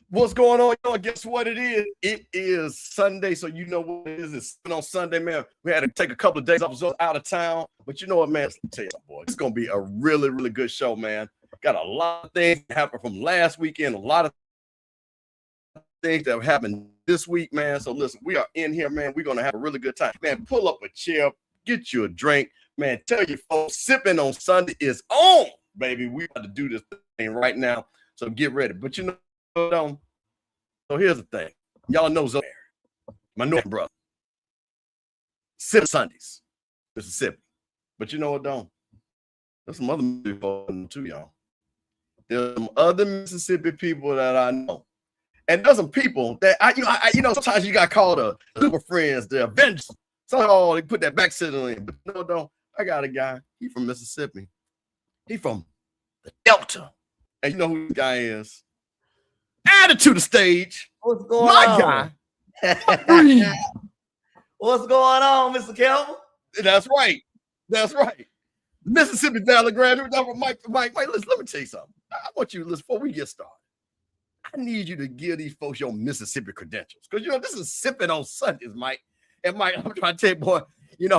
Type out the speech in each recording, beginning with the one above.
What's going on, y'all? Guess what it is? It is Sunday, so you know what it is. It's on Sunday, man. We had to take a couple of days off, so out of town. But you know what, man? Let me tell you something, boy. It's going to be a really, really good show, man. Got a lot of things that happened from last weekend, a lot of things that have happened this week, man. So listen, we are in here, man. We're going to have a really good time. Man, pull up a chair, get you a drink. Man, tell your folks, Sippin' on Sunday is on, baby. We about to do this thing right now, so get ready. But you know, so here's the thing. Y'all know Zoe, my northern brother. Sippin' Sundays, Mississippi. But you know what, don't? There's some other people too, y'all. There's some other Mississippi people that I know. And there's some people that sometimes you got called the super friends, the Avengers. So they put that back sitting in. But no, don't. I got a guy. He from Mississippi. He from the Delta. And you know who this guy is? Added to the stage. What's going on? Guy. What's going on, Mr. Kelvin? That's right. That's right. Mississippi Valley graduate. Mike, listen, let me tell you something. I want you to listen before we get started. I need you to give these folks your Mississippi credentials. Because, this is Sippin' on Sundays, Mike. And, Mike, I'm trying to tell you, boy,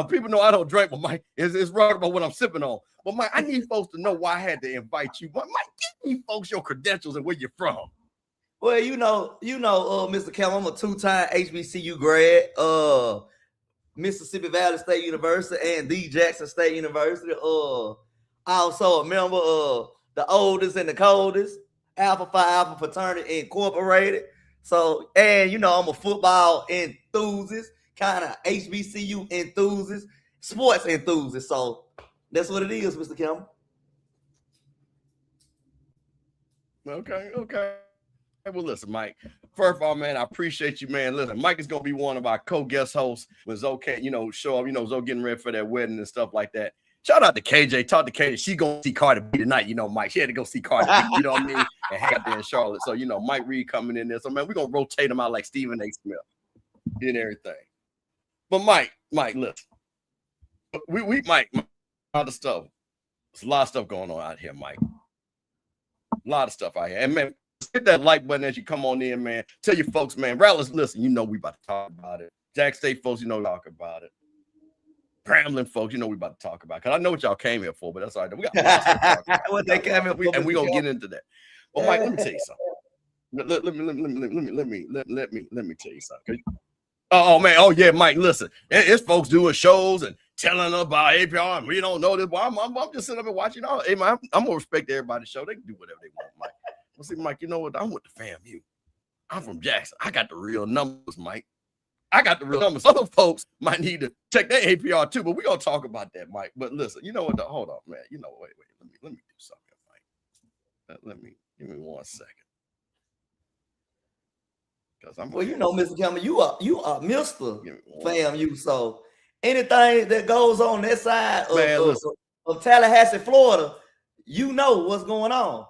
people know I don't drink, but, Mike, it's right about what I'm sipping on. But, Mike, I need folks to know why I had to invite you. But, Mike, give me folks your credentials and where you're from. Well, Mr. Kelvin, I'm a two-time HBCU grad, Mississippi Valley State University and D. Jackson State University. Also a member of the oldest and the coldest, Alpha Phi Alpha Fraternity Incorporated. So, and I'm a football enthusiast, kind of HBCU enthusiast, sports enthusiast. So that's what it is, Mr. Kelvin. Okay. Well, listen, Mike. First of all, man, I appreciate you, man. Listen, Mike is gonna be one of our co-guest hosts when Zoe, show up. Zoe getting ready for that wedding and stuff like that. Shout out to KJ. Talk to KJ. She gonna see Cardi B tonight. Mike. She had to go see Cardi B. You know what I mean? And hang out there in Charlotte. So Mike Reed coming in there. So man, we're gonna rotate them out like Stephen A. Smith and everything. But Mike, listen. We Mike, a lot of stuff. There's a lot of stuff going on out here, Mike. A lot of stuff out here. And man, hit that like button as you come on in, man. Tell your folks, man. Rattlers, listen, we about to talk about it. Jack State folks, talk about it. Grambling folks, we about to talk about it. Because I know what y'all came here for, but that's all right. We got to talk about what they came here for, and we're gonna get into that. Well, Mike, let me tell you something. Let me tell you something. Oh man, oh yeah, Mike. Listen, it's folks doing shows and telling about APR, and we don't know this. Well, I'm just sitting up and watching. Hey, man, I'm gonna respect everybody's show. They can do whatever they want, Mike. Well, see, Mike, you know what? I'm with the FAMU. I'm from Jackson. I got the real numbers, Mike. I got the real numbers. Other folks might need to check their APR too, but we're gonna talk about that, Mike. But listen, you know what? Hold on, man. Wait. Let me do something, Mike. Give me 1 second. Because Mr. Kelvin, you are Mr. FAMU. So anything that goes on that side of Tallahassee, Florida, what's going on.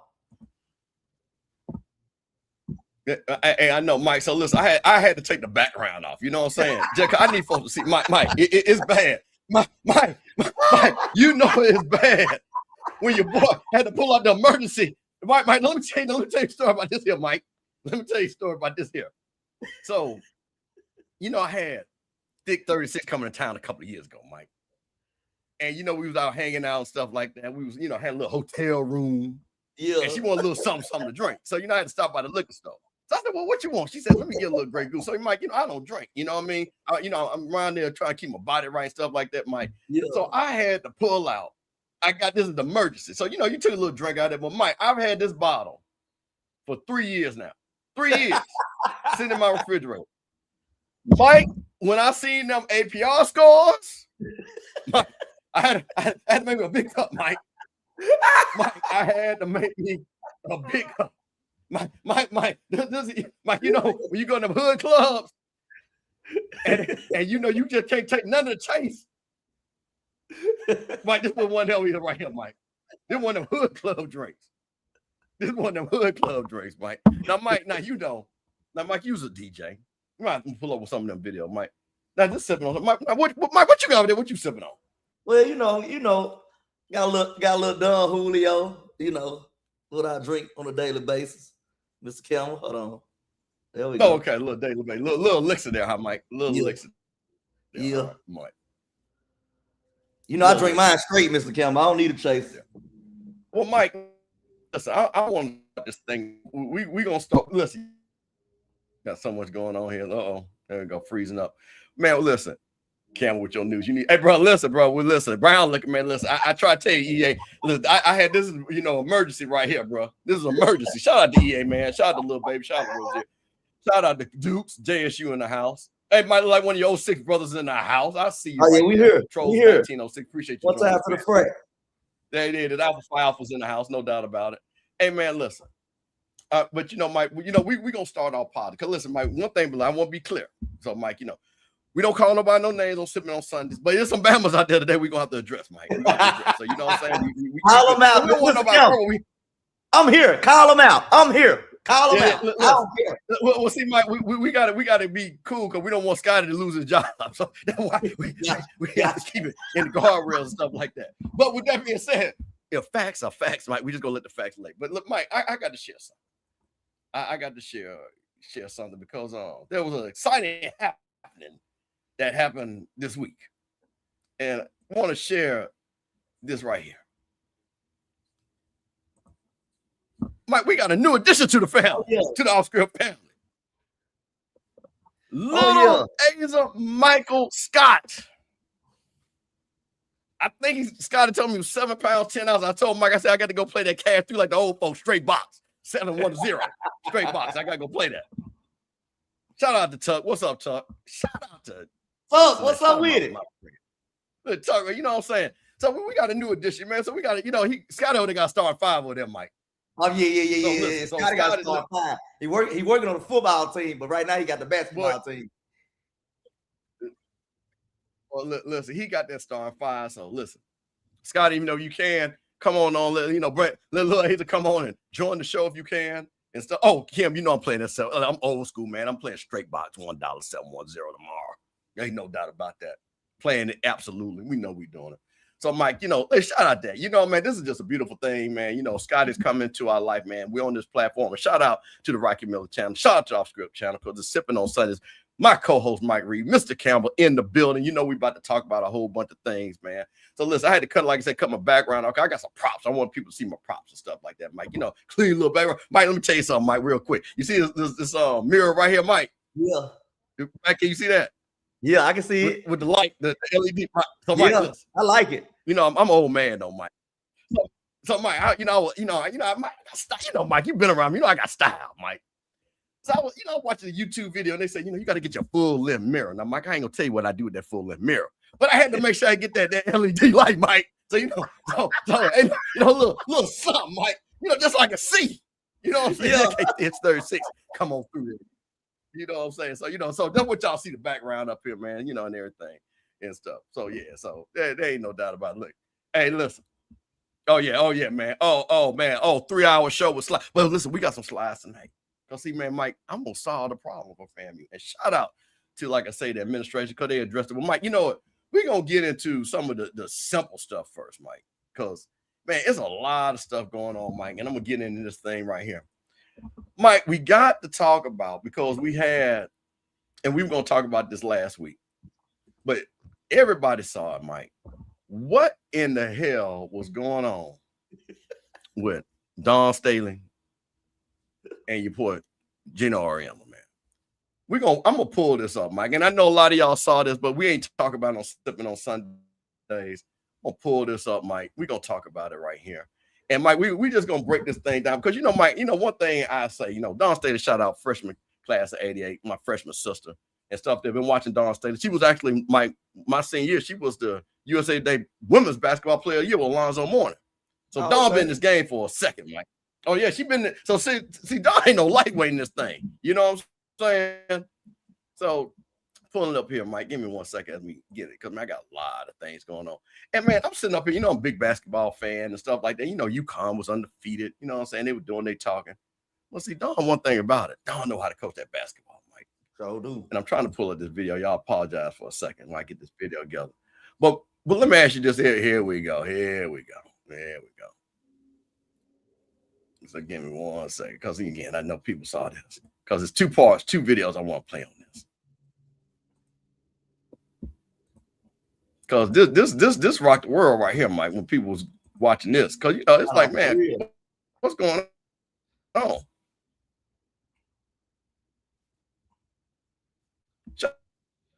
I know, Mike. So listen, I had to take the background off. You know what I'm saying? Jack, I need folks to see. Mike, it's bad. Mike, it's bad when your boy had to pull out the emergency. Mike, let me tell you a story about this here, Mike. Let me tell you a story about this here. So, I had Thick 36 coming to town a couple of years ago, Mike. And we was out hanging out and stuff like that. We was, had a little hotel room. Yeah. And she wanted a little something to drink. So, I had to stop by the liquor store. So I said, well, what you want? She said, let me get a little Grey Goose. So, Mike, I don't drink. You know what I mean? I'm around there trying to keep my body right and stuff like that, Mike. Yeah. So I had to pull out. I got this as an emergency. So, you took a little drink out of it. But, Mike, I've had this bottle for 3 years now. 3 years sitting in my refrigerator. Mike, when I seen them APR scores, Mike, I had to make me a big cup, Mike. Mike, I had to make me a big cup. Mike, when you go to the hood clubs and you just can't take none of the chase. Mike, this was one of them right here, Mike. This one of them hood club drinks. Mike. Now, Mike, Now, Mike, you's a DJ. You might have to pull up with some of them videos, Mike. Now, just sipping on Mike, what you got over there? What you sipping on? Well, got a little Don Julio, what I drink on a daily basis. Mr. Kelvin, hold on. There we go. Okay, little Daily Bay, little elixir there, huh, Mike? Little elixir. Yeah. All right, Mike. You know, I drink mine straight, Mr. Campbell. I don't need a chase. Well, Mike, listen, I want to start this thing. We gonna start. Listen, got so much going on here. There we go, freezing up. Man, listen, Campbell, with your news. You need, hey, bro, listen, bro. Listen, Brown, look, man, listen. I try to tell you, EA. Listen, I had this, emergency right here, bro. This is an emergency. Shout out to EA, man. Shout out to Little Baby. Shout out to Rozier. Shout out to Dukes, JSU in the house. Hey, might like one of your 06 brothers in the house. I see you. Oh, yeah, we here. Trolls 1906. Appreciate you. One time for the fray. They did. The Alpha Phi Alpha's in the house, no doubt about it. Hey, man, listen. But Mike, we gonna start off positive. Cause listen, Mike, one thing, but I want to be clear. So, Mike, we don't call nobody no names on Sippin on Sundays, but there's some Bammers out there today we're gonna have to address, Mike. So you know what I'm saying? Call them out. We don't want nobody. I'm here. Call them out. I'm here. Call them out. I don't care. Well, see, Mike, we gotta be cool because we don't want Scotty to lose his job. So that's why we have to keep it in the guardrails and stuff like that. But with that being said, if facts are facts, Mike, we just gonna let the facts lay. But look, Mike, I got to share something. I got to share something because there was an exciting happening that happened this week, and I want to share this right here. Mike, we got a new addition to the family, to the off-script family. Little Asa Michael Scott. I think Scott told me he was 7 pounds, 10 ounces. I told Mike, I said, I got to go play that cash through like the old folks, straight box, 7-1-0, straight box. I got to go play that. Shout out to Tuck. What's up, Tuck? Shout out to Tuck. What's up with it? Good Tuck, you know what I'm saying? So we got a new addition, man. So we got to, Scott over there got to start 5 over there, Mike. Oh, yeah. Scotty got to start 5. He working on the football team, but right now he got the basketball team. Well, listen, he got that starting 5. So listen, Scott, even though you can come on, Brett, let Lil Hazel come on and join the show if you can and stuff. Oh, Kim, I'm playing that. I'm old school, man. I'm playing straight box $1 710 tomorrow. There ain't no doubt about that. Playing it absolutely. We know we're doing it. So, Mike, hey, shout out that. Man, this is just a beautiful thing, man. Scott is coming into our life, man. We're on this platform. And shout out to the Rocky Miller channel. Shout out to Off Script channel because it's Sippin' on Sundays. My co-host, Mike Reed, Mr. Campbell in the building. We about to talk about a whole bunch of things, man. So, listen, I had to cut my background. Okay, I got some props. I want people to see my props and stuff like that, Mike. Clean little background. Mike, let me tell you something, Mike, real quick. You see this mirror right here, Mike? Yeah. Mike, can you see that? Yeah, I can see it. With the light, the LED. So, Mike, listen. I like it. I'm an old man though, Mike. So Mike, Mike, you've been around me. I got style, Mike. So I was, watching a YouTube video and they say, you got to get your full length mirror. Now, Mike, I ain't gonna tell you what I do with that full length mirror, but I had to make sure I get that LED light, Mike. So little something, Mike. Just like a C. You know what I'm saying? It's 36. Come on through it. You know what I'm saying? So so that's what y'all see the background up here, man. And everything. And stuff. So yeah, so there ain't no doubt about it. Look, hey, listen. Oh yeah, man. Oh man. 3-hour show with slides. But listen, we got some slides tonight. Cause see, man, Mike, I'm gonna solve the problem for FAMU. And shout out to, like I say, the administration because they addressed it. Well, Mike, you know what? We're gonna get into some of the simple stuff first, Mike. Because man, it's a lot of stuff going on, Mike. And I'm gonna get into this thing right here. Mike, we got to talk about because we were gonna talk about this last week, but everybody saw it, Mike. What in the hell was going on with Don Staley and your boy Gino Auriemma, man? I'm gonna pull this up, Mike. And I know a lot of y'all saw this, but we ain't talking about on Sippin' on Sundays. I'm gonna pull this up, Mike. We're gonna talk about it right here. And Mike, we just gonna break this thing down because Mike, one thing I say, Don Staley, shout out freshman class of '88, my freshman sister. And stuff. They've been watching Dawn Staley. She was actually my senior year. She was the USA Today Women's Basketball Player of the Year with Alonzo Mourning. So Dawn been in this game for a second, Mike. Oh yeah, she been. So see, Dawn ain't no lightweight in this thing. You know what I'm saying? So pulling it up here, Mike. Give me 1 second as we get it because I got a lot of things going on. And man, I'm sitting up here. I'm a big basketball fan and stuff like that. UConn was undefeated. You know what I'm saying? They were doing their talking. Well, see, Dawn, one thing about it, Dawn know how to coach that basketball. So do. And I'm trying to pull up this video. Y'all apologize for a second when I get this video together. But let me ask you this. Here we go. So give me 1 second, because again, I know people saw this. Because it's 2 parts, 2 videos I want to play on this. Because this rocked the world right here, Mike, when people was watching this. Because it's like, man, what's going on? Shout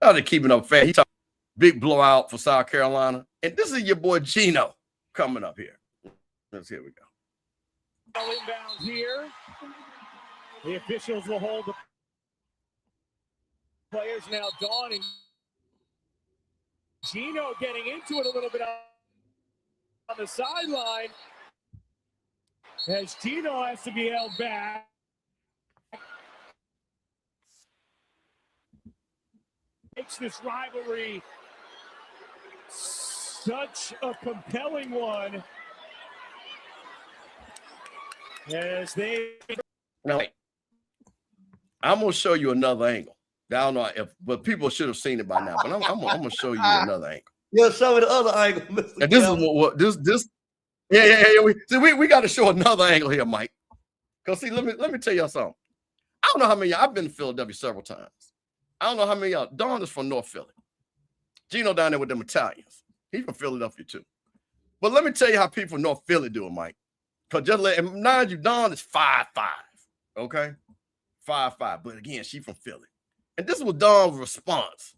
out to Keeping Up Fan. He talked big blowout for South Carolina. And this is your boy Gino coming up here. Here we go. Inbound here. The officials will hold the players now. Dawn and Gino getting into it a little bit on the sideline as Gino has to be held back. Makes this rivalry such a compelling one. As they now, I'm gonna show you another angle. I don't know but people should have seen it by now. But I'm gonna show you another angle. You'll show me the other angle, Mr. And this is what this. Yeah. We got to show another angle here, Mike. Cause see, let me tell y'all something. I don't know how many I've been to Philadelphia several times. I don't know how many y'all. Dawn is from North Philly. Gino down there with them Italians. He's from Philadelphia too. But let me tell you how people from North Philly do it, Mike. Because just and mind you, Dawn is 5'5", okay? 5'5", but again, she from Philly. And this was Dawn's response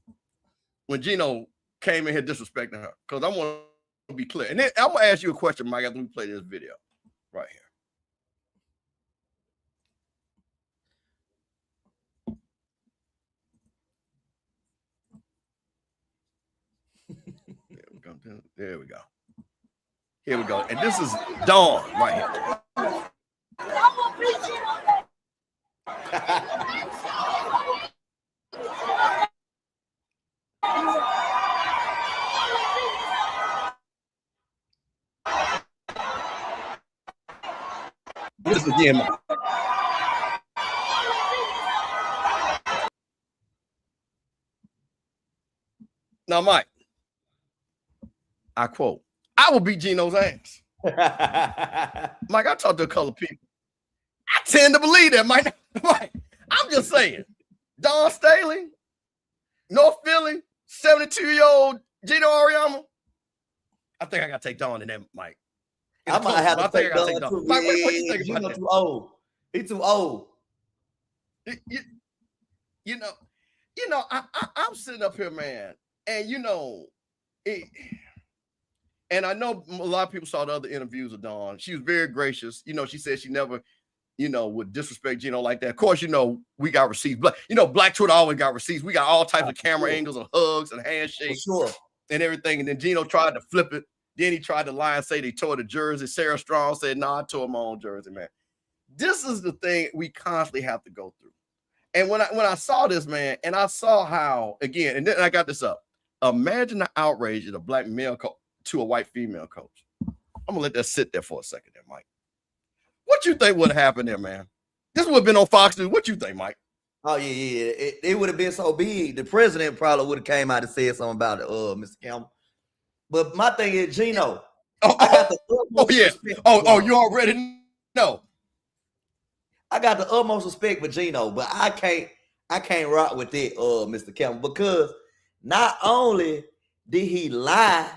when Gino came in here disrespecting her. Because I want to be clear. And then I'm going to ask you a question, Mike, after we play this video right here. There we go. Here we go. And this is Dawn right here. This is again. Now, Mike, I quote, I will beat Gino's ass. Mike, I talked to a couple of people. I tend to believe that, Mike. I'm just saying. Dawn Staley, North Philly, 72-year-old Gino Auriemma. I think I got to take Dawn in that, Mike. I might have to take Dawn too. Mike, what you think about that? Too old. He's too old. You know, I'm sitting up here, man, and and I know a lot of people saw the other interviews of Dawn. She was very gracious. She said she never, would disrespect Gino like that. Of course, we got receipts. But, Black Twitter always got receipts. We got all types of camera angles and hugs and handshakes and everything. And then Gino tried to flip it. Then he tried to lie and say they tore the jersey. Sarah Strong said, no, I tore my own jersey, man. This is the thing we constantly have to go through. And when I saw this, man, and I saw how, again, and then I got this up. Imagine the outrage of a black male coach to a white female coach. I'm going to let that sit there for a second there, Mike. What you think would have happened there, man? This would have been on Fox News. What you think, Mike? Oh, yeah. It would have been so big. The president probably would have came out and said something about it, Mr. Campbell. But my thing is, Gino. You already know. I got the utmost respect for Gino, but I can't rock with it, Mr. Campbell, because not only did he lie,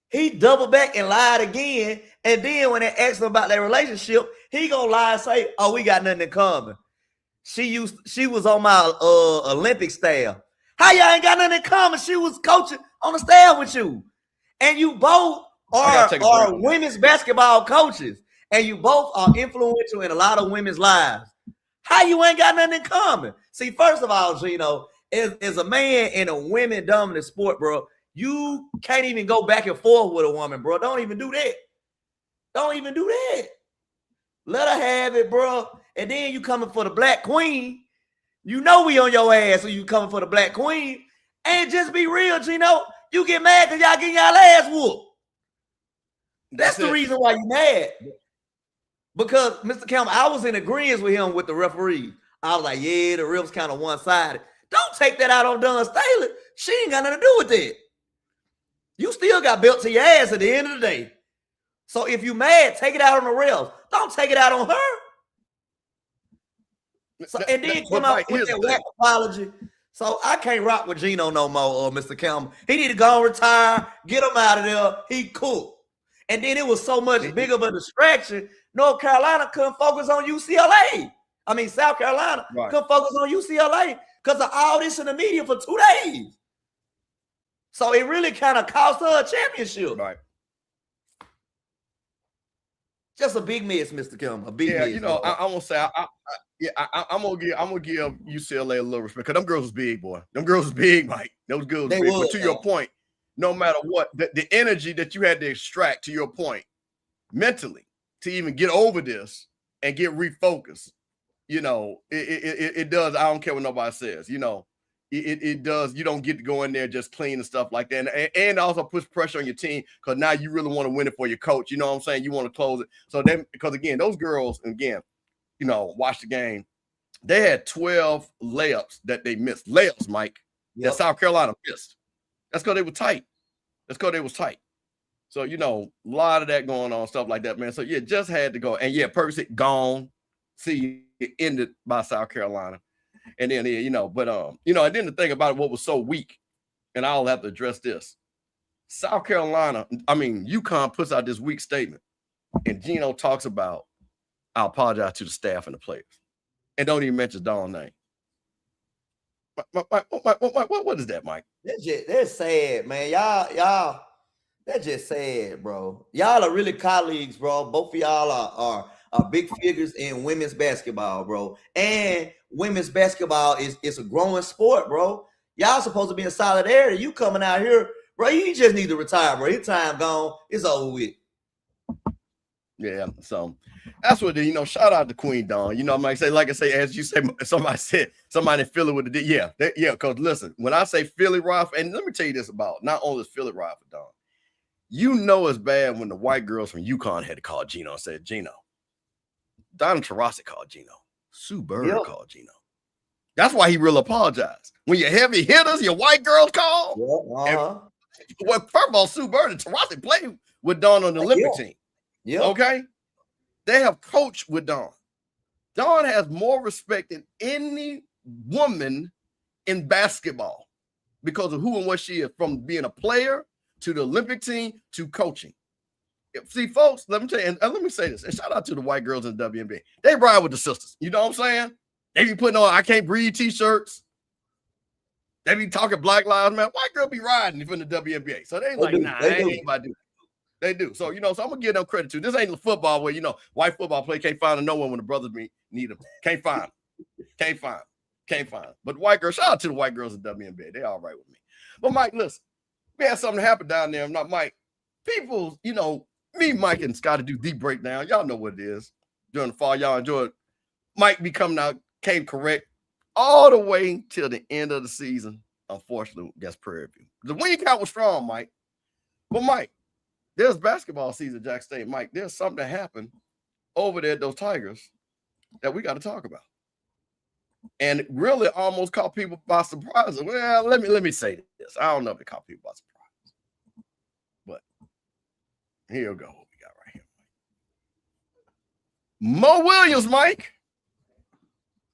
he doubled back and lied again. And then when they asked him about their relationship, he gonna lie and say, "Oh, we got nothing in common." She was on my Olympic staff. How y'all ain't got nothing in common? She was coaching on the staff with you, and you both are women's basketball coaches, and you both are influential in a lot of women's lives. How you ain't got nothing in common? See, first of all, Gino, as a man in a women-dominant sport, bro, you can't even go back and forth with a woman, bro. Don't even do that. Don't even do that. Let her have it, bro. And then you coming for the black queen. You know we on your ass, so you coming for the black queen. And just be real, Gino. You get mad because y'all getting y'all ass whooped. That's the reason why you mad. Because, Mr. Campbell, I was in agreement with him with the referee. I was like, yeah, the ref's kind of one-sided. Don't take that out on Dawn Staley. She ain't got nothing to do with it. You still got belt to your ass at the end of the day. So if you mad, take it out on the refs. Don't take it out on her. So, and then come out with that whack apology. So I can't rock with Gino no more, Mr. Campbell. He need to go and retire, get him out of there. He cool. And then it was so much bigger of a distraction. North Carolina couldn't focus on UCLA. I mean, South Carolina couldn't focus on UCLA because of all this in the media for 2 days. So it really kind of cost her a championship. Right. Just a big miss, Mr. Campbell. A big miss. You know, I'm gonna say, I'm gonna give UCLA a little respect because them girls was big, boy. Them girls was big, Mike. Those girls was big. But to your point, no matter what, the energy that you had to extract, to your point, mentally, to even get over this and get refocused, you know, it does. I don't care what nobody says. You know, it does. You don't get to go in there just clean and stuff like that, and also puts pressure on your team because now you really want to win it for your coach. You know what I'm saying? You want to close it. So then, because again, those girls, again, you know, watch the game. They had 12 layups that they missed. Layups, Mike. That South Carolina missed. That's because they were tight. That's because they was tight. So, you know, a lot of that going on, stuff like that, man. So, yeah, just had to go. And, yeah, Percy gone. See, it ended by South Carolina. And then, you know, but, you know, and then the thing about it, what was so weak, and I'll have to address this. South Carolina, I mean, UConn puts out this weak statement. And Gino talks about, I apologize to the staff and the players. And don't even mention Dawn's name. What is that, Mike? That's sad, man. Y'all, that's just sad, bro. Y'all are really colleagues, bro. Both of y'all are big figures in women's basketball, bro. And women's basketball is a growing sport, bro. Y'all supposed to be in solidarity. You coming out here, bro. You just need to retire, bro. Your time gone. It's over with. Yeah, so that's what you know. Shout out to Queen Dawn. You know, like I say, as you say, somebody in Philly with the yeah. Because listen, when I say Philly ride, and let me tell you this about not only is Philly ride for Dawn, you know it's bad when the white girls from UConn had to call Gino and said, Gino, Donna Taurasi called Gino, Sue Bird called Gino. That's why he really apologized. When your heavy hitters, your white girls call. Well, first of all, Sue Bird and Taurasi played with Dawn on the Olympic team. Yeah. Okay. They have coached with Dawn. Dawn has more respect than any woman in basketball because of who and what she is, from being a player to the Olympic team to coaching. See, folks, let me tell you, and let me say this, and shout out to the white girls in the WNBA. They ride with the sisters. You know what I'm saying? They be putting on I Can't Breathe t-shirts. They be talking Black Lives Matter. White girl be riding from the WNBA. So they like, nah, I ain't about to do that. They do. So, you know, so I'm going to give them credit too. This ain't the football where, you know, white football player can't find no one when the brothers need them. Can't find them. Can't find them. But white girls, shout out to the white girls in WNBA. They all right with me. But, Mike, listen, we had something happen down there. I'm not Mike. People, you know, me, Mike, and Scott do deep breakdown. Y'all know what it is. During the fall, y'all enjoy it. Mike be coming out, came correct all the way till the end of the season. Unfortunately, against Prairie View. The win count was strong, Mike. But, Mike, there's basketball season, Jack State. Mike, there's something that happened over there at those Tigers that we got to talk about. And it really almost caught people by surprise. Well, let me say this. I don't know if it caught people by surprise. But here we go. What we got right here. Mo Williams, Mike.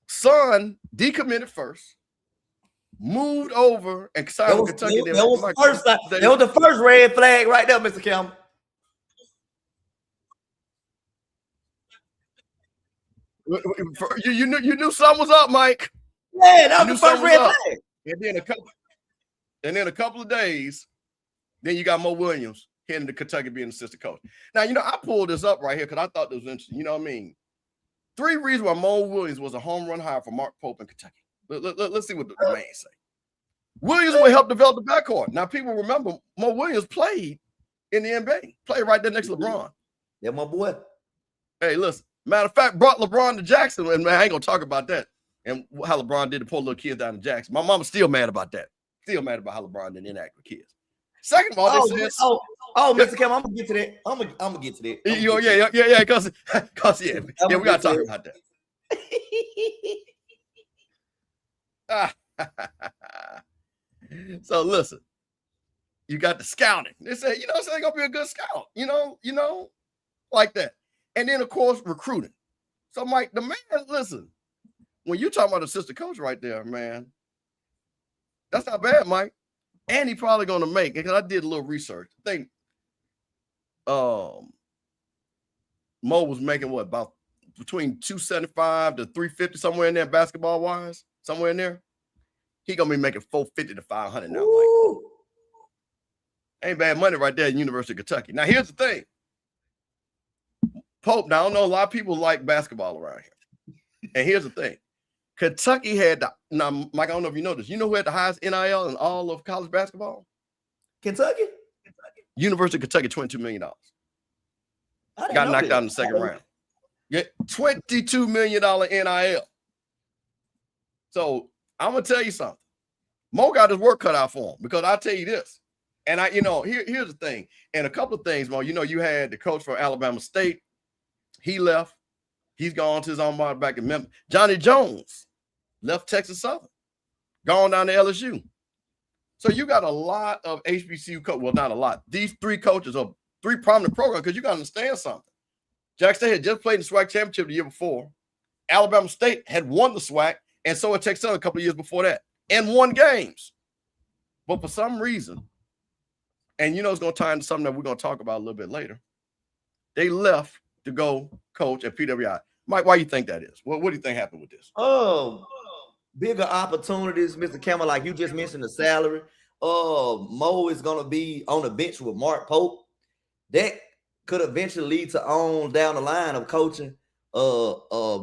Son decommitted first. Moved over and signed with Kentucky. That was the first red flag right there, Mr. Campbell. You knew something was up, Mike. Yeah, that was the first red flag. And then a couple of days, then you got Mo Williams heading to Kentucky being assistant coach. Now, you know, I pulled this up right here because I thought this was interesting. You know what I mean? 3 reasons why Mo Williams was a home run hire for Mark Pope in Kentucky. Let's see what the man say. Williams will help develop the backcourt. Now, people remember Mo Williams played in the NBA, played right there next to LeBron. Yeah, my boy. Hey, listen. Matter of fact, brought LeBron to Jackson, and man, I ain't gonna talk about that and how LeBron did to pull little kids down to Jackson. My mama's still mad about that. Still mad about how LeBron didn't interact with kids. Second of all, Mr. Campbell, I'm gonna get to that. I'm gonna get to that. Yeah, because we gotta talk about that. So listen, you got the scouting. They say, you know, so they're gonna be a good scout, you know, like that. And then, of course, recruiting. So, Mike, the man, listen, when you talk about assistant coach right there, man, that's not bad, Mike. And he probably going to make, because I did a little research. I think Mo was making what, about between 275 to 350, somewhere in there, basketball wise, somewhere in there. He gonna be making 450 to 500 now, Mike. Ain't bad money right there at University of Kentucky. Now, here's the thing. Pope, now I don't know, a lot of people like basketball around here. And here's the thing. Kentucky had now, Mike, I don't know if you know this. You know who had the highest NIL in all of college basketball? Kentucky? University of Kentucky, $22 million. Got knocked out in the second round. Yeah, $22 million NIL. So I'm gonna tell you something. Mo got his work cut out for him, because I'll tell you this. And here's the thing. And a couple of things, Mo. You had the coach from Alabama State. He left. He's gone to his own mark back in Memphis. Johnny Jones left Texas Southern, gone down to LSU. So you got a lot of HBCU coaches. Well, not a lot. These three coaches are three prominent programs, because you got to understand something. Jackson State had just played the SWAC championship the year before. Alabama State had won the SWAC, and so had Texas Southern a couple of years before that, and won games. But for some reason, and it's going to tie into something that we're going to talk about a little bit later, they left to go coach at PWI. Mike, why do you think that is? What do you think happened with this? Oh, bigger opportunities, Mr. Campbell, like you just mentioned the salary. Mo is going to be on the bench with Mark Pope. That could eventually lead to on down the line of coaching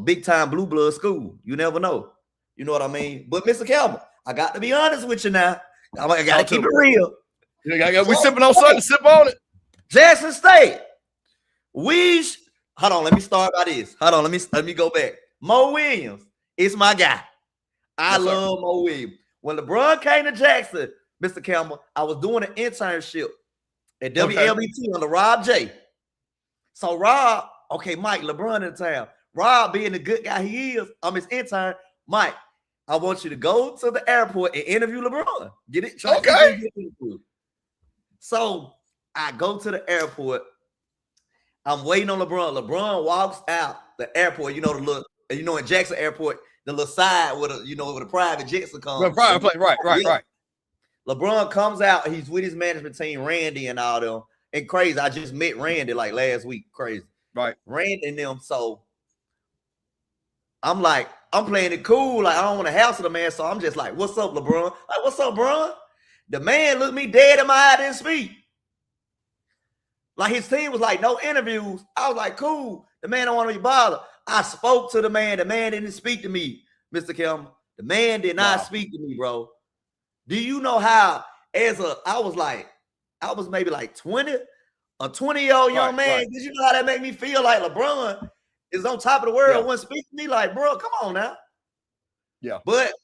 big time blue blood school. You never know. You know what I mean? But Mr. Campbell, I got to be honest with you now. I got to keep it real. We sipping on something, sip on it. Jackson State. Hold on, let me start by this. Hold on, let me go back. Mo Williams is my guy. I love Mo Williams. When LeBron came to Jackson, Mr. Campbell, I was doing an internship at WLBT under Rob J. So Rob, Mike, LeBron in town. Rob being the good guy he is, I'm his intern. Mike, I want you to go to the airport and interview LeBron. Get it? Okay. So I go to the airport. I'm waiting on LeBron. LeBron walks out the airport. In Jackson Airport, the little side with a private jets will come. Private plane, right. LeBron comes out. He's with his management team, Randy and all them. And crazy, I just met Randy like last week. Crazy. Right. Randy and them. So I'm like, I'm playing it cool. Like, I don't want to hassle the man. So I'm just like, what's up, LeBron? Like, what's up, Bron? The man looked me dead in my eye, didn't speak. Like, his team was like, no interviews. I was like, cool. The man don't want to be bothered. I spoke to the man. The man didn't speak to me, Mr. Kelman. The man did not speak to me, bro. Do you know how, I was maybe like 20, a 20-year-old young man. Right. Did you know how that made me feel? Like LeBron is on top of the world. Wouldn't speak to me. Like, bro, come on now. Yeah. But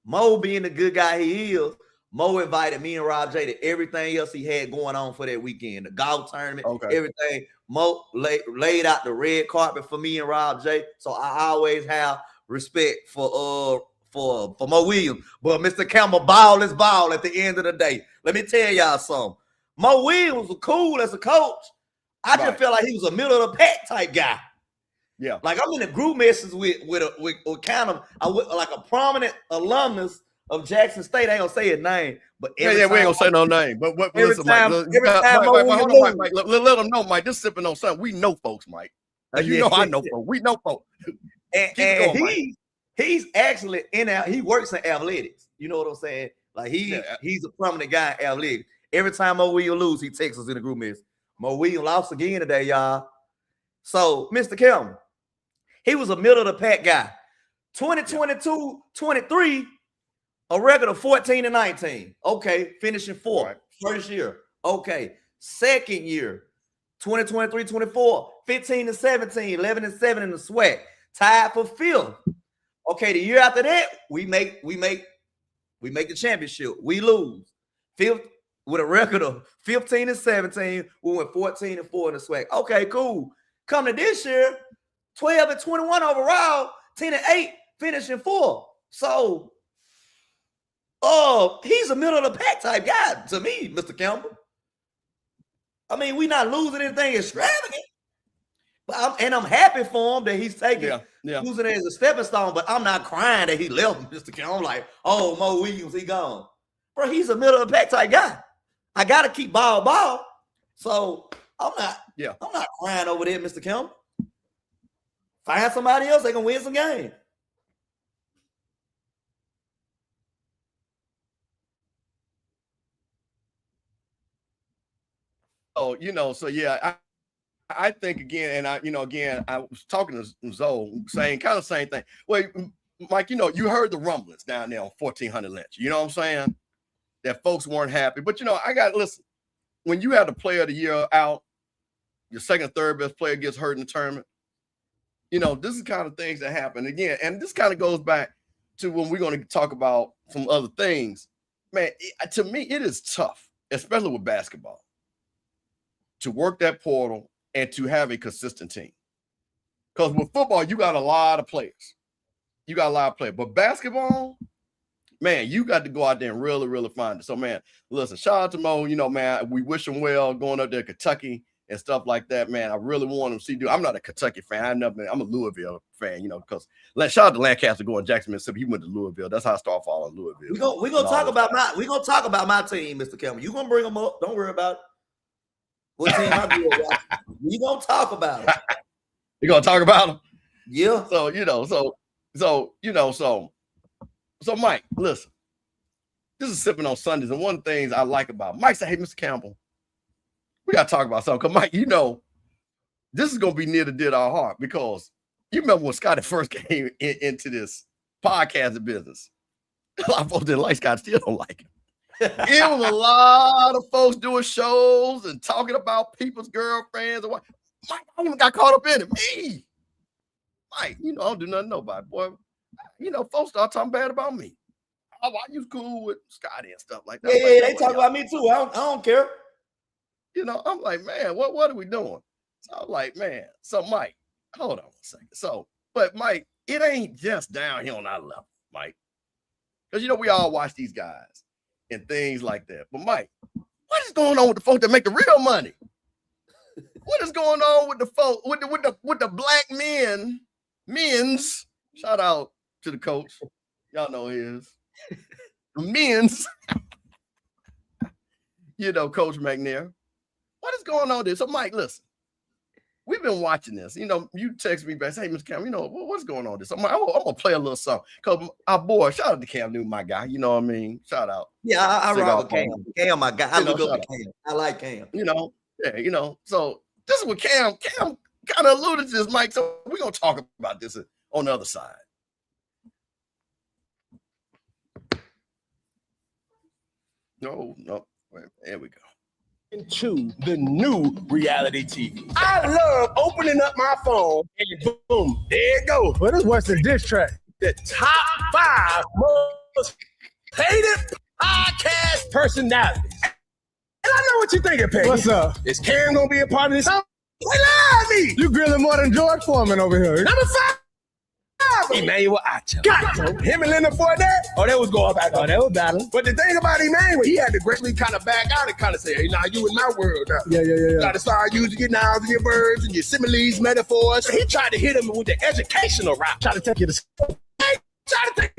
Mo being the good guy he is, Mo invited me and Rob J to everything else he had going on for that weekend. The golf tournament, everything. Mo laid out the red carpet for me and Rob J. So I always have respect for Mo Williams. But Mr. Campbell, ball is ball at the end of the day. Let me tell y'all something. Mo Williams was cool as a coach. I just felt like he was a middle of the pack type guy. Yeah. Like, I'm in the group messages with kind of like a prominent alumnus of Jackson State. I ain't gonna say his name, but we ain't gonna say no name. But listen, Mike, let them know, Mike. This sipping on something. We know folks, Mike. I know folks. We know folks. And he's actually he works in athletics. You know what I'm saying? Like, he's a prominent guy in athletics. Every time Mo Williams lose, he texts us in the group message. Mo Williams lost again today, y'all. So, Mr. Kelman, he was a middle of the pack guy. 2022-23, a record of 14-19. Okay, finishing fourth. Right. First year. Okay. Second year, 2023-24, 15-17, 11-7 in the SWAC. Tied for fifth. Okay, the year after that, we make the championship. We lose. Fifth with a record of 15-17. We went 14-4 in the SWAC. Okay, cool. Come to this year, 12-21 overall, 10-8, finishing fourth. So, he's a middle of the pack type guy to me, Mr. Campbell. I mean, we not losing anything extravagant, I'm happy for him that he's taking using it as a stepping stone, but I'm not crying that he left Mr. Cam. I'm like, oh, Mo Williams, he gone. Bro, he's a middle of the pack type guy. I gotta keep ball. So I'm not crying over there, Mr. Kemp. Find somebody else, they can win some games. Oh, so yeah, I think again, and I was talking to Zoe, saying kind of same thing. Well, Mike, you heard the rumblings down there on 1400 Lynch. You know what I'm saying? That folks weren't happy. But I got to listen. When you have the player of the year out, your second, third best player gets hurt in the tournament. This is the kind of things that happen again, and this kind of goes back to when we're going to talk about some other things. Man, to me, it is tough, especially with basketball, to work that portal and to have a consistent team. Because with football, you got a lot of players. But basketball, man, you got to go out there and really, really find it. So, man, listen, shout out to Mo. Man, we wish him well going up there to Kentucky and stuff like that, man. I really want him to see. I'm not a Kentucky fan. I'm a Louisville fan, because shout out to Lancaster going to Jackson, Mississippi. He went to Louisville. That's how I started following Louisville. We're gonna talk about my team, Mr. Campbell. You're gonna bring them up. Don't worry about it. What team I do about? We gonna talk about it. You gonna talk about them? Yeah. So Mike, listen. This is Sippin on Sundays, and one of the things I like about Mike said, "Hey, Mr. Campbell, we gotta talk about something." Because Mike, this is gonna be near the dead our heart because you remember when Scotty first came into this podcasting business. A lot of folks didn't like Scott, still don't like him. It was a lot of folks doing shows and talking about people's girlfriends and what. Mike, I even got caught up in it. Me, Mike, I don't do nothing nobody, boy. Folks start talking bad about me. Oh, I was cool with Scotty and stuff like that. Yeah, they talk about me too. I don't care. I'm like, man, what are we doing? So I'm like, man. So Mike, hold on a second. So, but Mike, it ain't just down here on our level, Mike. Because we all watch these guys and things like that. But Mike, what is going on with the folks that make the real money? What is going on with the folk with the black men's? Shout out to the coach. Y'all know his. The men's. Coach McNair. What is going on there? So Mike, listen. We've been watching this. You text me back, say, hey, Mr. Cam, what's going on with this? I'm like, I'm gonna play a little song. Because our boy, shout out to Cam Newton, my guy. You know what I mean? Shout out. Yeah, I rock with Cam. Cam, my guy. I look up to Cam. I like Cam. So this is what Cam kind of alluded to this, Mike. So we're gonna talk about this on the other side. No. Wait, there we go. Into the new reality TV. I love opening up my phone and boom, there it goes. What is worse than diss track? The top 5 most hated podcast personalities. And I know what you're thinking, Peggy. What's up? Is Cam gonna be a part of this? They lied me. You grilling more than George Foreman over here. Number 5. Emmanuel Acho. Got him and Leonard Fournette. Oh, that was going back. Oh, that was battling. But the thing about Emmanuel, he had to greatly kind of back out and kind of say, hey, now you in my world now. Yeah. You got to start using your nouns and your verbs and your similes, metaphors. He tried to hit him with the educational route. Try to take you to school. Hey, try to take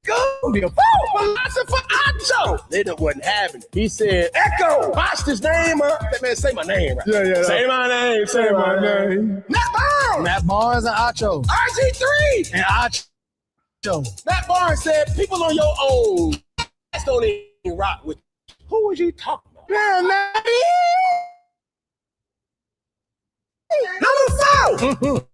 go. Be a philosopher Acho. Leonard wasn't having it. He said, Echo, botched his name up. That man, say my name right. Yeah. Say my name. Say my name. Matt Barnes and Acho. RG3 and Acho. Matt Barnes said, people on your own don't even rock with you. Who was you talking about? Man. Number 4.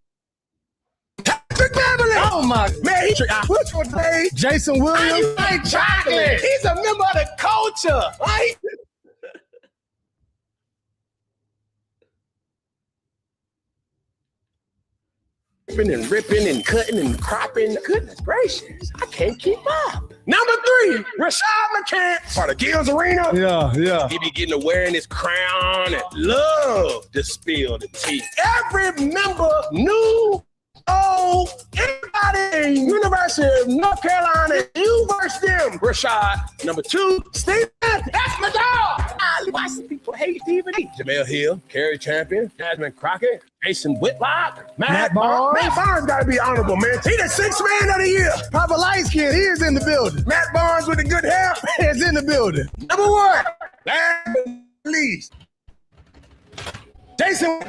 Patrick Beverly. Oh my man, which one today? Jason Williams. He like chocolate. He's a member of the culture, right? And ripping and cutting and cropping. Goodness gracious, I can't keep up. Number 3, Rashad McCants, part of Gil's Arena. Yeah. He be getting to wearing his crown and love to spill the tea. Every member knew. Oh, anybody in University of North Carolina, you versus them. Rashad. Number 2, Steve. That's my dog. I Why some people hate Stephen A? Jamel Hill, Kerry Champion, Jasmine Crockett, Jason Whitlock, Matt Barnes. Matt Barnes got to be honorable, man. He the sixth man of the year. Papa Light Skin, he is in the building. Matt Barnes with the good hair Is in the building. Number one. Last but not least, Jason.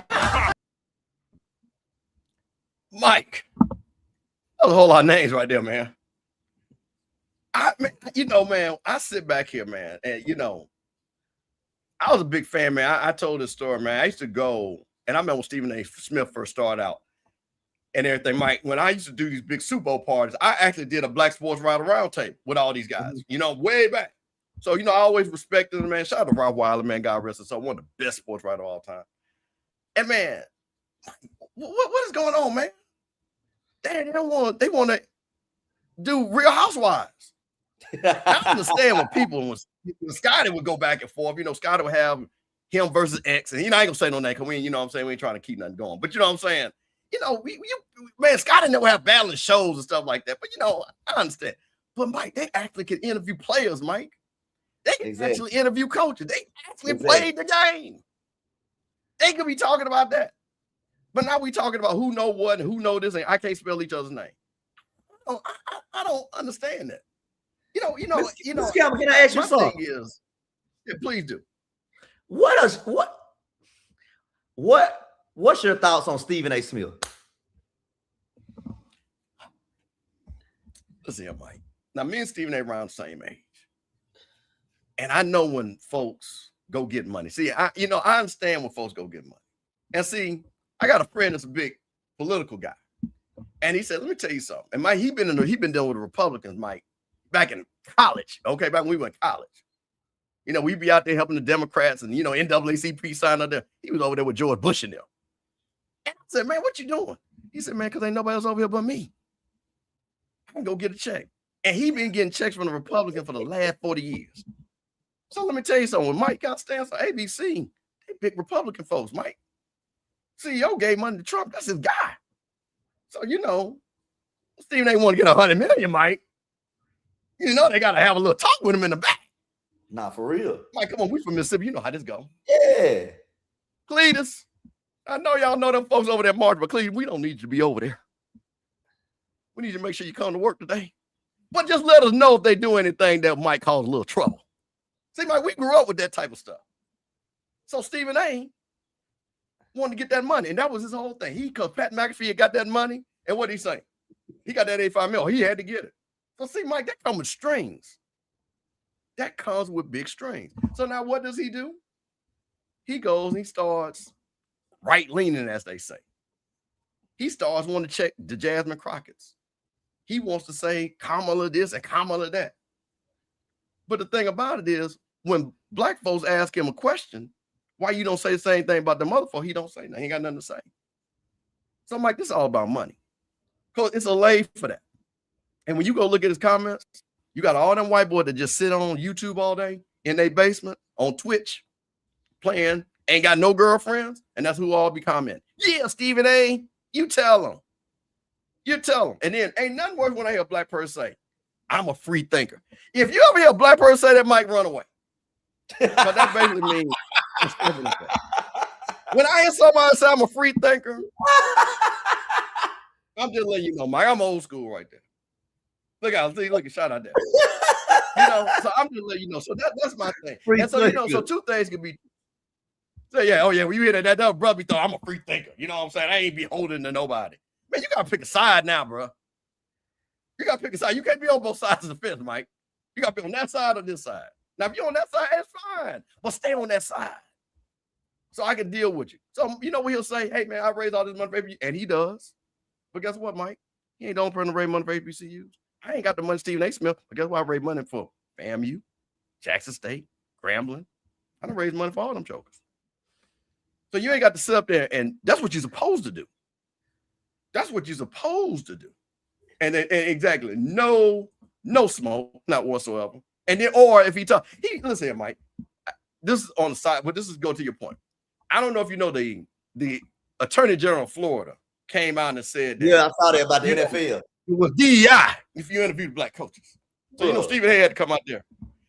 Mike. That's a whole lot of names right there, man. Man, I sit back here, man, and I was a big fan, man. I told this story, man. I used to go, and I remember when Stephen A. Smith first started out and everything, Mike. When I used to do these big Super Bowl parties, I actually did a Black Sports Writer Roundtable with all these guys, way back. So, I always respected them, man. Shout out to Rob Wilder, man. God rest his soul. One of the best sports writers of all time. And, man, what is going on, man? They want to do Real Housewives. I understand when people, when Scotty would go back and forth, Scotty would have him versus X, and I ain't gonna say no name because we ain't trying to keep nothing going. But you know what I'm saying? Man, Scotty never have balanced shows and stuff like that. But I understand. But Mike, they actually can interview players, Mike. They can actually interview coaches. They actually played the game. They could be talking about that. But now we talking about who know what and who know this, and I can't spell each other's name. I don't understand that. Mr. Campbell, can I ask you something? Please do. What's your thoughts on Stephen A. Smith? Listen here, Mike. Now, me and Stephen A. around the same age. And I know when folks go get money. See, I understand when folks go get money. And see, I got a friend that's a big political guy. And he said, let me tell you something. And Mike, he been dealing with the Republicans, Mike, back in college. Okay, back when we went to college. We'd be out there helping the Democrats and, NAACP sign up there. He was over there with George Bush and them. And I said, man, what you doing? He said, man, because ain't nobody else over here but me. I can go get a check. And he been getting checks from the Republican for the last 40 years. So let me tell you something. When Mike got stands for ABC, they big Republican folks, Mike. CEO gave money to Trump. That's his guy. So, Stephen A. want to get $100 million, Mike. They got to have a little talk with him in the back. Nah, for real. Mike, come on. We from Mississippi. You know how this go. Yeah. Cletus, I know y'all know them folks over there, March, but Cletus, we don't need you to be over there. We need you to make sure you come to work today. But just let us know if they do anything that might cause a little trouble. See, Mike, we grew up with that type of stuff. So Stephen A. wanted to get that money, and that was his whole thing. Because Pat McAfee had got that money, and what did he say? He got that $85 million. He had to get it. So see, Mike, that comes with strings. That comes with big strings. So now what does he do? He goes and he starts right-leaning, as they say. He starts wanting to check the Jasmine Crockett's. He wants to say Kamala this and Kamala that. But the thing about it is, when black folks ask him a question, why you don't say the same thing about the motherfucker, he don't say nothing. He ain't got nothing to say. So I'm like, this is all about money. Because it's a lay for that. And when you go look at his comments, you got all them white boys that just sit on YouTube all day in their basement, on Twitch, playing, ain't got no girlfriends, and that's who all be commenting. Yeah, Stephen A., you tell them. You tell them. And then ain't nothing worse when I hear a black person say, I'm a free thinker. If you ever hear a black person say that, Mike, run away. But that basically means when I hear somebody say I'm a free thinker, I'm just letting you know, Mike, I'm old school right there. Look at shout out there. So I'm just letting you know. So that's my thing. And so, so two things can be. So yeah, when you hear that brother be thought I'm a free thinker. You know what I'm saying? I ain't be holding to nobody. Man, you gotta pick a side now, bro. You gotta pick a side. You can't be on both sides of the fence, Mike. You gotta be on that side or this side. Now, if you're on that side, that's fine. But stay on that side. So I can deal with you. So you know what he'll say? Hey, man, I raised all this money for HBCUs. And he does. But guess what, Mike? He ain't the only person to raise money for HBCUs. I ain't got the money Stephen A. Smith, but guess what I raised money for? FAMU, Jackson State, Grambling. I done raised money for all them jokers. So you ain't got to sit up there, and that's what you're supposed to do. That's what you're supposed to do. And exactly, no smoke, not whatsoever. And then, or if he talk, listen here, Mike. This is on the side, but this is go to your point. I don't know if you know the Attorney General of Florida came out and said that, yeah, I saw that about the NFL. It was DEI if you interviewed black coaches. So Stephen A. had to come out there.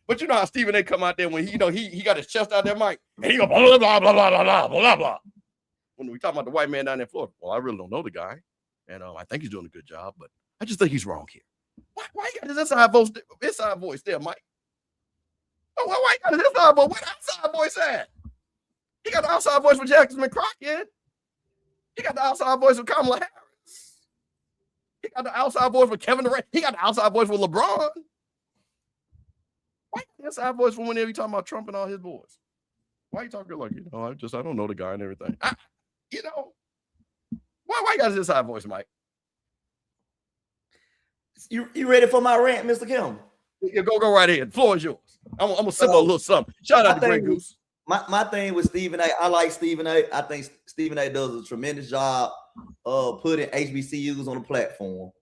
But you know how Stephen A. come out there when he got his chest out there, Mike, and he go blah blah blah blah blah blah blah blah. When we talk about the white man down there in Florida, well, I really don't know the guy, and I think he's doing a good job, but I just think he's wrong here. Why you got this inside voice there, Mike? Oh, why you got this inside voice? Where the outside voice at? He got the outside voice for Jackson McCrockett. He got the outside voice for Kamala Harris. He got the outside voice for Kevin Durant. He got the outside voice for LeBron. Why the inside voice for whenever you talking about Trump and all his boys? Why you talking like, I don't know the guy and everything. Why you got this inside voice, Mike? You ready for my rant, Mr. Kim? Yeah, go right ahead. The floor is yours. I'm gonna sip a little something. Shout out to Grey Goose. My thing with Stephen A. I like Stephen A. I think Stephen A. does a tremendous job of putting HBCUs on the platform.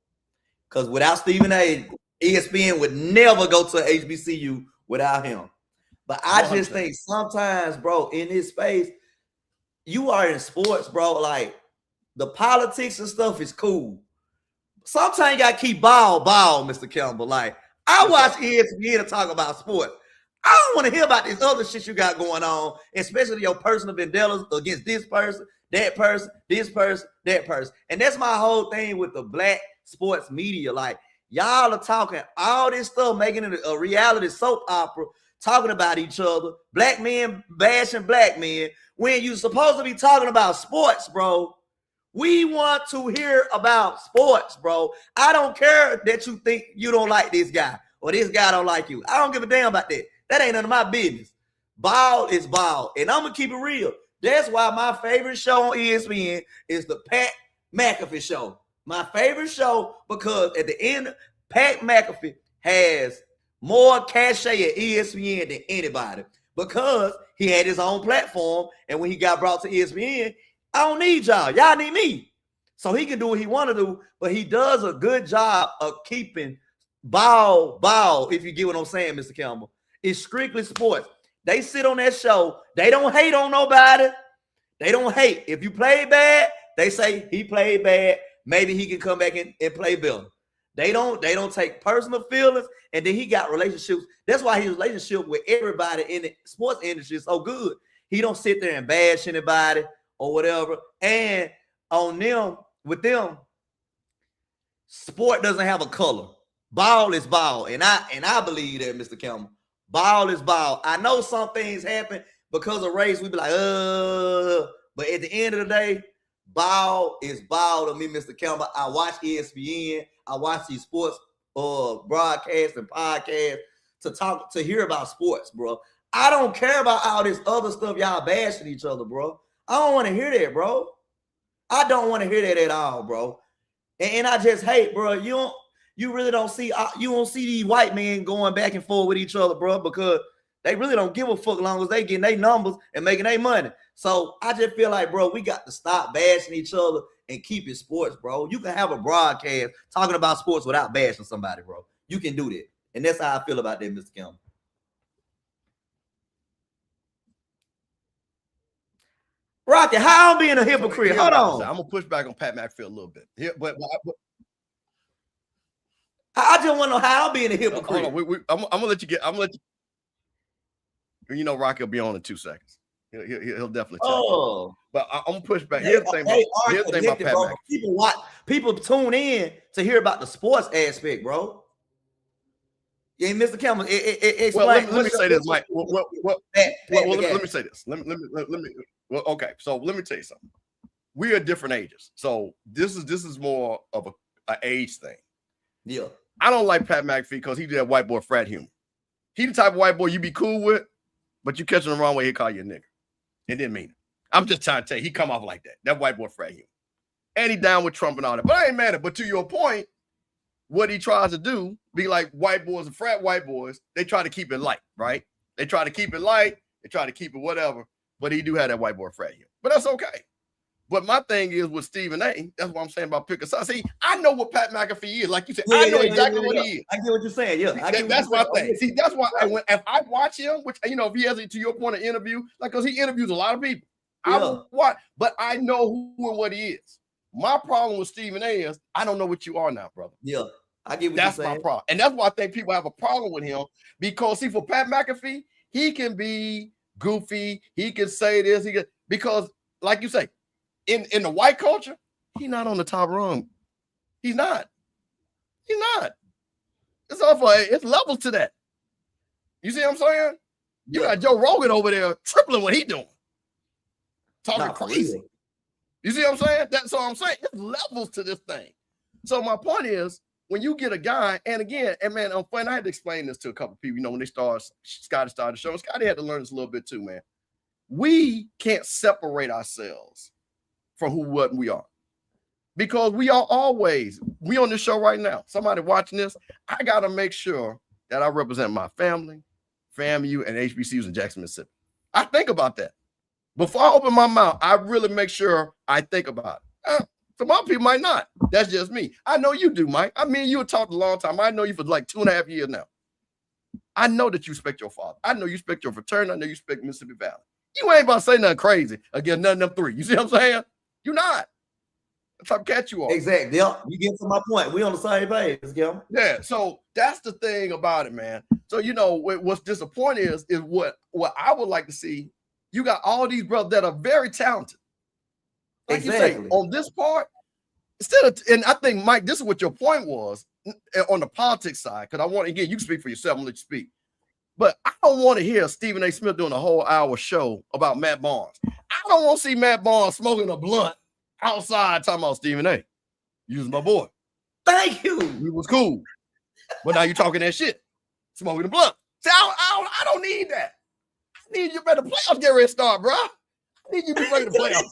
Because without Stephen A., ESPN would never go to HBCU without him. But I just think sometimes, bro, in this space, you are in sports, bro. Like the politics and stuff is cool. Sometimes you gotta keep ball, Mr. Campbell. Like I watch ESPN to talk about sports. I don't want to hear about this other shit you got going on, especially your personal vendettas against this person, that person, this person, that person. And that's my whole thing with the black sports media. Like y'all are talking all this stuff, making it a reality soap opera, talking about each other, black men bashing black men, when you're supposed to be talking about sports, bro. We want to hear about sports, bro. I don't care that you think you don't like this guy or this guy don't like you. I don't give a damn about that. That ain't none of my business. Ball is ball. And I'm going to keep it real. That's why my favorite show on ESPN is the Pat McAfee show. My favorite show because at the end, Pat McAfee has more cachet at ESPN than anybody because he had his own platform. And when he got brought to ESPN, I don't need y'all. Y'all need me. So he can do what he want to do, but he does a good job of keeping ball, if you get what I'm saying, Mr. Campbell. It's strictly sports. They sit on that show. They don't hate on nobody. They don't hate. If you play bad, they say he played bad. Maybe he can come back and play better. They don't take personal feelings, and then he got relationships. That's why his relationship with everybody in the sports industry is so good. He don't sit there and bash anybody or whatever. And on them, with them, sport doesn't have a color. Ball is ball. And I believe that, Mr. Campbell. Ball is ball. I know some things happen because of race. We be like, but at the end of the day, ball is ball to me, Mr. Campbell. I watch ESPN. I watch these sports broadcasts and podcasts to hear about sports, bro. I don't care about all this other stuff y'all bashing each other, bro. I don't want to hear that, bro. I don't want to hear that at all, bro. And I just hate, bro. You really don't see these white men going back and forth with each other, bro, because they really don't give a fuck long as they getting their numbers and making their money. So I just feel like, bro, we got to stop bashing each other and keep it sports, bro. You can have a broadcast talking about sports without bashing somebody, bro. You can do that. And that's how I feel about that, Mr. Campbell. Rocky, how I'm being a hypocrite? Hold on. I'm gonna push back on Pat McAfee a little bit. But I just want to know how I'm being a hypocrite. Hold on. I'm gonna let you get. I'm gonna let you. You know, Rocky will be on in 2 seconds. He'll definitely tell you. But I'm gonna push back. Here's the thing about Pat McAfee. People tune in to hear about the sports aspect, bro. Yeah, Mr. Campbell, explain. Let me say this, Mike. Let me say this. Let me. Well, okay. So let me tell you something. We are different ages, so this is more of a age thing. Yeah. I don't like Pat McAfee because he did that white boy frat humor. He the type of white boy you be cool with, but you catch him the wrong way, he call you a nigger. It didn't mean it. I'm just trying to tell you, he come off like that. That white boy frat humor. And he down with Trump and all that. But I ain't mad at it. But to your point, what he tries to do, be like white boys and frat white boys, they try to keep it light, right? They try to keep it light. They try to keep it whatever. But he do have that white boy frat humor. But that's okay. But my thing is with Stephen A., that's what I'm saying about pick a side. See, I know what Pat McAfee is. Like you said, I know exactly what he is. I get what you're saying. Yeah, that's my thing. See, that's why if I watch him, which, you know, if he has, to your point, an interview, like, because he interviews a lot of people, I will watch, but I know who and what he is. My problem with Stephen A. is I don't know what you are now, brother. Yeah. I get what That's you're my saying. problem. And that's why I think people have a problem with him, because see, for Pat McAfee, he can be goofy, he can say this, because like you say, in the white culture, he's not on the top rung. He's not. It's it's levels to that. You see what I'm saying? You got Joe Rogan over there tripling what he doing. Talking crazy. You see what I'm saying? That's all I'm saying. It's levels to this thing. So my point is, when you get a guy, and again, and man, I'm funny, I had to explain this to a couple of people, when Scotty started the show. Scotty had to learn this a little bit too, man. We can't separate ourselves from what we are. Because we are always, we on this show right now, somebody watching this, I got to make sure that I represent my family, FAMU, and HBCUs in Jackson, Mississippi. I think about that. Before I open my mouth, I really make sure I think about it. Some other people might not. That's just me. I know you do, Mike. I mean, you have talked a long time. I know you for like 2.5 years now. I know that you respect your father. I know you respect your fraternity. I know you respect Mississippi Valley. You ain't about to say nothing crazy against none of them three. You see what I'm saying? You're not. That's how catch you are. Exactly. Yep. You get to my point. We on the same page, Gil. Yeah. So that's the thing about it, man. So what's disappointing is what I would like to see. You got all these brothers that are very talented. Like exactly. You say, on this part, and I think, Mike, this is what your point was on the politics side. Because I want, again, you can speak for yourself and let you speak. But I don't want to hear Stephen A. Smith doing a whole hour show about Matt Barnes. I don't want to see Matt Barnes smoking a blunt outside talking about Stephen A. You was my boy. Thank you. We was cool. But now you talking that shit. Smoking the blunt. See, I don't need that. I need you better playoffs get ready to start, bro. I need you to be ready to playoffs.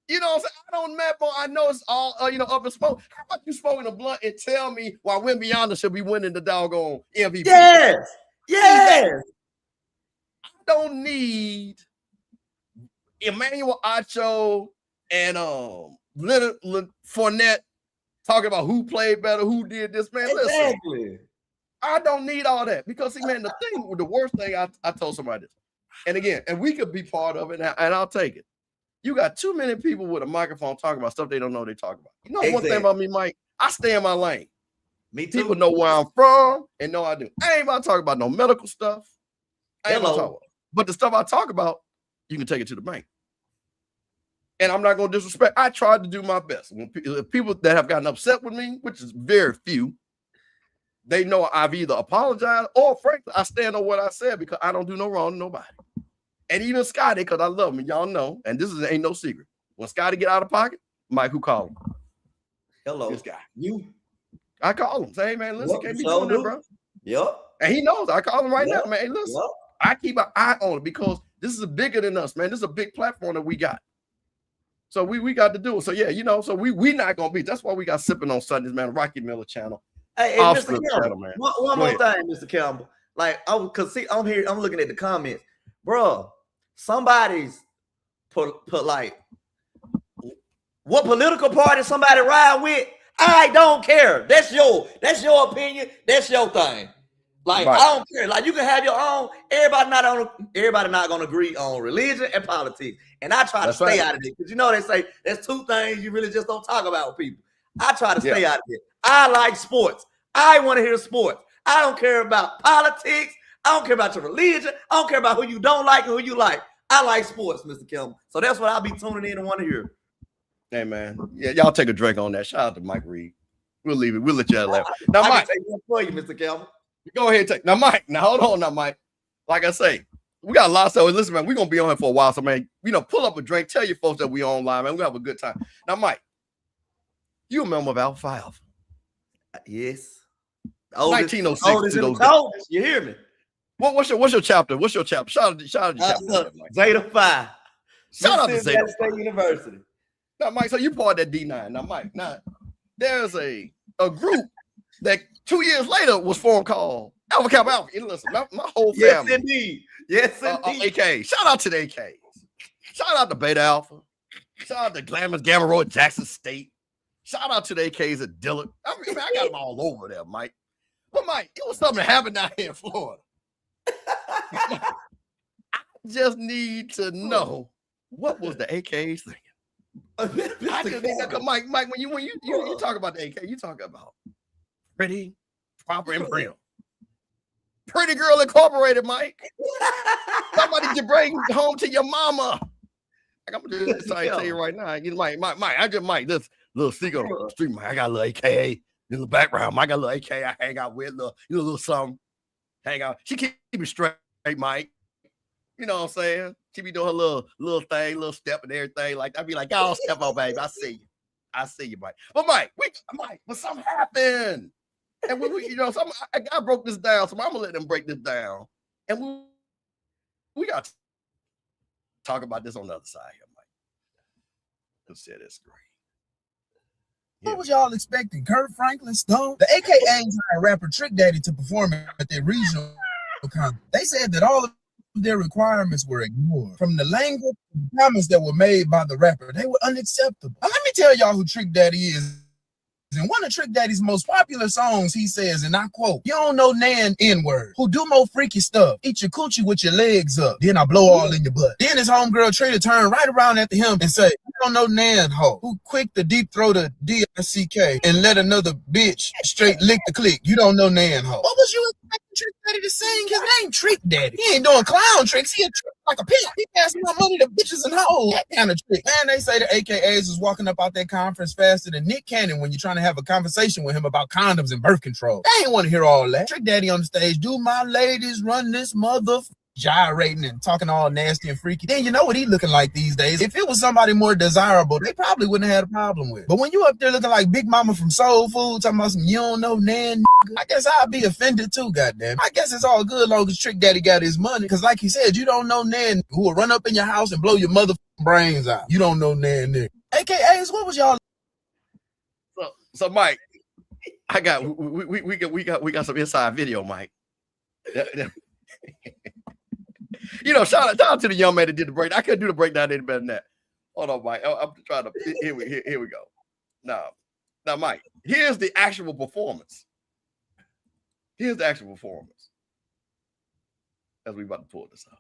You know what I'm saying? I don't map on. I know it's all up in smoke. How about you smoking a blunt and tell me why Win Beyond should be winning the doggone MVP? Yes. I don't need Emmanuel Acho and Leonard Fournette talking about who played better, who did this, man. Exactly. Listen, I don't need all that because, see, man, the worst thing I told somebody this, and again, and we could be part of it, and I'll take it. You got too many people with a microphone talking about stuff they don't know they talk about. You know One thing about me, Mike? I stay in my lane. Me too. People know where I'm from and know I do. I ain't about to talk about no medical stuff. I ain't about to talk about. But the stuff I talk about, you can take it to the bank. And I'm not going to disrespect. I tried to do my best. When people that have gotten upset with me, which is very few, they know I've either apologized or, frankly, I stand on what I said because I don't do no wrong to nobody. And even Scotty, because I love him, y'all know, and this ain't no secret. When Scotty get out of pocket, Mike, who called him? Hello. This guy. You. I call him. Say, hey, man, listen, can't be doing that, bro. Yep. And he knows. I call him right now, man. Hey, listen, I keep an eye on it because this is bigger than us, man. This is a big platform that we got. So we got to do it. So, yeah, so we not going to be. That's why we got Sippin on Sundays, man. Rocky Miller channel. Hey, Mr. Campbell, channel, man. One more thing, Mr. Campbell. Like, because see, I'm here, I'm looking at the comments. Bro, somebody's put like, what political party somebody ride with? I don't care. That's your opinion. That's your thing. Like, right. I don't care. Like, you can have your own. Everybody not gonna agree on religion and politics. And I try to stay out of it. Because they say there's two things you really just don't talk about with people. I try to stay out of it. I like sports. I want to hear sports. I don't care about politics. I don't care about your religion. I don't care about who you don't like and who you like. I like sports, Mr. Kelman. So that's what I'll be tuning in and want to hear. Hey, man. Yeah, y'all take a drink on that. Shout out to Mike Reed. We'll leave it. We'll let y'all laugh. Now, Mike. Take one for you, Mr. Kelman. Go ahead and take. Now, Mike. Now, hold on now, Mike. Like I say, we got a lot of stuff. Listen, man, we're going to be on here for a while. So, man, pull up a drink. Tell your folks that we online, man. We're going to have a good time. Now, Mike, you a member of Alpha Alpha? Yes. 1906 to those days. You hear me? What's your chapter? What's your chapter? Shout out to your chapter. Zeta Phi. Shout out to Zeta State University. Now, Mike, so you part of that D9. Now, Mike, there's a group that 2 years later was formed called Alpha Kappa Alpha. Listen, my whole family. Yes, indeed. AK. Shout out to the AKs. Shout out to Beta Alpha. Shout out to Glamour Gamma Road at Jackson State. Shout out to the AKs at Dillard. I mean, I got them all over there, Mike. But, Mike, it was something that happened down here in Florida. I just need to know, what was the AKs thinking? I just think that, Mike, when you talk about the AK, you talk about pretty, proper, and prim. Pretty Girl Incorporated, Mike. Somebody to bring home to your mama. Like, I'm gonna just tell you right now. You Mike, I just Mike, this little secret street, Mike. I got a little AKA in the background. Mike, I got a little AKA I hang out with, little something. Hang out. She keep me straight, Mike. You know what I'm saying? She be doing her little thing, little step and everything. Like I'd be like, "Y'all step on, baby. I see you, Mike." But Mike, but something happened, and we I broke this down, so I'm gonna let them break this down, and we got to talk about this on the other side here, Mike. Who said it's great? What was y'all expecting? Kurt Franklin, Stone? The AKAs hired rapper Trick Daddy to perform at their regional concert. They said that all of their requirements were ignored. From the language and comments that were made by the rapper, they were unacceptable. Now, let me tell y'all who Trick Daddy is. In one of Trick Daddy's most popular songs, he says, and I quote, "You don't know Nan N-word, who do more freaky stuff, eat your coochie with your legs up, then I blow all in your butt." Then his homegirl Trina turned right around after him and say, "You don't know Nan ho, who quick to deep throat a D-I-C-K and let another bitch straight lick the click. You don't know Nan ho." What was you expecting Trick Daddy to sing? His name Trick Daddy. He ain't doing clown tricks. He a trick like a pimp. He passing my money to bitches and hoes. That kind of trick. Man, they say the AKAs was walking up out that conference faster than Nick Cannon when you're trying to have a conversation with him about condoms and birth control. They ain't want to hear all that. Trick Daddy on the stage, "Do my ladies run this mother?" Gyrating and talking all nasty and freaky. Then you know what he looking like these days. If it was somebody more desirable, they probably wouldn't have had a problem with it. But when you up there looking like Big Mama from Soul Food, talking about some "you don't know Nan," I guess I'd be offended too, goddamn. I guess it's all good long as Trick Daddy got his money. Because like he said, you don't know Nan who will run up in your house and blow your motherfucking brains out. You don't know Nan nigga. AKAs, what was y'all? So Mike, I got we got some inside video, Mike. You know, shout out to the young man that did the break. I couldn't do the breakdown any better than that. Hold on, Mike. I'm trying to. Here we go. Now, Mike. Here's the actual performance. As we about to pull this out.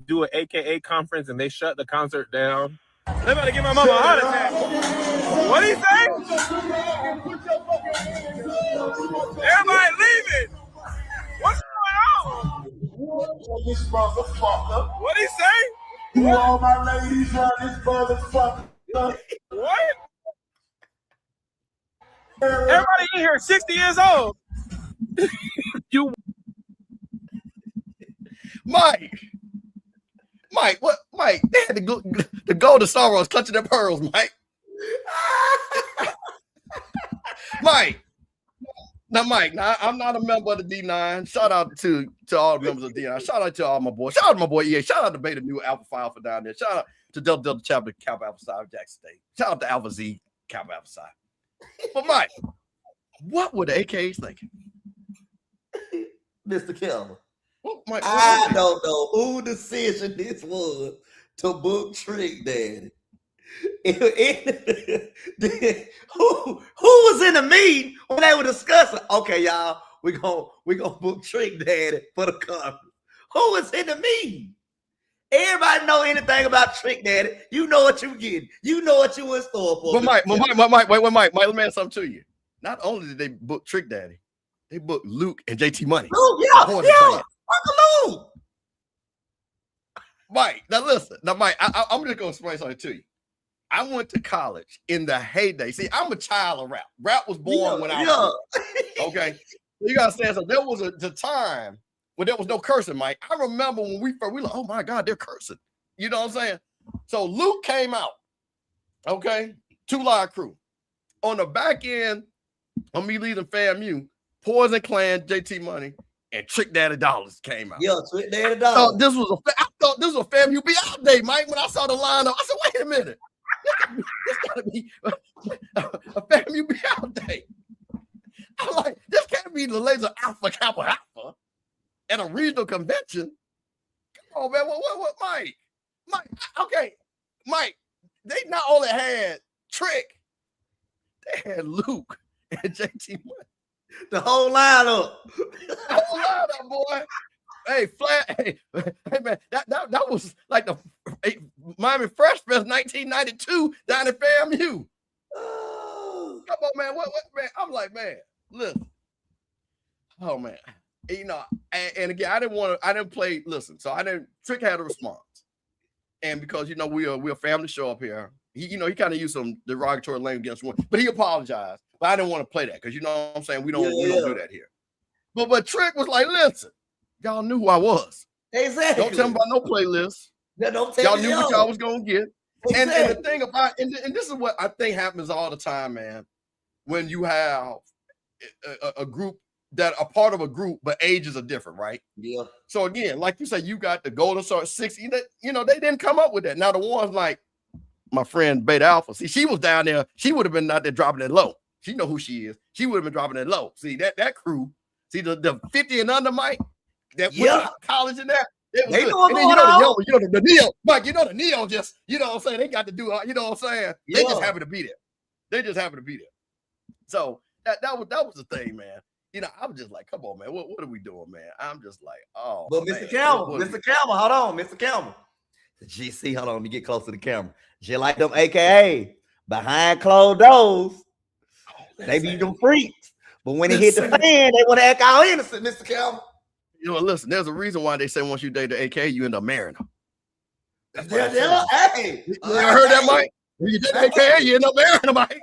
Do an AKA conference and they shut the concert down. They about to give my mama a heart attack. What do you say? Everybody leaving. What's going on? What do you say? You all my ladies on this motherfucker. What? Everybody in here 60 years old. You Mike, what? Mike, they had the golden sorrows clutching their pearls, Mike. Mike, I'm not a member of the D9. Shout out to all the members of the D9. Shout out to all my boys. Shout out to my boy EA. Shout out to Beta New Alpha Phi Alpha down there. Shout out to Delta Chapter Kappa Alpha Psi of Jackson State. Shout out to Alpha Z Kappa Alpha Psi. But Mike, what were the AKs thinking? Mr. Kelvin. Mike, I don't know who decision this was to book Trick Daddy. Who was in the meeting when they were discussing? Okay, y'all, we gonna book Trick Daddy for the conference. Who was in the meeting? Everybody know anything about Trick Daddy. You know what you getting. You know what you in store for. But Mike, Mike, let me ask something to you. Not only did they book Trick Daddy, they booked Luke and JT Money. Luke, yeah. Uncle Luke. Mike, now listen. Now, Mike, I'm just gonna explain something to you. I went to college in the heyday. See, I'm a child of rap. Rap was born when I was okay. You gotta say so. There was the time when there was no cursing, Mike. I remember when we like, oh my God, they're cursing. You know what I'm saying? So Luke came out, okay, 2 Live Crew. On the back end of me leading FAMU, Poison Clan, JT Money, and Trick Daddy Dollars came out. Yeah, Trick Daddy I Dollars. thought this was a FAMU be out day, Mike. When I saw the lineup, I said, wait a minute. This gotta be a FAMU be out day. I'm like, this can't be the Laser Alpha Kappa Alpha at a regional convention. Come on, man. What, Mike? Okay, Mike, they not only had Trick, they had Luke and JT Money. The whole lineup. The whole lineup, boy. Hey, flat. Hey, hey, man, that was like the Miami Fresh Fest 1992 down at FAMU. Come on, man. What, man? I'm like, man, listen. Oh, man. You know, and again, I didn't play, listen, so Trick had a response. And because, you know, we're a family show up here, he kind of used some derogatory language against one, but he apologized. But I didn't want to play that because, you know what I'm saying? We don't do that here. But Trick was like, listen, y'all knew who I was. Exactly. Don't tell me about no playlist. Yeah, don't tell y'all me knew what y'all was going to get. Exactly. And the thing about, and this is what I think happens all the time, man, when you have a group that are part of a group, but ages are different, right? Yeah. So again, like you said, you got the Golden Star 60. You know, they didn't come up with that. Now the ones like my friend Beta Alpha, see, she was down there. She would have been out there dropping it low. She know who she is. She would have been dropping it low. See, that crew, see the 50 and under Mike, that went to college in there. They know and then the Neo, Mike, the Neo just, you know what I'm saying? They got to do, you know what I'm saying? They just happen to be there. So that was the thing, man. You know, I was just like, come on, man. What are we doing, man? I'm just like, oh. But Mr. Campbell, hold on, Mr. Campbell. GC, hold on, let me get close to the camera. Just like them AKA behind closed doors, they be them freaks. But when it hit the fan, they want to act all innocent, Mr. Campbell. You know, listen, there's a reason why they say once you date the AKA, you end up marrying them. Hey, you heard that, Mike? When you date the AKA, you end up marrying them, Mike.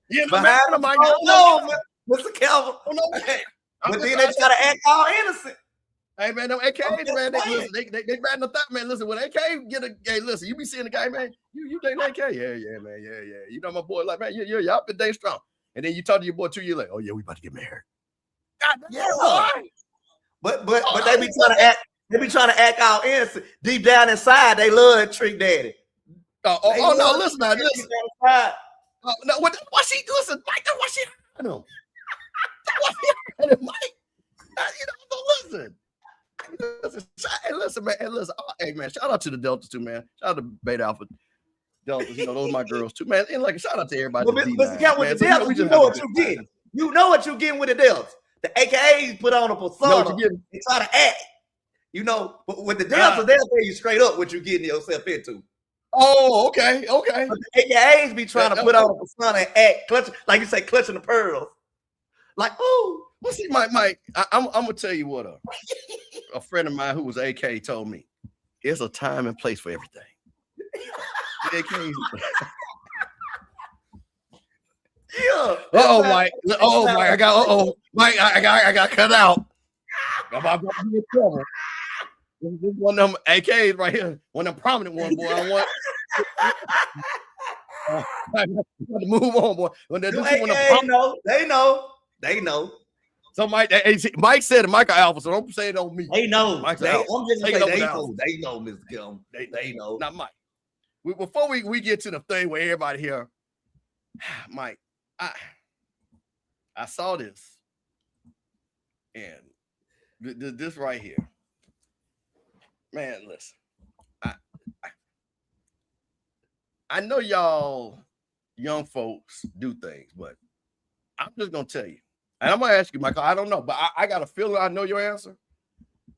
You end up marrying them, Mike. No, Mr. Kelvin. But then they try to act all innocent. Hey, man, them AKAs, man, they ratting the thought, man. Listen, when AK listen, you be seeing the guy, man, you dating AK? Yeah, man, yeah. You know my boy, like, man, y'all been dating strong. And then you talk to your boy 2 years later, oh, yeah, we about to get married. God, yeah. But they be trying to act all innocent. Deep down inside, they love Trick Daddy. No, listen, man, listen. No, why she listen, Mike? That's why she had him. That's why she had him, Mike. You know, listen, man. Hey, man, shout out to the Deltas too, man. Shout out to Beta Alpha Deltas. You know, those are my girls too, man. And like, shout out to everybody. But Mr. Count with the Deltas, you know what you're getting. You know what you're getting with the Deltas. The AKAs put on a persona and try to act. You know, but with the Deltas, they'll tell you straight up what you're getting yourself into. Oh, okay. But the AKAs be trying to put on a persona and act, clutching, like you say, clutching the pearls. Like, oh. Well, see, Mike, I'm gonna tell you what a friend of mine who was AK told me. There's a time and place for everything. Yeah. Mike. Mike, I got. Mike, I got cut out. I'm about to be in trouble. This is one of them AKs right here. One of them prominent ones, boy. I want. I got to move on, boy. When they know. So Mike said it, Michael Alpha, so don't say it on me. They know. I'm just saying they know, Mr. Kim. They know. Not Mike. Before we get to the thing where everybody here, Mike, I saw this, and this right here, man. Listen, I know y'all young folks do things, but I'm just gonna tell you. And I'm gonna ask you, Michael. I don't know, but I got a feeling I know your answer.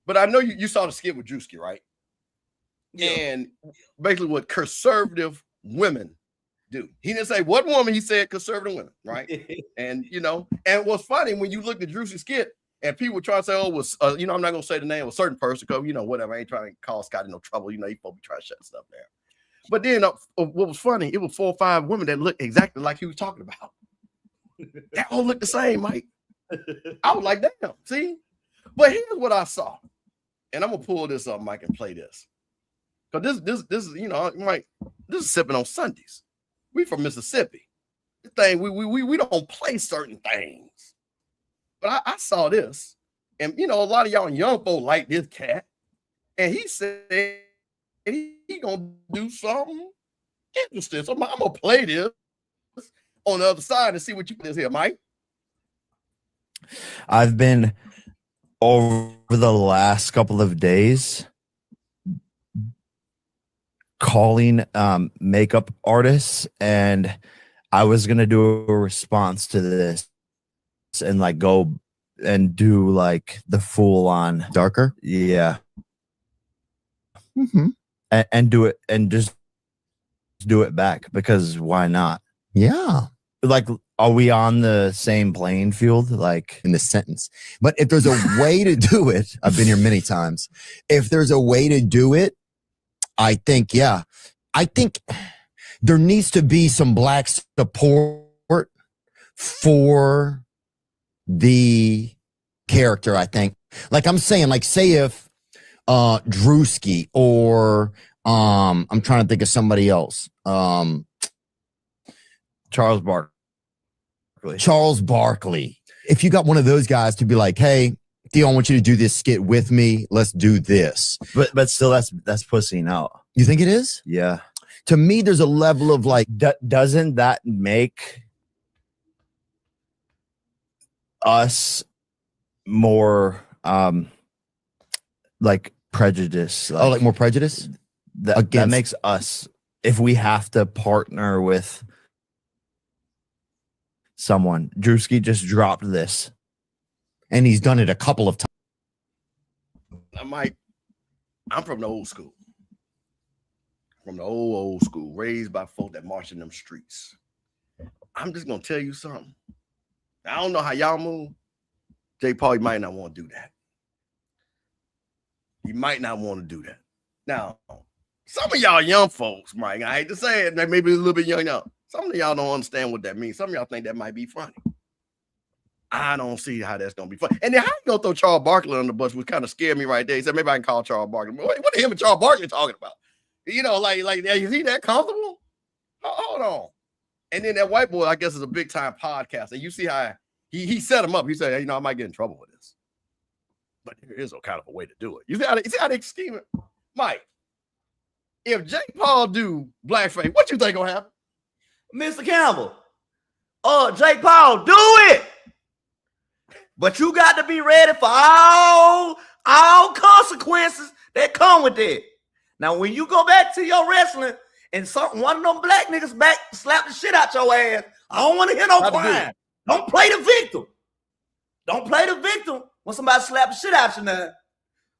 But I know you saw the skit with Drewski, right? Yeah. And basically what conservative women do. He didn't say what woman, he said conservative women, right? And and what's funny when you look at Drewski's skit and people try to say, oh, was I'm not gonna say the name of a certain person because whatever, I ain't trying to cause Scotty no trouble. He probably trying to shut stuff down. But then what was funny, it was 4 or 5 women that looked exactly like he was talking about. They all look the same, Mike. I was like, damn, see? But here's what I saw. And I'm gonna pull this up, Mike, and play this. Because this is, Mike, this is Sippin on Sundays. We from Mississippi. The thing, we don't play certain things. But I saw this. And a lot of y'all young folk like this cat. And he said he gonna do something interesting. So I'm gonna play this on the other side and see what you put here, Mike. I've been over the last couple of days calling makeup artists, and I was gonna do a response to this and go and do like the full on Darker. yeah, Mm-hmm. and do it and just do it back because why not? Yeah. Like, are we on the same playing field? Like, In this sentence. But if there's a way to do it, I've been here many times. If there's a way to do it, I think, yeah. I think there needs to be some black support for the character, I think. Like I'm saying, like say if Drewski or I'm trying to think of somebody else. Charles Barkley. Charles Barkley. If you got one of those guys to be like, hey, Theo, I want you to do this skit with me. Let's do this. But still, that's pussying out. You think it is? Yeah. To me, there's a level of like, Doesn't that make us more like prejudice? like more prejudice? That against- makes us, if we have to partner with someone. Drewski just dropped this. And he's done it a couple of times. I'm from the old school. From the old school, raised by folk that march in them streets. I'm just gonna tell you something. I don't know how y'all move. J. Paul, you might not want to do that. You might not want to do that. Now, some of y'all young folks, Mike, I hate to say it, they may be a little bit young now. Some of y'all don't understand what that means. Some of y'all think that might be funny. I don't see how that's gonna be funny. And then how you gonna throw Charles Barkley on the bus, which kind of scared me right there. He said, maybe I can call Charles Barkley. What are him and Charles Barkley talking about? You know, like, is he that comfortable? Hold on. And then that white boy, I guess, is a big time podcaster. You see how he set him up. He said, hey, I might get in trouble with this. But there is a kind of a way to do it. You see how they scheme it? Mike, if Jake Paul do blackface, what you think gonna happen? Mr. Campbell, Jake Paul, do it. But you got to be ready for all consequences that come with it. Now, when you go back to your wrestling and one of them black niggas back slap the shit out your ass, I don't want to hear no crying. Don't play the victim. Don't play the victim when somebody slap the shit out you now.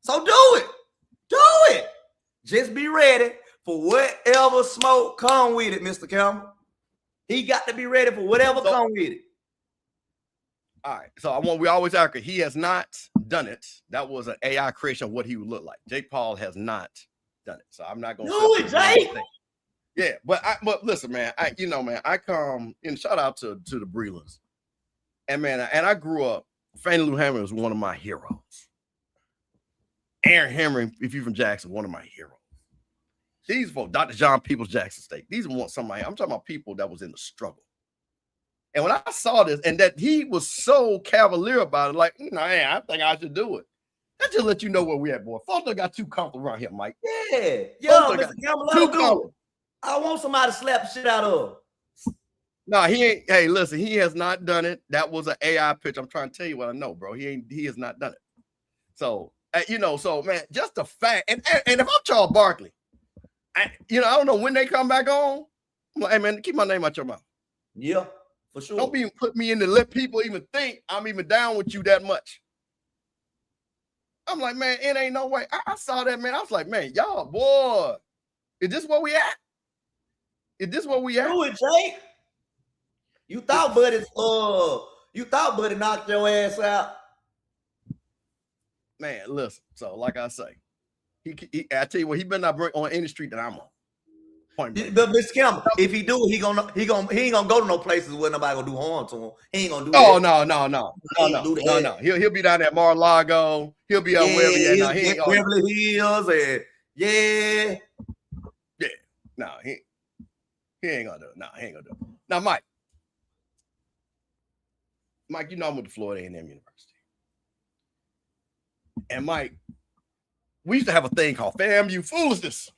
So do it. Do it. Just be ready for whatever smoke come with it, Mr. Campbell. He got to be ready for whatever come with it. All right. So we always argue he has not done it. That was an AI creation of what he would look like. Jake Paul has not done it. So I'm not gonna do it, Jake. Yeah, but listen, man. I come and shout out to the Breelers. And man, and I grew up. Fannie Lou Hammond was one of my heroes. Aaron Henry, if you're from Jackson, one of my heroes. These folks, Dr. John Peoples, Jackson State. These are somebody. I'm talking about people that was in the struggle. And when I saw this, and that he was so cavalier about it, like, I think I should do it. That just let you know where we at, boy. Folks got too comfortable around here, Mike. Yeah, Mr. Campbell, let him do it. I want somebody to slap the shit out of. No, he ain't. Hey, listen, he has not done it. That was an AI pitch. I'm trying to tell you what I know, bro. He has not done it. So, so man, just the fact, and if I'm Charles Barkley, I don't know when they come back on. I'm like, hey man, keep my name out your mouth. Yeah, for sure. Don't even put me in to let people even think I'm even down with you that much. I'm like, man, it ain't no way. I saw that, man. I was like, man, y'all, boy, is this where we at? Is this where we at? Do it, Jake. You thought Buddy knocked your ass out. Man, listen. So, like I say, I tell you what, he better not bring on any street that I'm on. But Mr. Campbell, if he do, he ain't gonna go to no places where nobody gonna do harm to him. He ain't gonna do that. Oh no. He'll be down at Mar-a-Lago. He'll be out wherever he at. He ain't Beverly Hills and yeah. No, he ain't gonna do it. No, he ain't gonna do it. Now, Mike, I'm with the Florida A&M University. And Mike, we used to have a thing called FAMU Foolishness.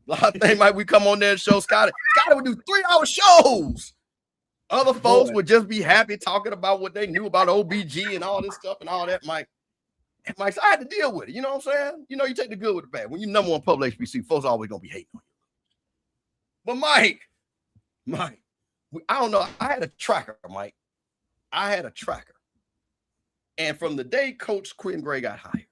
A lot of things, Mike, we come on there and show Scotty. Scotty would do 3-hour shows. Other folks would just be happy talking about what they knew about OBG and all this stuff and all that, Mike. And Mike, so I had to deal with it. You know what I'm saying? You take the good with the bad. When you're number one public HBC, folks are always going to be hating on you. But Mike, I don't know. I had a tracker, Mike. I had a tracker. And from the day Coach Quinn Gray got hired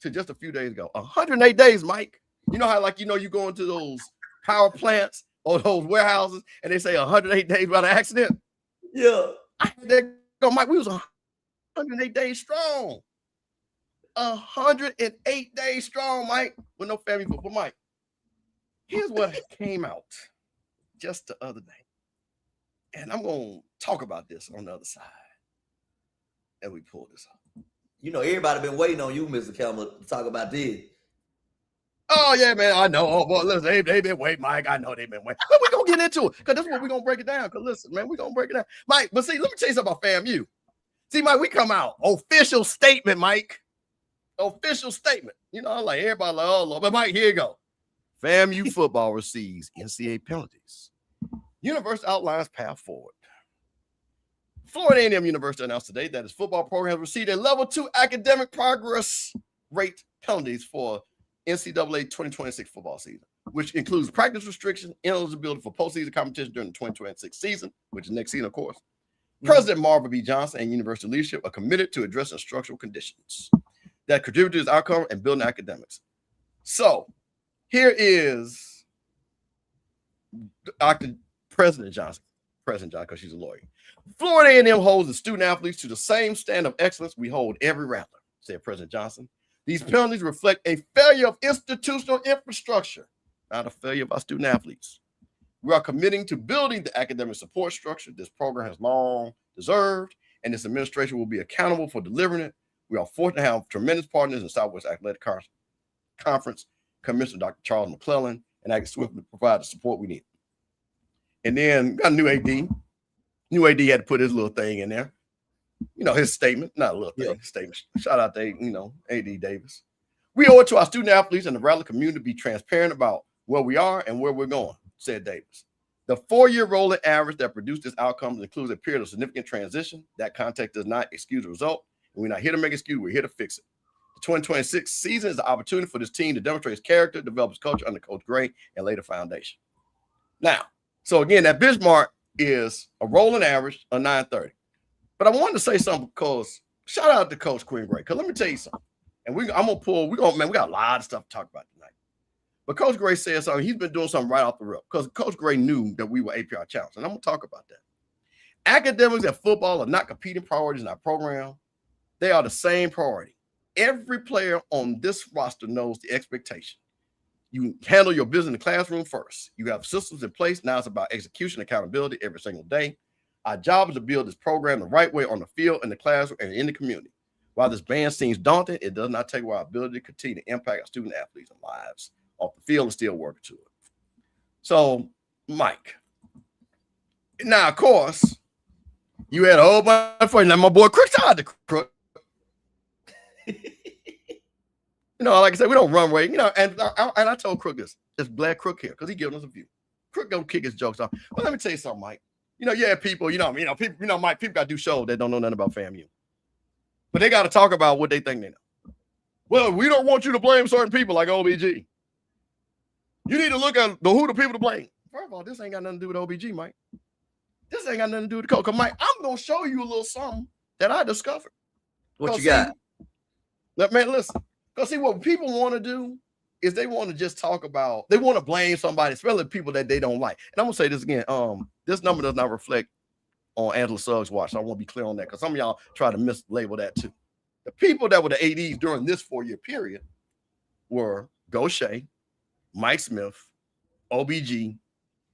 to just a few days ago, 108 days, Mike. You know how, like, you go into those power plants or those warehouses and they say 108 days without an accident? Yeah. I had that go, Mike. We was 108 days strong. 108 days strong, Mike, with no family football. Mike, here's what came out just the other day. And I'm going to talk about this on the other side. And we pull this up. You know, everybody been waiting on you, Mr. Kelmer, to talk about this. Oh, yeah, man, I know. Oh, boy, listen, they've been waiting, Mike. I know they've been waiting. But we're going to get into it because that's what we're going to break it down. Because, listen, man, we're going to break it down. Mike, but see, let me tell you something about FAMU. See, Mike, we come out. Official statement, Mike. Official statement. You know, I'm like, everybody like, oh, Lord. But, Mike, here you go. FAMU football receives NCAA penalties. University outlines path forward. Florida A&M University announced today that its football program has received a level 2 academic progress rate penalties for NCAA 2026 football season, which includes practice restrictions, ineligibility for postseason competition during the 2026 season, which is next season, of course. President Marvin B. Johnson and university leadership are committed to addressing structural conditions that contribute to this outcome and building academics. So here is President Johnson, because she's a lawyer. Florida A&M holds the student athletes to the same standard of excellence we hold every rattler, said President Johnson. These penalties reflect a failure of institutional infrastructure, not a failure of our student athletes. We are committing to building the academic support structure this program has long deserved, and this administration will be accountable for delivering it. We are fortunate to have tremendous partners in Southwest Athletic Conference, Commissioner Dr. Charles McClellan, and I can swiftly provide the support we need. And then got a new AD. New AD had to put his little thing in there. You know, his statement, not a little thing, statement. Shout out to, AD Davis. We owe it to our student athletes and the Rattler community to be transparent about where we are and where we're going, said Davis. The 4-year rolling average that produced this outcome includes a period of significant transition. That context does not excuse the result. And we're not here to make excuse, we're here to fix it. The 2026 season is the opportunity for this team to demonstrate its character, develop its culture under Coach Gray, and lay the foundation. Now, so again, that benchmark is a rolling average of 930. But I wanted to say something because shout out to Coach Quinn Gray. Because let me tell you something. And we got a lot of stuff to talk about tonight. But Coach Gray said something. He's been doing something right off the rip because Coach Gray knew that we were APR challenged. And I'm going to talk about that. Academics and football are not competing priorities in our program. They are the same priority. Every player on this roster knows the expectation. You handle your business in the classroom first. You have systems in place. Now it's about execution, accountability every single day. Our job is to build this program the right way on the field, in the classroom, and in the community. While this band seems daunting, it does not take away our ability to continue to impact our student athletes and lives off the field and still working to it. So, Mike. Now, of course, you had a whole bunch of fun. Now, my boy Crook, shout out to Crook. Like I said, we don't run away. And I told Crook this. It's Black Crook here because he giving us a view. Crook don't kick his jokes off. But let me tell you something, Mike. People, people, Mike, people got to do shows that don't know nothing about FAMU. But they got to talk about what they think they know. Well, we don't want you to blame certain people like OBG. You need to look at who the people to blame. First of all, this ain't got nothing to do with OBG, Mike. This ain't got nothing to do with the coach. Because, Mike, I'm going to show you a little something that I discovered. What you got? Man, listen. Because, see, what people want to do is they want to just talk about, they want to blame somebody, especially people that they don't like. And I'm going to say this again. This number does not reflect on Angela Suggs' watch. So I want to be clear on that because some of y'all try to mislabel that too. The people that were the ADs during this 4-year period were Gaucher, Mike Smith, OBG,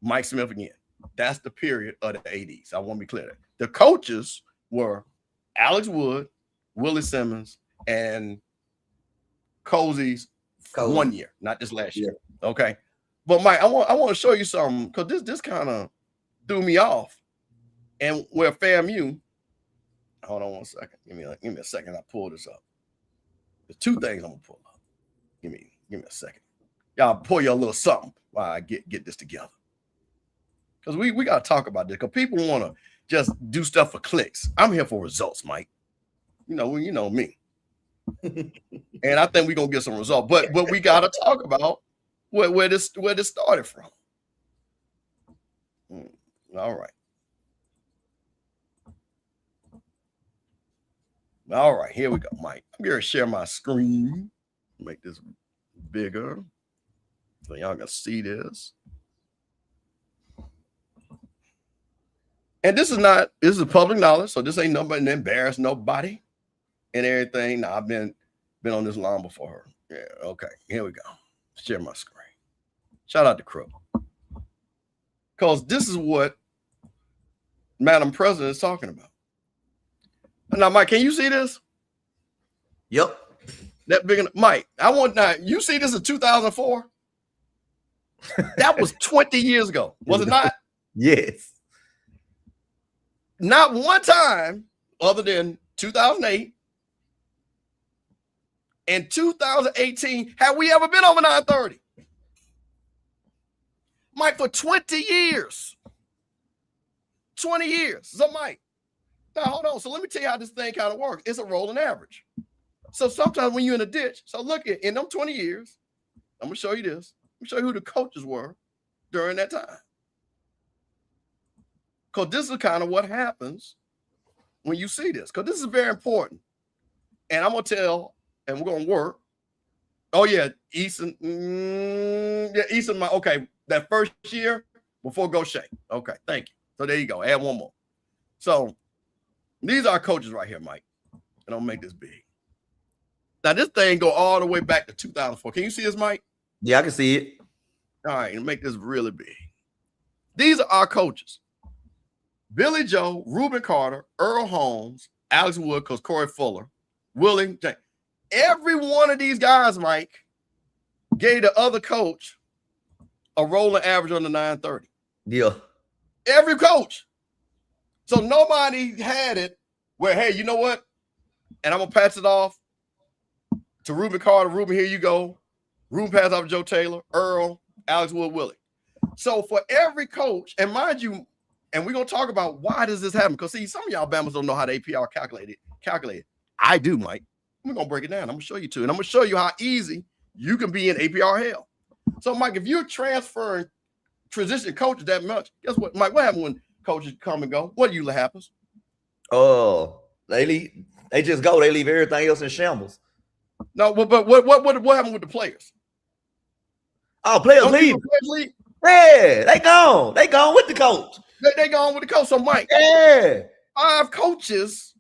Mike Smith again. That's the period of the ADs. I want to be clear there. The coaches were Alex Wood, Willie Simmons, and Cozy's 1 year, not this last year. Okay. But Mike, I want to show you something because this kind of threw me off. And where FAMU, hold on 1 second. Give me a second. I pull this up. There's 2 things I'm gonna pull up. Give me a second. Y'all pull your little something while I get this together. Because we gotta talk about this because people want to just do stuff for clicks. I'm here for results, Mike. You know me. And I think we're gonna get some results. But we gotta talk about where this started from. All right. All right, here we go, Mike. I'm going to share my screen. Make this bigger so y'all can see this. And this is public knowledge, so this ain't nobody to embarrass nobody and everything. Now, I've been on this long before her. Yeah, okay, here we go. Share my screen. Shout out to Crook. Because this is what Madam President is talking about. Now, Mike, can you see this? Yep. That big, Mike. I want now. You see this in 2004? That was 20 years ago, was it not? Yes. Not one time, other than 2008 and 2018, have we ever been over 930? Mike, for 20 years. 20 years. So, Mike, now hold on. So let me tell you how this thing kind of works. It's a rolling average. So sometimes when you're in a ditch, so look at in them 20 years, I'm gonna show you this. Let me show you who the coaches were during that time. Because this is kind of what happens when you see this. Because this is very important. And I'm gonna tell, and we're gonna work. Oh, yeah, Easton. Easton, okay, that first year before Gaucher. Okay, thank you. So there you go. Add one more. So these are coaches right here, Mike. And I'll make this big. Now, this thing go all the way back to 2004. Can you see this, Mike? Yeah, I can see it. All right, and make this really big. These are our coaches. Billy Joe, Reuben Carter, Earl Holmes, Alex Wood, because Corey Fuller, Willie James. Every one of these guys, Mike, gave the other coach a rolling average on the 930. Yeah. Every coach. So nobody had it where, hey, you know what? And I'm going to pass it off to Reuben Carter. Reuben, here you go. Reuben pass off to Joe Taylor, Earl, Alex Wood, Willie. So for every coach, and mind you, and we're going to talk about why does this happen? Because, see, some of y'all Bama's don't know how the APR calculated. I do, Mike. We're going to break it down. I'm going to show you too. And I'm going to show you how easy you can be in APR hell. So, Mike, if you're transferring transition coaches that much, guess what, Mike? What happens when coaches come and go? What usually happens? Oh, they leave. They just go. They leave everything else in shambles. No, but what happened with the players? Oh, players leave. Yeah, they gone. They gone with the coach. They gone with the coach. So, Mike, Yeah, 5 coaches.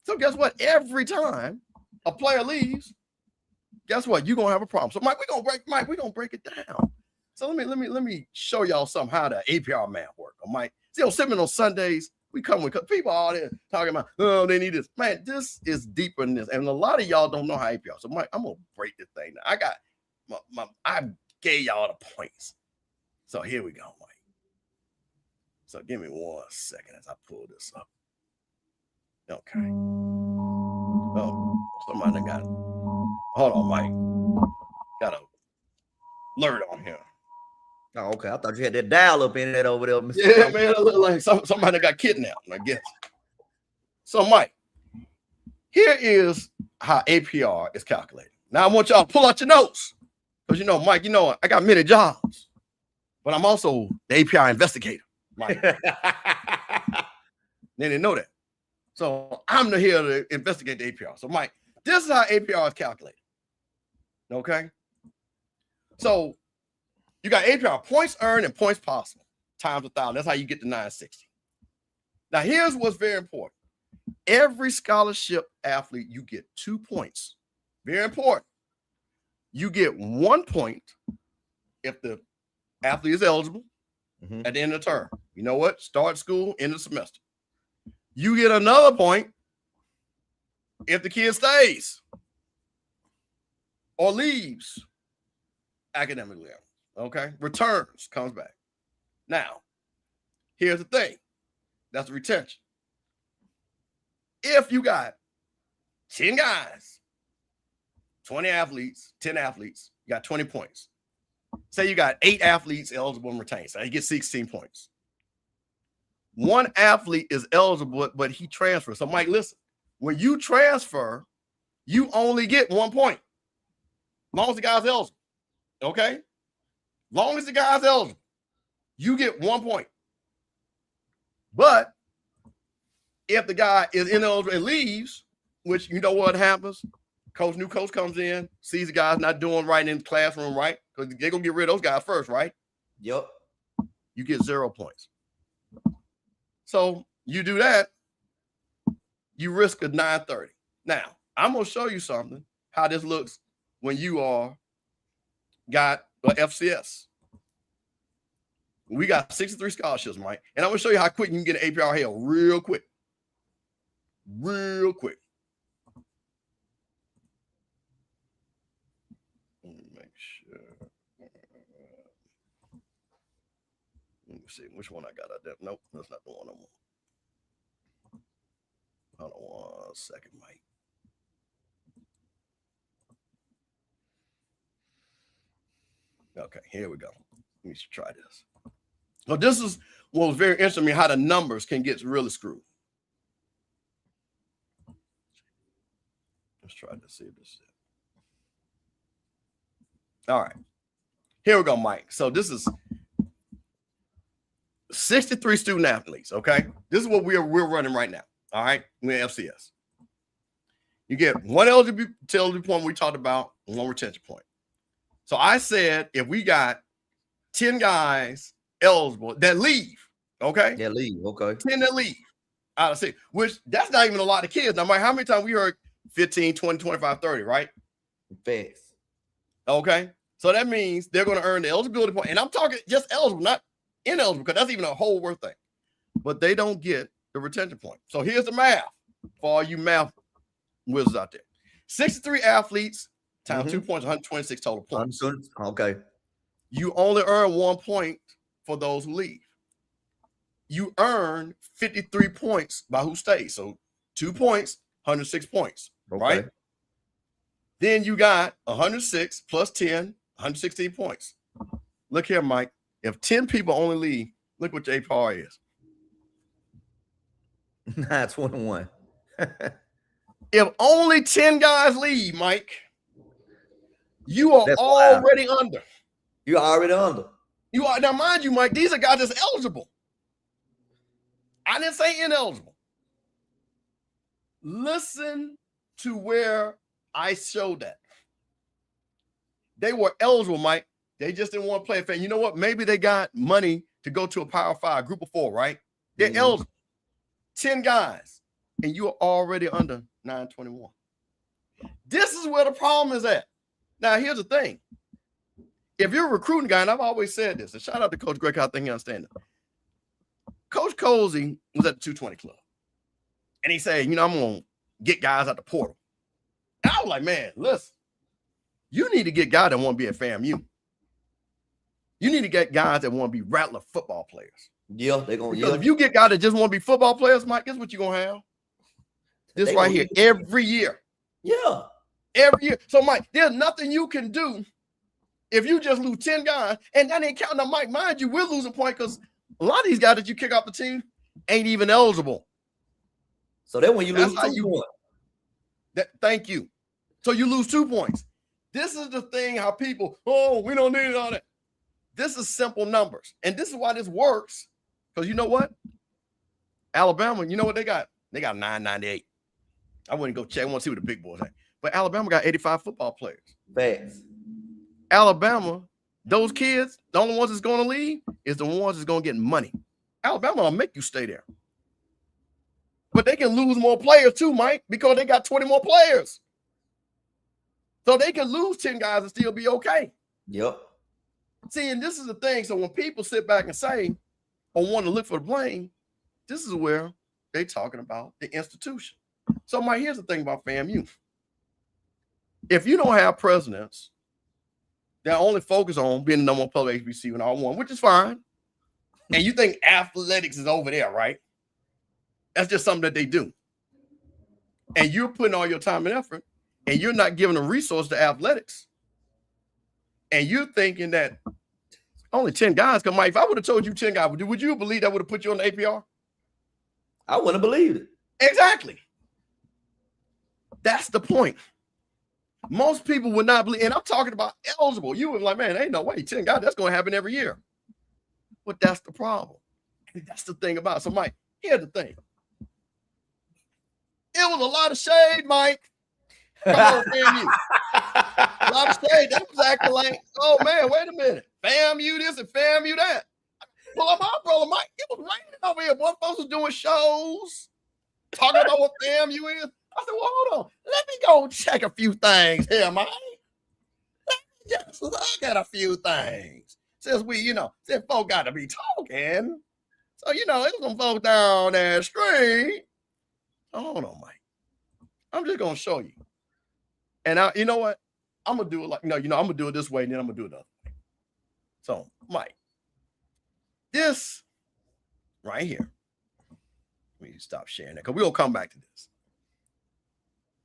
So, guess what? Every time a player leaves, guess what? You're gonna have a problem. So, Mike, we're gonna break it down. So let me show y'all some how the APR math work. Mike, see, on Sippin on Sundays, we come with people all there talking about, oh, they need this. Man, this is deeper than this. And a lot of y'all don't know how APR. So, Mike, I'm gonna break this thing down. I got I gave y'all the points. So here we go, Mike. So give me 1 second as I pull this up. Okay. Oh, somebody got it. Hold on, Mike. Got a alert on here. Oh, okay. I thought you had that dial up in that over there, Mr. Yeah, man. It look like somebody got kidnapped, I guess. So, Mike, here is how APR is calculated. Now, I want y'all to pull out your notes. Because, Mike, I got many jobs. But I'm also the APR investigator, Mike. They didn't know that. So I'm here to investigate the APR. So, Mike, this is how APR is calculated. Okay? So you got APR, points earned and points possible, times 1,000. That's how you get to 960. Now, here's what's very important. Every scholarship athlete, you get 2 points. Very important. You get 1 point if the athlete is eligible at the end of the term. You know what? Start school, end of the semester. You get another point if the kid stays or leaves academically. Okay? Returns, comes back. Now, here's the thing. That's retention. If you got 10 guys, 20 athletes, 10 athletes, you got 20 points. Say you got 8 athletes eligible and retained. So you get 16 points. 1 athlete is eligible, but he transfers. So, Mike, listen. When you transfer, you only get 1 point. As long as the guy's eligible. Okay? As long as the guy's eligible, you get 1 point. But if the guy is ineligible and leaves, which you know what happens? New coach comes in, sees the guys not doing right in the classroom, right? Because they're going to get rid of those guys first, right? Yep. You get 0 points. So you do that, you risk a 930. Now, I'm going to show you something, how this looks when you got a FCS. We got 63 scholarships, Mike. And I'm going to show you how quick you can get an APR hell real quick. Real quick. Let me make sure. Let me see which one I got out there. Nope, that's not the one I want. Hold on 1 second, Mike. Okay, here we go. Let me try this. Well, this is what was very interesting to me, how the numbers can get really screwed. Let's try to see if this is it. All right. Here we go, Mike. So this is 63 student athletes, okay? This is what we're running right now, all right? We're FCS. You get one eligibility point we talked about, and one retention point. So I said if we got 10 guys eligible that leave, okay? Yeah, leave, okay. 10 that leave out of 6, which that's not even a lot of kids. Now, Mike, how many times we heard 15, 20, 25, 30, right? Facts. Okay. So that means they're going to earn the eligibility point. And I'm talking just eligible, not ineligible, because that's even a whole worth thing. But they don't get the retention point. So here's the math for all you math wizards out there. 63 athletes times 2 points, 126 total points. Okay. You only earn 1 point for those who leave. You earn 53 points by who stays. So 2 points, 106 points, Okay. right? Then you got 106 plus 10, 116 points. Look here, Mike. If 10 people only leave, look what your APR is. 921. If only 10 guys leave, Mike, you are That's already under. You're already under. You are now, mind you, Mike, these are guys that's eligible. I didn't say ineligible. Listen to where I showed that. They were eligible, Mike. They just didn't want to play a fan. You know what? Maybe they got money to go to a Power 5, group of 4, right? They're eligible. 10 guys, and you are already under 921. This is where the problem is at. Now, here's the thing. If you're a recruiting guy, and I've always said this, and shout out to Coach Greg, I think he understands it. Coach Cozy was at the 220 Club, and he said, I'm going to get guys out the portal. And I was like, man, listen, you need to get guys that want to be at FAMU. You need to get guys that want to be Rattler football players. Yeah, they're going to. Because if you get guys that just want to be football players, Mike, guess what you're going to have? This right here, every year. Yeah. Every year. So, Mike, there's nothing you can do if you just lose 10 guys, and that ain't counting. Now, Mike, mind you, we're losing point because a lot of these guys that you kick off the team ain't even eligible. So then when you lose, thank you. So you lose 2 points. This is the thing how people, we don't need all that. This is simple numbers. And this is why this works. Because you know what? Alabama, you know what they got? They got 998. I wouldn't go check. I want to see what the big boys have. But Alabama got 85 football players. Facts. Alabama, those kids, the only ones that's going to leave is the ones that's going to get money. Alabama will make you stay there. But they can lose more players too, Mike, because they got 20 more players. So they can lose 10 guys and still be okay. Yep. See, and this is the thing. So when people sit back and say, or want to look for the blame, this is where they're talking about the institution. So, Mike, here's the thing about FAMU. If you don't have presidents that only focus on being the number one public HBCU in R1, which is fine, and you think athletics is over there, right? That's just something that they do. And you're putting all your time and effort, and you're not giving a resource to athletics. And you're thinking that only 10 guys come. Mike, if I would have told you 10 guys, would you believe that would have put you on the APR? I wouldn't have believed it. Exactly. That's the point. Most people would not believe, and I'm talking about eligible. You would be like, man, ain't no way, 10 guys, that's going to happen every year. But that's the problem. And that's the thing about it. So, Mike, here's the thing. was a lot of shade, Mike. Come on, FAMU. A lot of shade. That was acting like, oh man, wait a minute. FAMU this and FAMU that. Well, my brother Mike, it was raining over here. Boy, folks was doing shows, talking about what FAMU is. I said, well, hold on. Let me go check a few things here, Mike. Let me just look at a few things. Since since folk got to be talking. So, there's some folks down that street. Hold on, Mike. I'm just going to show you. And you know what? I'm going to do it like, I'm going to do it this way, and then I'm going to do it the other way. So, Mike, this right here. Let me stop sharing that because we're going to come back to this.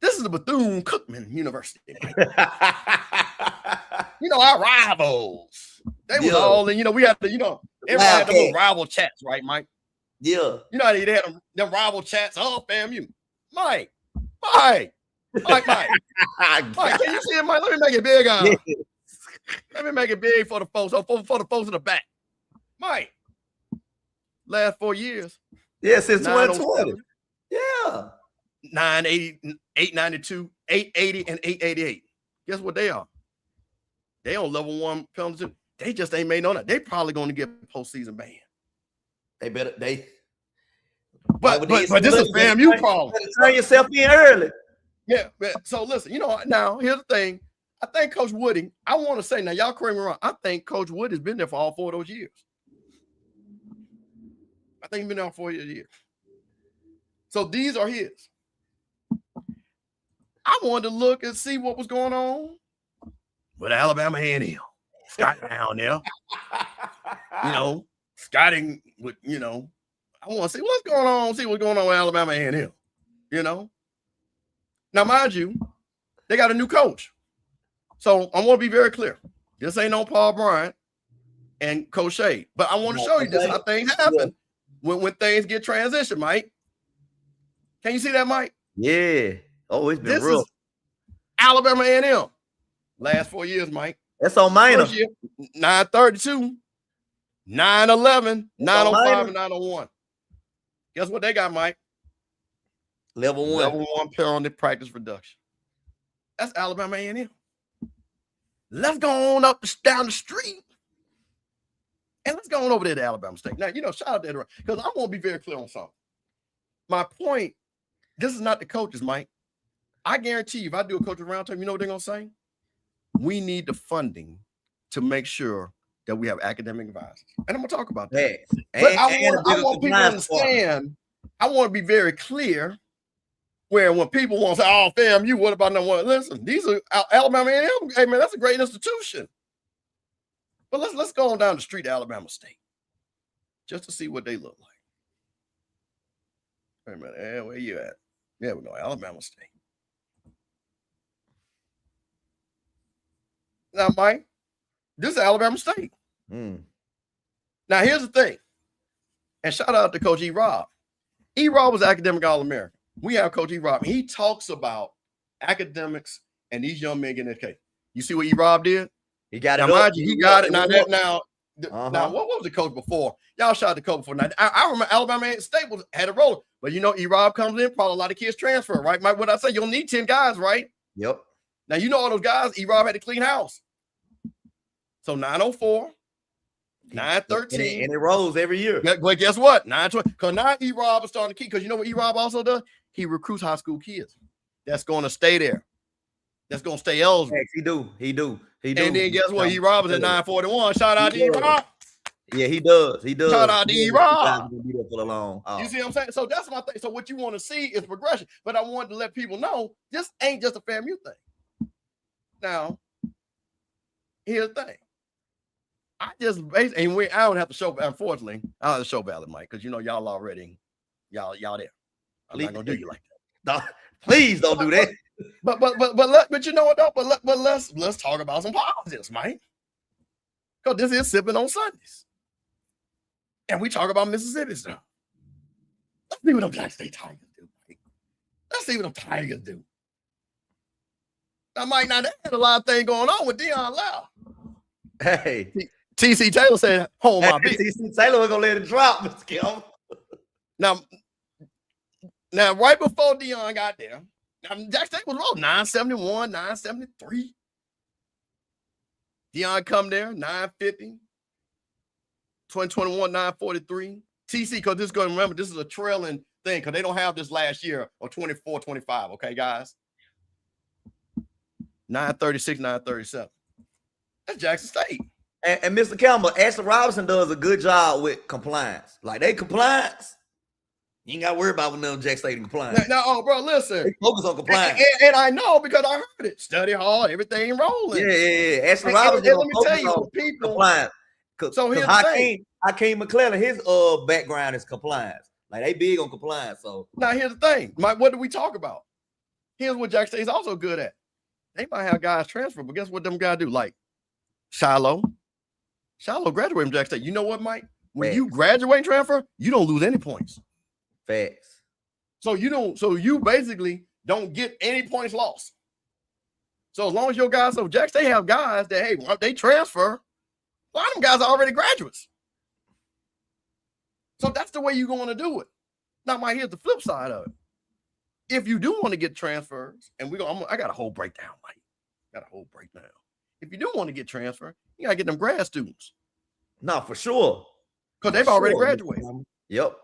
This is the Bethune-Cookman University. Our rivals. They was all in, we had to, everybody had them rival chats, right, Mike? Yeah. They had them rival chats. Oh, FAMU. Mike, can you see it, Mike? Let me make it big. Let me make it big for the folks. For the folks in the back. Mike, last 4 years. Yeah, since 2020. Yeah. 980, 892, 880, and 888. Guess what they are? They on level 1 penalty. They just ain't made no that. They probably going to get postseason ban. They better But this is FAMU problem. Turn yourself in early. Yeah. So listen, now here's the thing. I think Coach Woody, I want to say now, y'all correct me wrong. I think Coach Wood has been there for all 4 of those years. I think he's been there for 4 years. So these are his. I wanted to look and see what was going on with Alabama A&M. Scott down there. Scotting with, I want to see what's going on, see what's going on with Alabama A&M. Now, mind you, they got a new coach. So I want to be very clear. This ain't no Paul Bryant and Coach Shade. But I want to show you this how things happen when things get transitioned, Mike. Can you see that, Mike? Yeah. Oh, it's been this real. Is Alabama A&M. Last 4 years, Mike. That's on minor. 932, 911, 905, and 901. Guess what they got, Mike? Level 1. Level 1 penalty practice reduction. That's Alabama A&M. Let's go on down the street. And let's go on over there to Alabama State. Now, shout out to because I want to be very clear on something. My point, this is not the coaches, Mike. I guarantee you, if I do a coaching roundtable, you know what they're going to say? We need the funding to make sure that we have academic advisors. And I'm going to talk about that. But I want people to understand, I want to be very clear where when people want to say, oh, FAMU, what about number one? Listen, these are Alabama A&M. Hey, man, that's a great institution. But let's go on down the street to Alabama State just to see what they look like. Wait a minute. Where you at? There we go. Alabama State. Now, Mike, this is Alabama State. Now, here's the thing. And shout out to Coach E-Rob. E-Rob was academic All-American. We have Coach E-Rob. He talks about academics and these young men getting educated. You see what E-Rob did? He got it. Now, he got it. Now, now, what was the coach before? Y'all shot the coach before. Now, I remember Alabama State had a roller. But, E-Rob comes in, probably a lot of kids transfer, right? Mike, what I say? You'll need 10 guys, right? Yep. Now, all those guys, E-Rob had to clean house. So 904, 913. And it rolls every year. But guess what? 920. Because now E-Rob is starting to keep. Because you know what E-Rob also does? He recruits high school kids that's going to stay there. That's going to stay eligible. He do. And then guess what? E-Rob is at 941. Shout out to E-Rob. Yeah, he does. Shout out to E-Rob. Be there for the long. You see what I'm saying? So that's my thing. So what you want to see is progression. But I wanted to let people know this ain't just a FAMU thing. Now, here's the thing. I don't have to show, unfortunately, I don't have to show valid, Mike, because y'all already, y'all there. I'm not gonna do you like that. No, please don't do that. But you know what though? But let's talk about some positives, Mike. Because this is Sippin on Sundays. And we talk about Mississippi stuff. Let's see what them Jack State Tigers do, Mike. Let's see what them Tigers do. Now, Mike, they had a lot of things going on with Deion Lau. Hey. TC Taylor said, hold my beat. TC Taylor was gonna let it drop, Mr. Kim. Now, Now, right before Dion got there, Jackson State was low, 971, 973. Dion come there, 950. 2021, 943. TC, because this is going to remember, this is a trailing thing because they don't have this last year or 24, 25. Okay, guys. 936, 937. That's Jackson State. And Mr. Campbell, Ashley Robinson does a good job with compliance. Like they compliance, you ain't got to worry about when them Jackson State compliance. Now, bro, listen. They focus on compliance. And I know because I heard it. Study hard, everything rolling. Yeah. Ashley Robinson. Let me tell you, for people. Compliance. So here's the thing. Hakeem McClellan, his background is compliance. Like they big on compliance. So now here's the thing. Mike, what do we talk about? Here's what Jackson State's also good at. They might have guys transfer, but guess what them guys do? Like Shiloh graduated from Jackson State. You know what, Mike? When you graduate and transfer, you don't lose any points. Facts. So you basically don't get any points lost. So as long as your guys, so Jackson State have guys that, hey, once they transfer, a lot of them guys are already graduates. So that's the way you're going to do it. Now, Mike, here's the flip side of it. If you do want to get transfers, and I got a whole breakdown, Mike. If you do want to get transfer, you got to get them grad students. No, for sure. Because they've already graduated. Yep.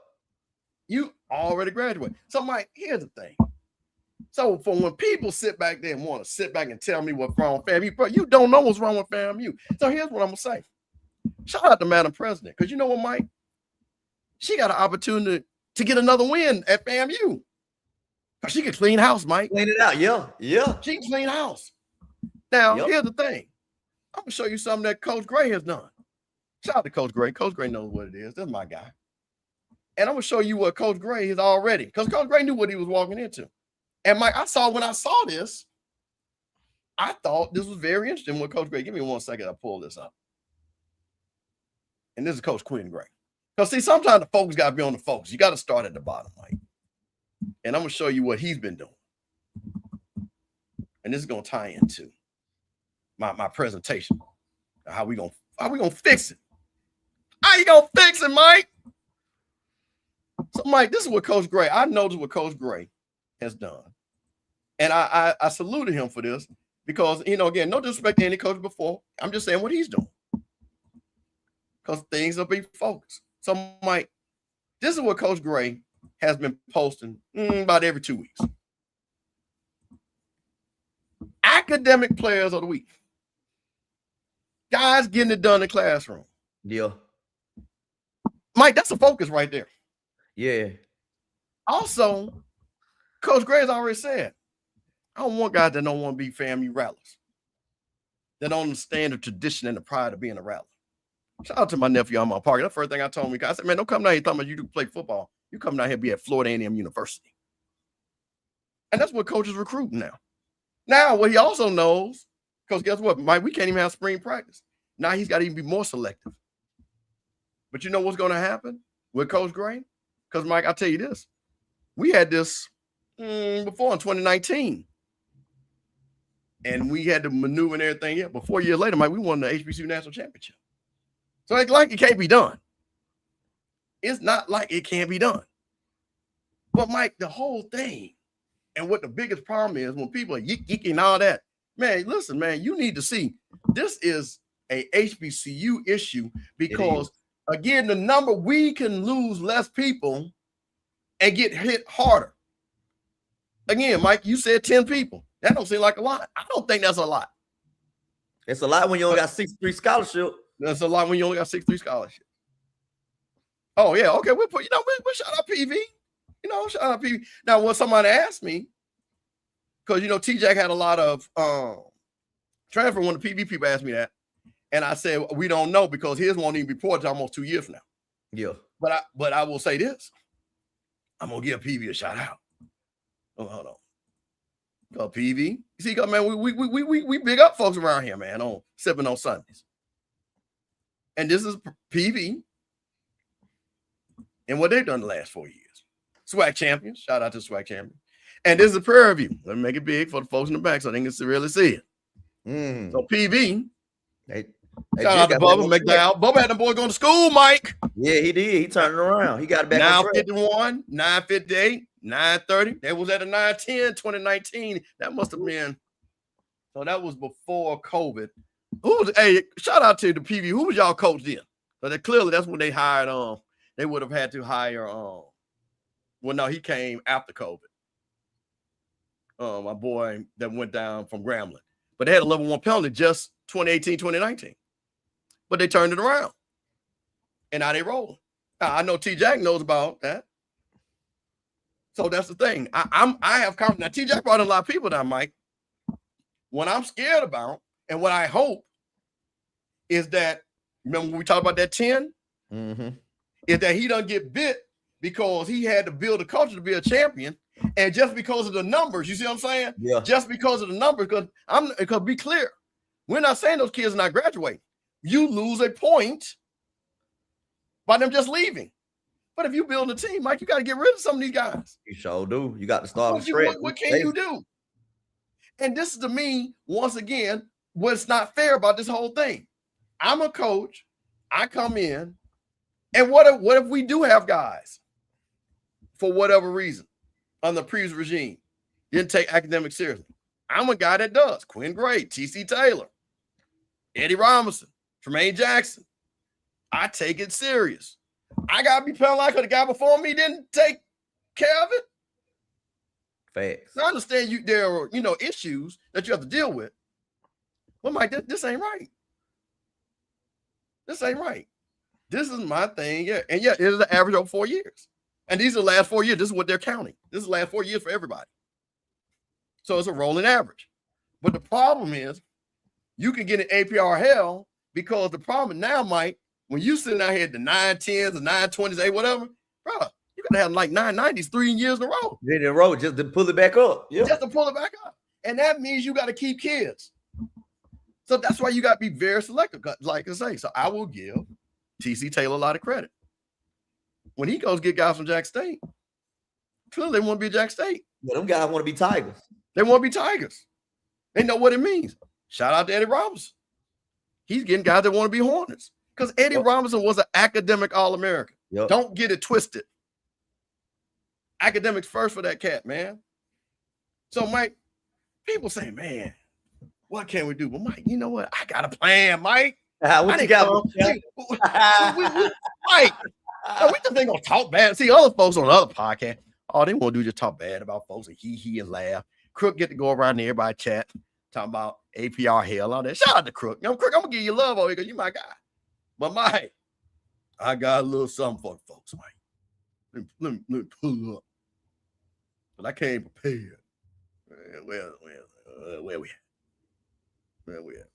You already graduated. So, Mike, here's the thing. So, for when people sit back there and want to sit back and tell me what's wrong with FAMU, bro, you don't know what's wrong with FAMU. So, here's what I'm going to say. Shout out to Madam President. Because you know what, Mike? She got an opportunity to get another win at FAMU. She can clean house, Mike. Clean it out, yeah. She can clean house. Now, here's the thing. I'm going to show you something that Coach Gray has done. Shout out to Coach Gray. Coach Gray knows what it is. That's my guy. And I'm going to show you what Coach Gray is already. Because Coach Gray knew what he was walking into. And Mike, when I saw this, I thought this was very interesting with Coach Gray. Give me 1 second. I'll pull this up. And this is Coach Quinn Gray. Because, see, sometimes the folks got to be on the folks. You got to start at the bottom, Mike. And I'm going to show you what he's been doing. And this is going to tie into my presentation. How we gonna fix it? How you gonna fix it, Mike? So, Mike, this is what Coach Gray, I noticed what Coach Gray has done. And I saluted him for this because, again, no disrespect to any coach before. I'm just saying what he's doing. Because things will be focused. So, Mike, this is what Coach Gray has been posting about every 2 weeks. Academic players of the week. Guys getting it done in the classroom. Yeah. Mike, that's a focus right there. Yeah. Also, Coach Gray has already said, I don't want guys that don't want to be FAMU rattlers. That don't understand the tradition and the pride of being a rattler. Shout out to my nephew on my park. That's the first thing I told him. I said, man, don't come down here talking about you do play football. You come down here be at Florida A&M University. And that's what coaches recruiting now. Now, what he also knows, because guess what, Mike, we can't even have spring practice. Now he's got to even be more selective. But you know what's going to happen with Coach Gray? Because, Mike, I'll tell you this. We had this before in 2019. And we had to maneuver and everything. Yeah, but 4 years later, Mike, we won the HBCU National Championship. So it's like it can't be done. It's not like it can't be done. But, Mike, the whole thing, and what the biggest problem is when people are geeking and all that, man, listen, man, you need to see this is a HBCU issue because, again, the number we can lose less people and get hit harder. Again, Mike, you said 10 people. That don't seem like a lot. I don't think that's a lot. It's a lot when you only got 63 scholarship. That's a lot when you only got 63 scholarships. Oh, yeah. Okay. We'll put, we'll shout out PV. Shout out PV. Now, when somebody asked me, because, T-Jack had a lot of transfer when the PV people asked me that. And I said, we don't know because his won't even be reported almost 2 years from now. Yeah. But I will say this. I'm going to give PV a shout out. Oh, hold on. Go PV. You see, man, we big up folks around here, man, on Sippin on Sundays. And this is PV and what they've done the last 4 years. SWAC champions. Shout out to SWAC champions. And this is a prayer review. Let me make it big for the folks in the back so they can really see it. So PV. Shout out to Bubba McDowell. Bubba had them boys going to school, Mike. Yeah, he did. He turned it around. He got it back. 951, 958, 9:30. They was at a 9:10, 2019. That must have been. So that was before COVID. Hey, shout out to the PV. Who was y'all coach then? So clearly that's when they hired they would have had to hire well, no, he came after COVID. My boy that went down from Grambling. But they had a level 1 penalty just 2018, 2019. But they turned it around. And now they rolling. I know T Jack knows about that. So that's the thing. I have confidence. Now T Jack brought in a lot of people down, Mike. What I'm scared about and what I hope is that, remember when we talked about that 10? Is that he doesn't get bit because he had to build a culture to be a champion. And just because of the numbers, you see what I'm saying? Yeah. Just because of the numbers, because be clear, we're not saying those kids are not graduating. You lose a point by them just leaving. But if you build a team, Mike, you got to get rid of some of these guys. You sure do. You got to start with scratch. What can you do? And this is to me, once again, what's not fair about this whole thing. I'm a coach. I come in, and what if we do have guys for whatever reason on the previous regime didn't take academics seriously? I'm a guy that does. Quinn Gray, T.C. Taylor, Eddie Robinson, Tremaine Jackson. I take it serious. I gotta be penalized because the guy before me didn't take care of it. Facts. I understand there are issues that you have to deal with. But Mike, this ain't right. This ain't right. This is my thing. Yeah. And yeah, it is the average over 4 years. And these are the last 4 years. This is what they're counting. This is the last 4 years for everybody. So it's a rolling average. But the problem is you can get an APR hell because the problem now, Mike, when you sitting out here at the 910s, the 920s, whatever, bro, you're gonna have like 990s 3 years in a row. In a row, just to pull it back up. Yeah. Just to pull it back up. And that means you got to keep kids. So that's why you got to be very selective, like I say. So I will give T.C. Taylor a lot of credit. When he goes get guys from Jack State, clearly they want to be Jack State. Yeah, them guys want to be Tigers. They want to be Tigers. They know what it means. Shout out to Eddie Robinson. He's getting guys that want to be Hornets. Because Eddie Robinson was an academic All-American. Yep. Don't get it twisted. Academics first for that cat, man. So, Mike, people say, man, what can we do? But, Mike, you know what? I got a plan, Mike. What you got? Mike, we just ain't gonna talk bad. See, other folks on other podcasts, all they want to do is just talk bad about folks and he and laugh. Crook get to go around there, everybody chat, talking about APR hell, all that. Shout out to Crook. Crook, I'm gonna give you love over here because you my guy. But Mike, I got a little something for the folks, Mike. Let me pull up. But I came prepared. Where we at? Where we at?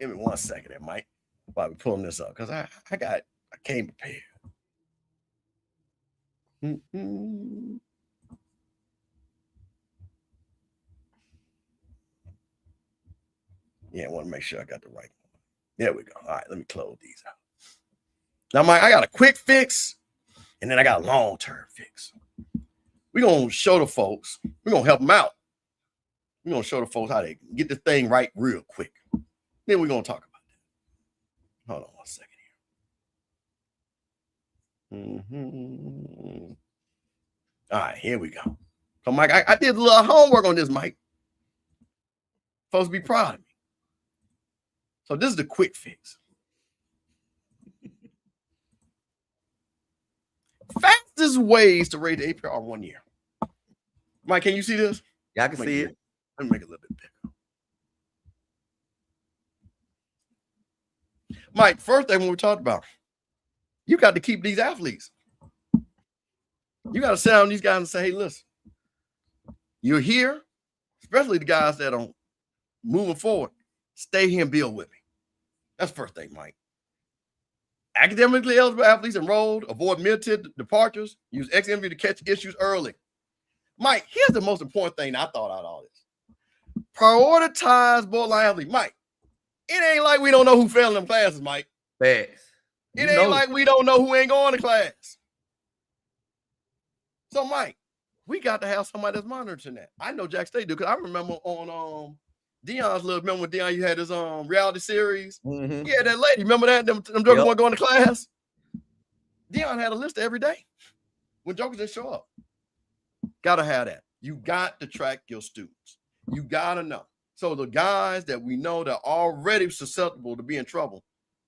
Give me 1 second there, Mike, while we're pulling this up, because I came prepared. Yeah, I want to make sure I got the right one. There we go. All right, let me close these out. Now, Mike, I got a quick fix, and then I got a long-term fix. We're going to show the folks. We're going to help them out. We're going to show the folks how they get this thing right real quick. Then we're going to talk about that. Hold on 1 second here. All right, here we go. So, Mike, I did a little homework on this, Mike. Folks be proud of me. So this is the quick fix. Fastest ways to rate the APR 1 year. Mike, can you see this? Yeah, I can see it. Let me make it a little bit bigger. Mike, first thing when we talked about, you got to keep these athletes. You got to sit down these guys and say, hey, listen, you're here, especially the guys that are moving forward. Stay here and build with me. That's the first thing, Mike. Academically eligible athletes enrolled, avoid mid-tier departures, use XMV to catch issues early. Mike, here's the most important thing I thought out of all this. Prioritize borderline athletes. Mike, it ain't like we don't know who failed in them classes, Mike. Facts. It ain't like we don't know who ain't going to class. So, Mike, we got to have somebody that's monitoring that. I know Jack State do, because I remember on Deion's little, remember when Deion, you had his reality series? Yeah, that lady, remember that? Them jokers weren't going to class? Dion had a list every day when jokers didn't show up. Gotta have that. You got to track your students. You gotta know. So the guys that we know that are already susceptible to be in trouble,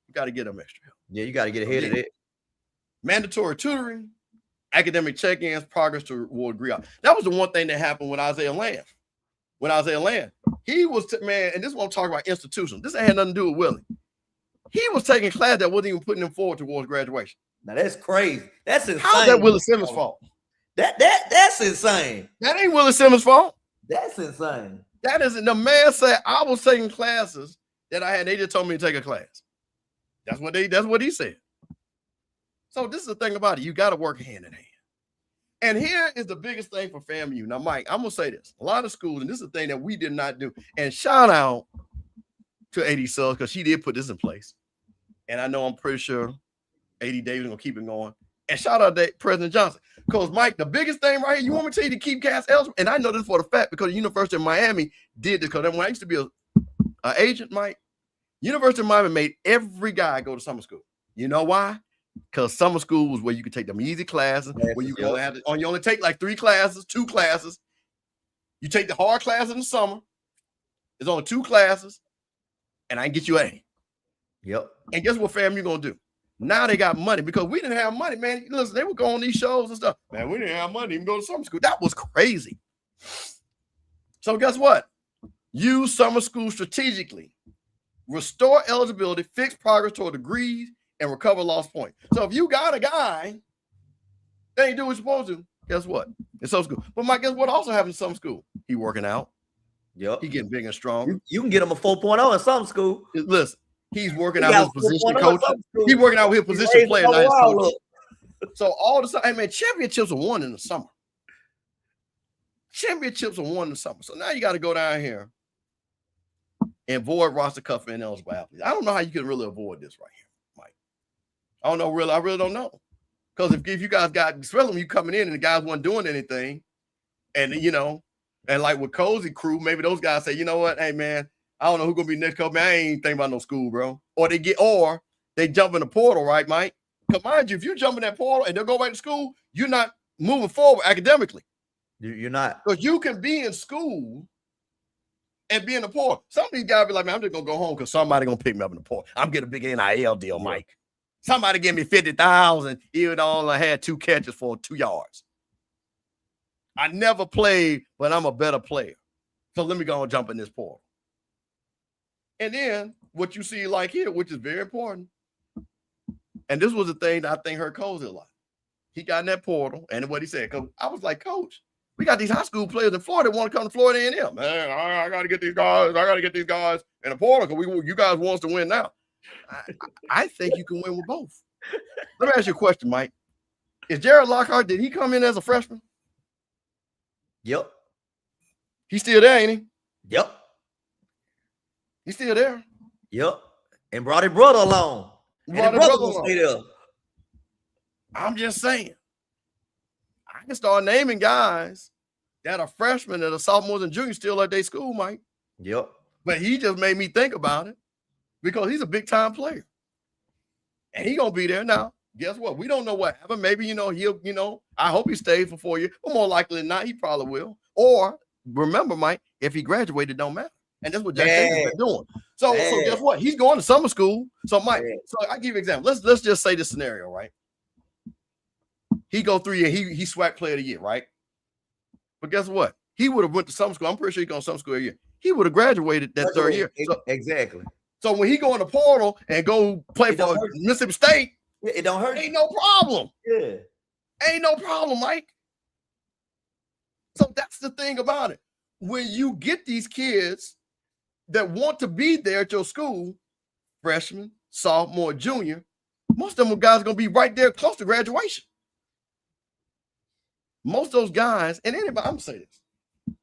you got to get them extra help. Yeah, you got to get ahead of it. Mandatory tutoring, academic check-ins, progress toward degree. That was the one thing that happened with Isaiah Land. When Isaiah Land, he was, man, and this is what I'm talking about, institutional. This ain't had nothing to do with Willie. He was taking class that wasn't even putting him forward towards graduation. Now that's crazy. That's insane. How's that Willie Simmons' fault? That's insane. That ain't Willie Simmons' fault. That's insane. That isn't. The man said I was taking classes that I had. They just told me to take a class. That's what he said. So this is the thing about it. You got to work hand in hand. And here is the biggest thing for FAMU. Now, Mike, I'm gonna say this. A lot of schools, and this is the thing that we did not do. And shout out to AD Suggs because she did put this in place. And I know I'm pretty sure AD Davis gonna keep it going. And shout out to President Johnson. Because Mike, the biggest thing right here, you want me to tell you to keep cats eligible? And I know this for the fact because the University of Miami did this. Because when I used to be an agent, Mike, University of Miami made every guy go to summer school. You know why? Because summer school was where you could take them easy classes, where you only have you only take like 3 classes, 2 classes. You take the hard class in the summer. There's only 2 classes, and I can get you A. Yep. And guess what FAMU gonna do? Now they got money because we didn't have money, man. Listen, they would go on these shows and stuff. Man, we didn't have money to even go to summer school. That was crazy. So guess what? Use summer school strategically. Restore eligibility, fix progress toward degrees, and recover lost points. So if you got a guy that ain't do what you're supposed to, guess what? It's summer school. But Mike, guess what also happens in summer school? He working out. Yep. He getting big and strong. You can get him a 4.0 in some school. Listen, he's working out his position coach. He's working out with his He's position player. raising Now the coach. So all the time, hey man, championships are won in the summer. Championships are won in the summer. So now you got to go down here and avoid roster cuff and ineligible athletes. I don't know how you can really avoid this right here, Mike. I don't know, really. I really don't know. Because if you guys got, especially when you coming in and the guys weren't doing anything, and you know, and like with Cozy crew, maybe those guys say, you know what, hey man, I don't know who's gonna be next coach, man. I ain't thinking about no school, bro. Or they jump in the portal, right, Mike? Because mind you, if you jump in that portal and they'll go back to school, you're not moving forward academically. You're not. Because you can be in school and be in the portal. Some of these guys be like, man, I'm just gonna go home because somebody gonna pick me up in the portal. I'm getting a big NIL deal, Mike. Somebody give me 50,000, even though I only had 2 catches for 2 yards. I never played, but I'm a better player. So let me go and jump in this portal. And then what you see like here, which is very important, and this was the thing that I think hurt Cozy a lot. He got in that portal, and what he said, because I was like, Coach, we got these high school players in Florida that want to come to Florida A&M. Man, I got to get these guys. I got to get these guys in the portal because you guys want us to win now. I think you can win with both. Let me ask you a question, Mike. Is Jared Lockhart, did he come in as a freshman? Yep. He's still there, ain't he? Yep. He's still there. Yep. And brought his brother along. And his brother will stay there. I'm just saying. I can start naming guys that are freshmen that are sophomores and juniors still at their school, Mike. Yep. But he just made me think about it because he's a big-time player. And he's going to be there now. Guess what? We don't know what happened. Maybe, I hope he stays for 4 years. But more likely than not, he probably will. Or, remember, Mike, if he graduated, it don't matter. And that's what Jack Davis been doing. So guess what? He's going to summer school. So, Mike, so I give you an example. Let's just say this scenario, right? He go 3 years. He SWAC player of the year, right? But guess what? He would have went to summer school. I'm pretty sure he going to summer school a year. He would have graduated that 3rd year. So, exactly. So when he go in the portal and go play for Mississippi State, it don't hurt. Ain't no problem. Yeah. Ain't no problem, Mike. So that's the thing about it. When you get these kids that want to be there at your school, freshman, sophomore, junior, most of them guys are going to be right there close to graduation. Most of those guys, and anybody, I'm going to say this.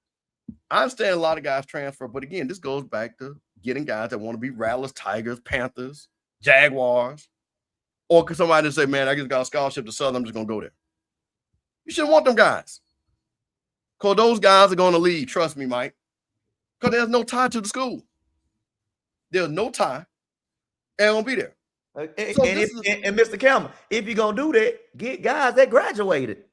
I understand a lot of guys transfer, but again, this goes back to getting guys that want to be Rattlers, Tigers, Panthers, Jaguars, or could somebody just say, man, I just got a scholarship to Southern, I'm just going to go there. You shouldn't want them guys. Because those guys are going to leave, trust me, Mike. Because there's no tie to the school. There's no tie. And won't be there. And, So and, this and Mr. Campbell, if you're gonna do that, get guys that graduated.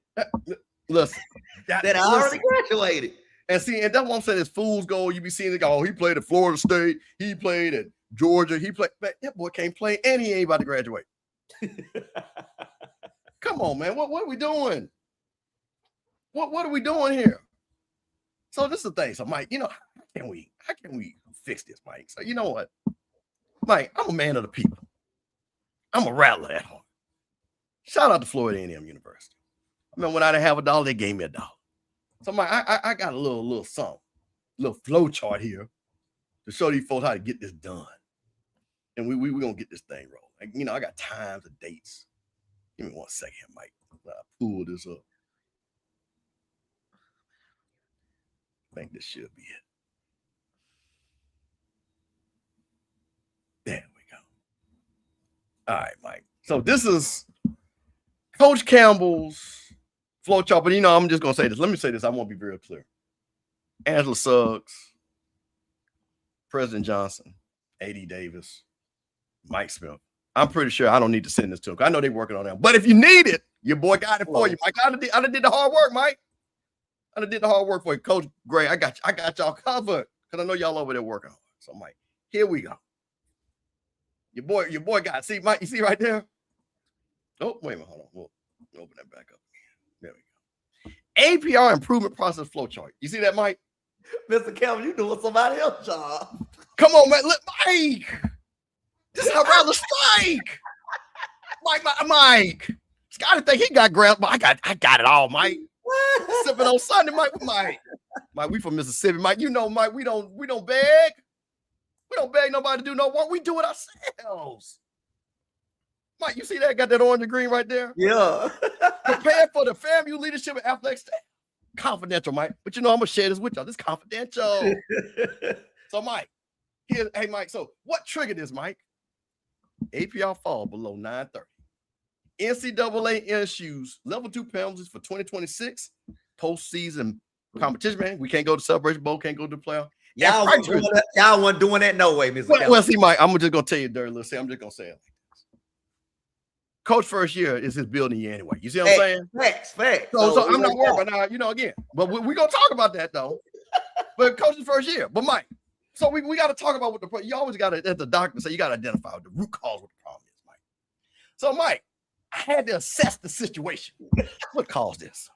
listen, That already graduated. And see, and that's what I'm saying is fool's gold. You be seeing the guy, oh, he played at Florida State, he played at Georgia, he played, but that boy can't play, and he ain't about to graduate. Come on, man. What are we doing? What are we doing here? So this is the thing. So, Mike, how can we fix this, Mike? So you know what? Mike, I'm a man of the people. I'm a rattler at heart. Shout out to Florida A&M University. I mean, when I didn't have $1, they gave me $1. So Mike, I got a little something, little flow chart here to show these folks how to get this done. And we gonna get this thing rolling. Like, I got times and dates. Give me 1 second, Mike. I'll pull this up. I think this should be it. There we go. All right, Mike. So this is Coach Campbell's flow chart, but I'm just gonna say this. Let me say this. I want to be very clear. Angela Suggs, President Johnson, A.D. Davis, Mike Smith. I'm pretty sure I don't need to send this to them. I know they're working on that. But if you need it, your boy got it for you, Mike. I done did the hard work, Mike. I done did the hard work for you, Coach Gray. I got y'all covered because I know y'all over there working hard. So, Mike, here we go. Your boy got it. See, Mike, you see right there? Oh, wait a minute. Hold on. We'll open that back up. There we go. APR improvement process flow chart. You see that, Mike? Mr. Campbell, you doing somebody else's job. Come on, man. Look, Mike. This is how rather strike. Mike. Scotty think he got grabbed, but I got it all, Mike. Sipping on Sunday, Mike. Mike, we from Mississippi, Mike. Mike, we don't beg. We don't beg nobody to do no work. We do it ourselves. Mike, you see that? Got that orange and green right there? Yeah. Prepare for the FAMU leadership and athletics staff. Confidential, Mike. But I'm gonna share this with y'all. This is confidential. So, Mike, hey, Mike. So, what triggered this, Mike? APR fall below 930. NCAA issues level 2 penalties for 2026 postseason competition, man. We can't go to Celebration Bowl, can't go to the playoff. Y'all wasn't doing that no way, Mr. Well, see, Mike, I'm just gonna tell you dirty little say. I'm just gonna say it like this. Coach first year is his building year anyway. You see what I'm saying? Facts. So I'm not worried about now, again. But we're gonna talk about that though. But coach's first year. But Mike, so we got to talk about what you always got to, as the doctor say, you got to identify the root cause what the problem is, Mike. So, Mike, I had to assess the situation. What caused this?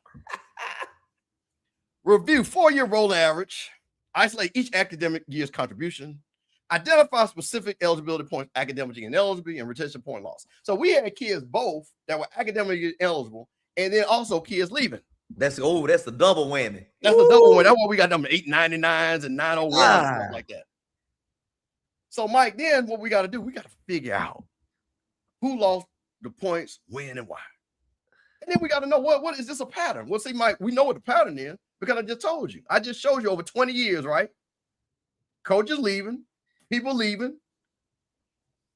Review 4-year rolling average, isolate each academic year's contribution, identify specific eligibility points, academically ineligible, and retention point loss. So we had kids both that were academically eligible, and then also kids leaving. That's the double whammy. That's the double whammy. That's why we got them 899s and 901s and stuff like that. So, Mike, then what we got to do, we got to figure out who lost the points, when, and why. And then we got to know what is this a pattern? Well, see, Mike, we know what the pattern is because I just told you. I just showed you over 20 years, right? Coaches leaving, people leaving,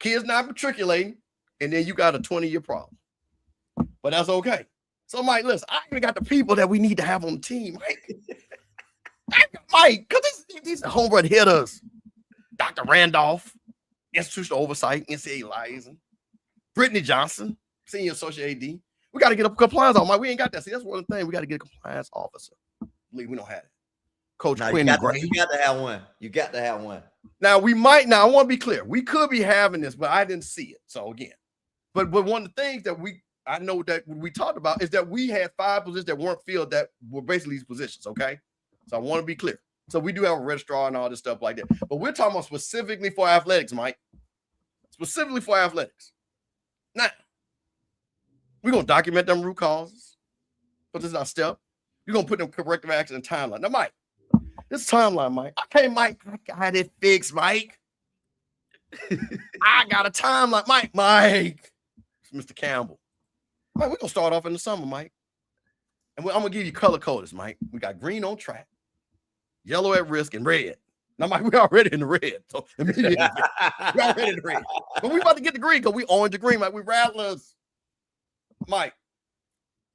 kids not matriculating, and then you got a 20-year problem. But that's okay. So, Mike, listen, I even got the people that we need to have on the team, Mike, because these are home run hitters. Dr. Randolph, institutional oversight, NCAA liaison. Brittany Johnson, senior associate AD. We got to get a compliance officer. Mike, we ain't got that. See, that's one of the things. We got to get a compliance officer. Believe we don't have it. Coach Quinn Gray. You got to have one. You got to have one. Now, I want to be clear. We could be having this, but I didn't see it. So, again. But one of the things that I know that we talked about is that we had 5 positions that weren't filled that were basically these positions, okay? So I want to be clear. So we do have a registrar and all this stuff like that. But we're talking about specifically for athletics, Mike. Specifically for athletics. Now, we're going to document them root causes. But this is our step. You're going to put them corrective action and timeline. Now, Mike, this timeline, Mike. Okay, Mike, I got it fixed, Mike. I got a timeline. Mike. Mr. Campbell. Mike, we're going to start off in the summer, Mike. And I'm going to give you color coders, Mike. We got green on track, yellow at risk, and red. Now, Mike, we're already in the red. So immediately, we're already in the red. But we about to get the green because we orange the green, Mike. We rattlers. Mike,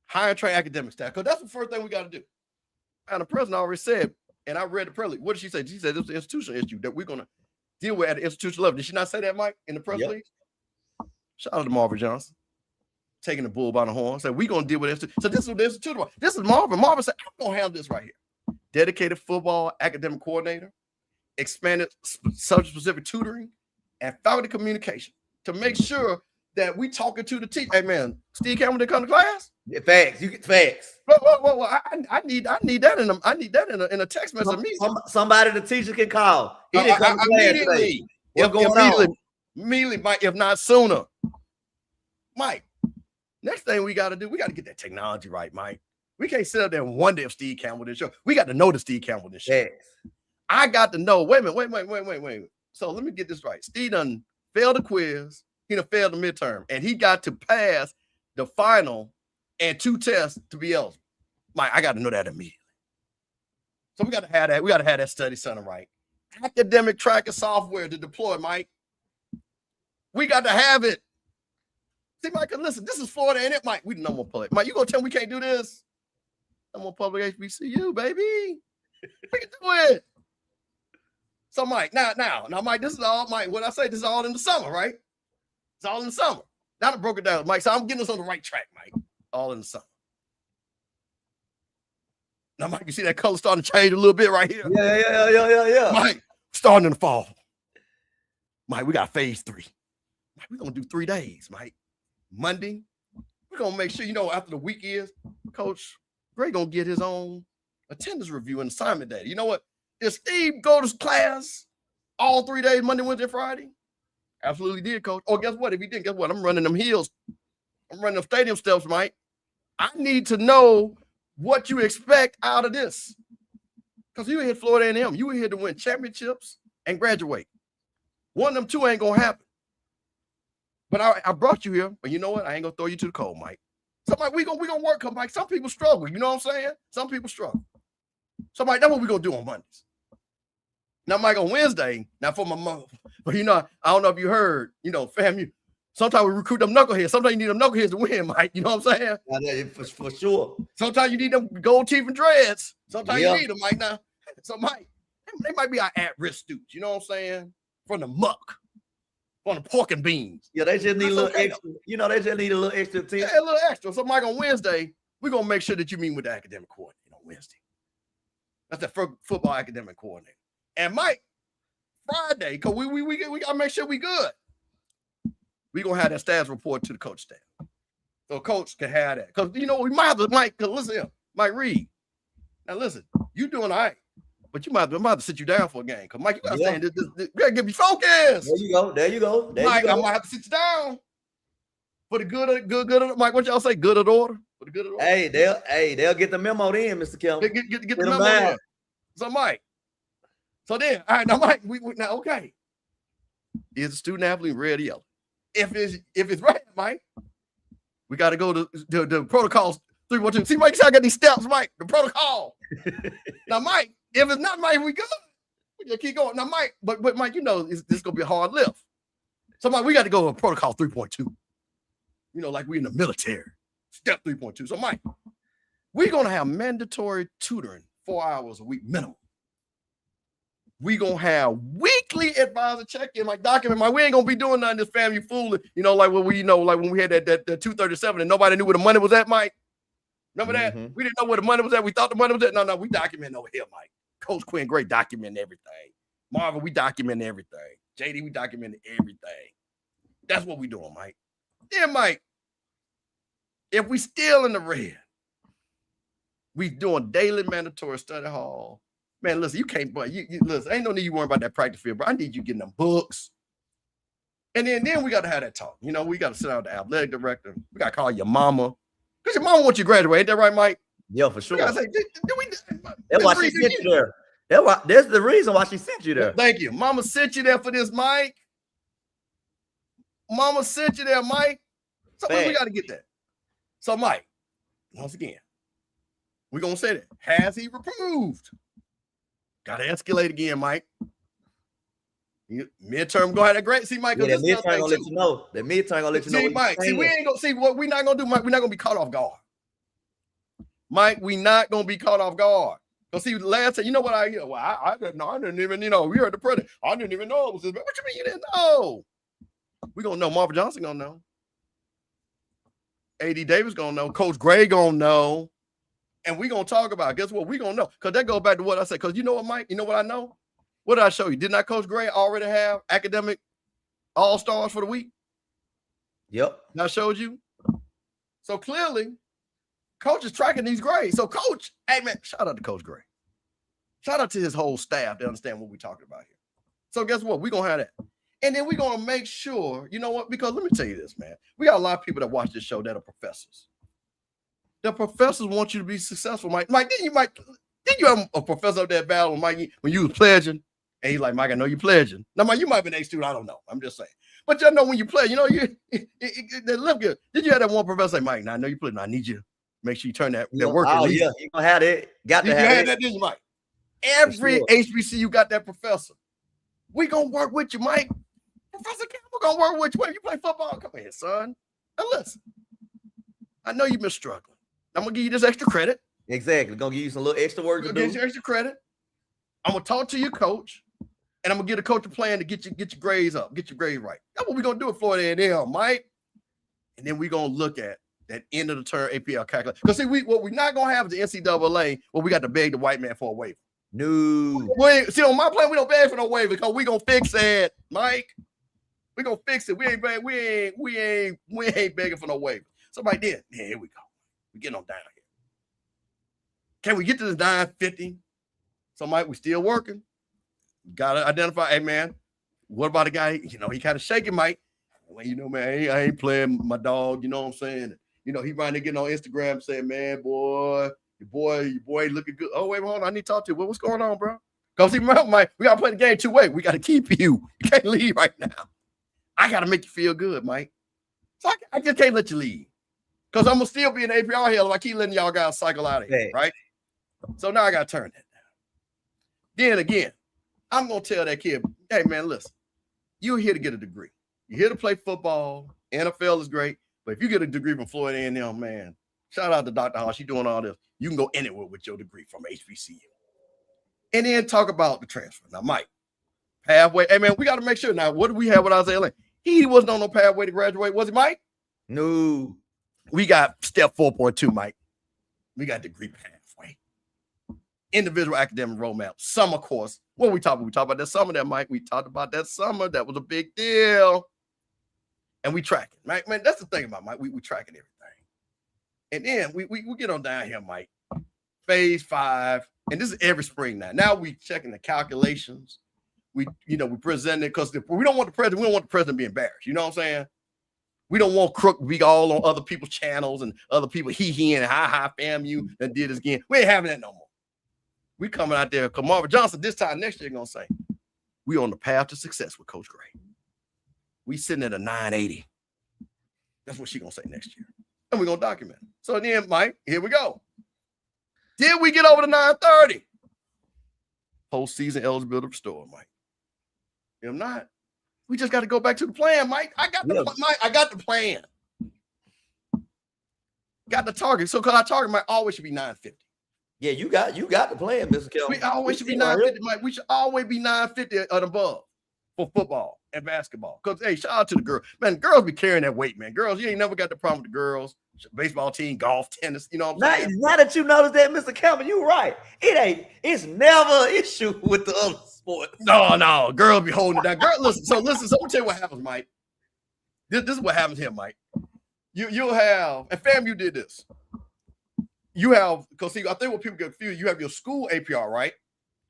hire and train academic staff. Because that's the first thing we got to do. And the president already said, and I read the press release. What did she say? She said it was an institutional issue that we're going to deal with at the institutional level. Did she not say that, Mike, in the press release? Shout out to Marvin Johnson. Taking the bull by the horn. Said, we going to deal with this. So this is two. This is Marvin. Marvin said, I'm going to handle this right here. Dedicated football academic coordinator, expanded subject-specific tutoring, and faculty communication to make sure that we talking to the team. Hey, man, Steve Cameron didn't come to class? Yeah, facts. You get facts. Well, I need that in a text message. Somebody the teacher can call. He didn't come to class today. What's going on? Immediately, Mike, if not sooner. Mike, next thing we got to do, we got to get that technology right, Mike. We can't sit up there and wonder if Steve Campbell did show. We got to know the Steve Campbell did show. Yes. I got to know. Wait a minute. Wait. So let me get this right. Steve done failed the quiz. He done failed the midterm. And he got to pass the final and 2 tests to be eligible. Mike, I got to know that immediately. So we got to have that. We got to have that study center right. Academic tracker software to deploy, Mike. We got to have it. See, Mike, listen, this is Florida, ain't it, Mike? We the number one public. Mike, you gonna tell me we can't do this? Number one public HBCU, baby. We can do it. So, Mike, now, Mike, this is all, Mike, what I say, this is all in the summer, right? It's all in the summer. Now I broke it down, Mike. So I'm getting us on the right track, Mike. All in the summer. Now, Mike, you see that color starting to change a little bit right here? Yeah. Mike, starting in the fall. Mike, we got phase 3. Mike, we're going to do 3 days, Mike. Monday, we're going to make sure, after the week is, Coach Gray going to get his own attendance review and assignment data. You know what? Did Steve go to class all 3 days, Monday, Wednesday, Friday? Absolutely did, Coach. Oh, guess what? If he didn't, guess what? I'm running them hills. I'm running them stadium steps, Mike. I need to know what you expect out of this. Because you hit Florida A&M. You were here to win championships and graduate. One of them two ain't going to happen. But I brought you here, but you know what? I ain't going to throw you to the cold, Mike. So, Mike, we gonna work, Mike. Some people struggle. You know what I'm saying? Some people struggle. So, Mike, that's what we're going to do on Mondays. Now, Mike, on Wednesday, now for my mom, but I don't know if you heard, fam, sometimes we recruit them knuckleheads. Sometimes you need them knuckleheads to win, Mike. You know what I'm saying? Yeah, for sure. Sometimes you need them gold teeth and dreads. Sometimes you need them, Mike. Now, so, Mike, they might be our at-risk students. You know what I'm saying? From the muck, from the pork and beans. Yeah, they just need a little extra. They just need a little extra attention. Yeah, a little extra. So, Mike, on Wednesday, we're going to make sure that you meet with the academic coordinator on Wednesday. That's the football academic coordinator. And Mike, Friday, because we got to make sure we good. We're going to have that status report to the coach staff. So coach can have that. Because, we might have to, Mike, because listen here, Mike Reed. Now, listen, you doing all right, but I might have to sit you down for a game. Because, Mike, you got to stay in this. You got to get me focused. There you go. Mike, I might have to sit you down for the good of Mike, what y'all say? Good of the order? For the good of the order? They'll get the memo then, Mr. Kelly. Get the memo in. So, Mike. So then, all right, now, Mike, now, okay. Is the student athlete red or yellow? If it's red, Mike, we got to go to the protocols 312. See, Mike, see, I got these steps, Mike. The protocol. Now, Mike, if it's not Mike, we good. We just keep going. Now, Mike, but Mike, this gonna be a hard lift. So, Mike, we got to go to protocol 3.2. Like we in the military. Step 3.2. So, Mike, we're gonna have mandatory tutoring 4 hours a week minimum. We gonna have weekly advisor check-in, like document. Mike, we ain't gonna be doing nothing this family fooling, like what like when we had that 237 and nobody knew where the money was at, Mike. Remember that? We didn't know where the money was at. We thought the money was at. No, we document over here, Mike. Coach Quinn, great document everything. Marvin, we document everything. JD, we document everything. That's what we doing, Mike. Then, Mike, if we still in the red, we doing daily mandatory study hall. Man, listen, you can't, but you listen, ain't no need you worrying about that practice field, bro. I need you getting them books. And then we got to have that talk. We got to sit down with the athletic director. We got to call your mama. Because your mama wants you to graduate. Ain't that right, Mike? Yeah, for sure. Say, that's why she sent you there. That's the reason why she sent you there. Thank you. Mama sent you there for this, Mike. Mama sent you there, Mike. So we got to get that. So, Mike, once again, we're going to say that. Has he reproved? Got to escalate again, Mike. Midterm go ahead that great. See, Mike, the midterm gonna let you know. The midterm gonna let you know. See, Mike. See, we ain't gonna see what we're not gonna do, Mike. We're not gonna be caught off guard. Mike, we not gonna be caught off guard. Cause see, last time, you know what I hear? Well, I didn't know. I didn't even, we heard the president. I didn't even know it was this. What you mean you didn't know? We gonna know. Marvin Johnson gonna know. AD Davis gonna know. Coach Gray gonna know. And we gonna talk about it. Guess what? We gonna know. Because that goes back to what I said. Because you know what, Mike? You know what I know? What did I show you? Did not Coach Gray already have academic all-stars for the week? Yep. I showed you. So clearly, Coach is tracking these grades. So Coach, hey man, shout out to Coach Gray. Shout out to his whole staff. They understand what we're talking about here. So guess what? We're gonna have that. And then we're gonna make sure, you know what? Because let me tell you this, man. We got a lot of people that watch this show that are professors. The professors want you to be successful, Mike. Mike, didn't you have a professor up there battle, Mike, when you was pledging? And he's like, Mike, I know you're pledging. Now, Mike, you might have been a student. I don't know. I'm just saying. But you know when you play, you know, they look good. Did you have that one professor say, Mike, now I know you're pledging. I need you to make sure you turn that work. Oh, yeah. You're going to have that. Got to have that, didn't you, Mike? Every HBCU got that professor. We going to work with you, Mike. Professor Campbell going to work with you. When you play football, come here, son. Now, listen. I know you've been struggling. I'm going to give you this extra credit. Exactly. Going to give you some little extra work to do. Give you extra credit. I'm going to talk to your coach, and I'm going to get a coach a plan to get your grades up, get your grades right. That's what we're going to do at Florida A&M, Mike. And then we're going to look at that end of the term APL calculation. Because, see, what we're not going to have is the NCAA where we got to beg the white man for a waiver. No. See, on my plan, we don't beg for no waiver because we're going to fix it, Mike. We're going to fix it. We ain't begging for no waiver. Somebody did. Yeah, here we go. We're getting on down here. Can we get to this 950? So, Mike, we still working. Got to identify, hey, man, what about a guy, you know, he kind of shaking, Mike. Well, you know, man, I ain't playing my dog, you know what I'm saying? You know, he might get on Instagram saying, man, your boy ain't looking good. Oh, wait, hold on, I need to talk to you. What's going on, bro? Because, Mike, we got to play the game two ways. We got to keep you. You can't leave right now. I got to make you feel good, Mike. So I just can't let you leave. Because I'm going to still be in APR here if I keep letting y'all guys cycle out of here, right? So now I got to turn that down. Then again, I'm going to tell that kid, hey, man, listen, you're here to get a degree. You're here to play football. NFL is great. But if you get a degree from Florida A&M, man, shout out to Dr. Hall. She's doing all this. You can go anywhere with your degree from HBCU. And then talk about the transfer. Now, Mike, pathway. Hey, man, we got to make sure. Now, what do we have with Isaiah Lane? He wasn't on no pathway to graduate, was he, Mike? No. We got step 4.2, Mike. We got degree pathway. Individual academic roadmap. Summer course. What we talk about? We talked about that summer that, Mike. We talked about that summer. That was a big deal. And we tracking, Mike. Man, that's the thing about Mike. We tracking everything. And then we get on down here, Mike. Phase 5. And this is every spring now. Now we checking the calculations. We present it because we don't want the president. We don't want the president to be embarrassed. You know what I'm saying? We don't want Crook be all on other people's channels and other people he and hi FAMU that did this again. We ain't having that no more. We coming out there. Marvin Johnson this time next year gonna say, we on the path to success with Coach Gray. We sitting at a 980. That's what she gonna say next year. And we're gonna document it. So then, Mike, here we go. Did we get over the 930? Postseason eligibility restored, Mike. If not, we just got to go back to the plan, Mike. I got the plan. Got the target. So because our target might always should be 950. Yeah, you got the plan, Mr. Kelvin. We always should be 950, Mike. We should always be 950 and above for football and basketball. Because, hey, shout out to the girls. Man, girls be carrying that weight, man. Girls, you ain't never got the problem with the girls. Baseball team, golf, tennis, you know what I'm saying? Now that you notice that, Mr. Kelvin, you're right. It's never an issue with the other sports. No. Girls be holding it down. Listen, so I'm gonna tell you what happens, Mike. This is what happens here, Mike. You'll have, and fam, you did this. You have, because see, I think what people get confused, you have your school APR, right?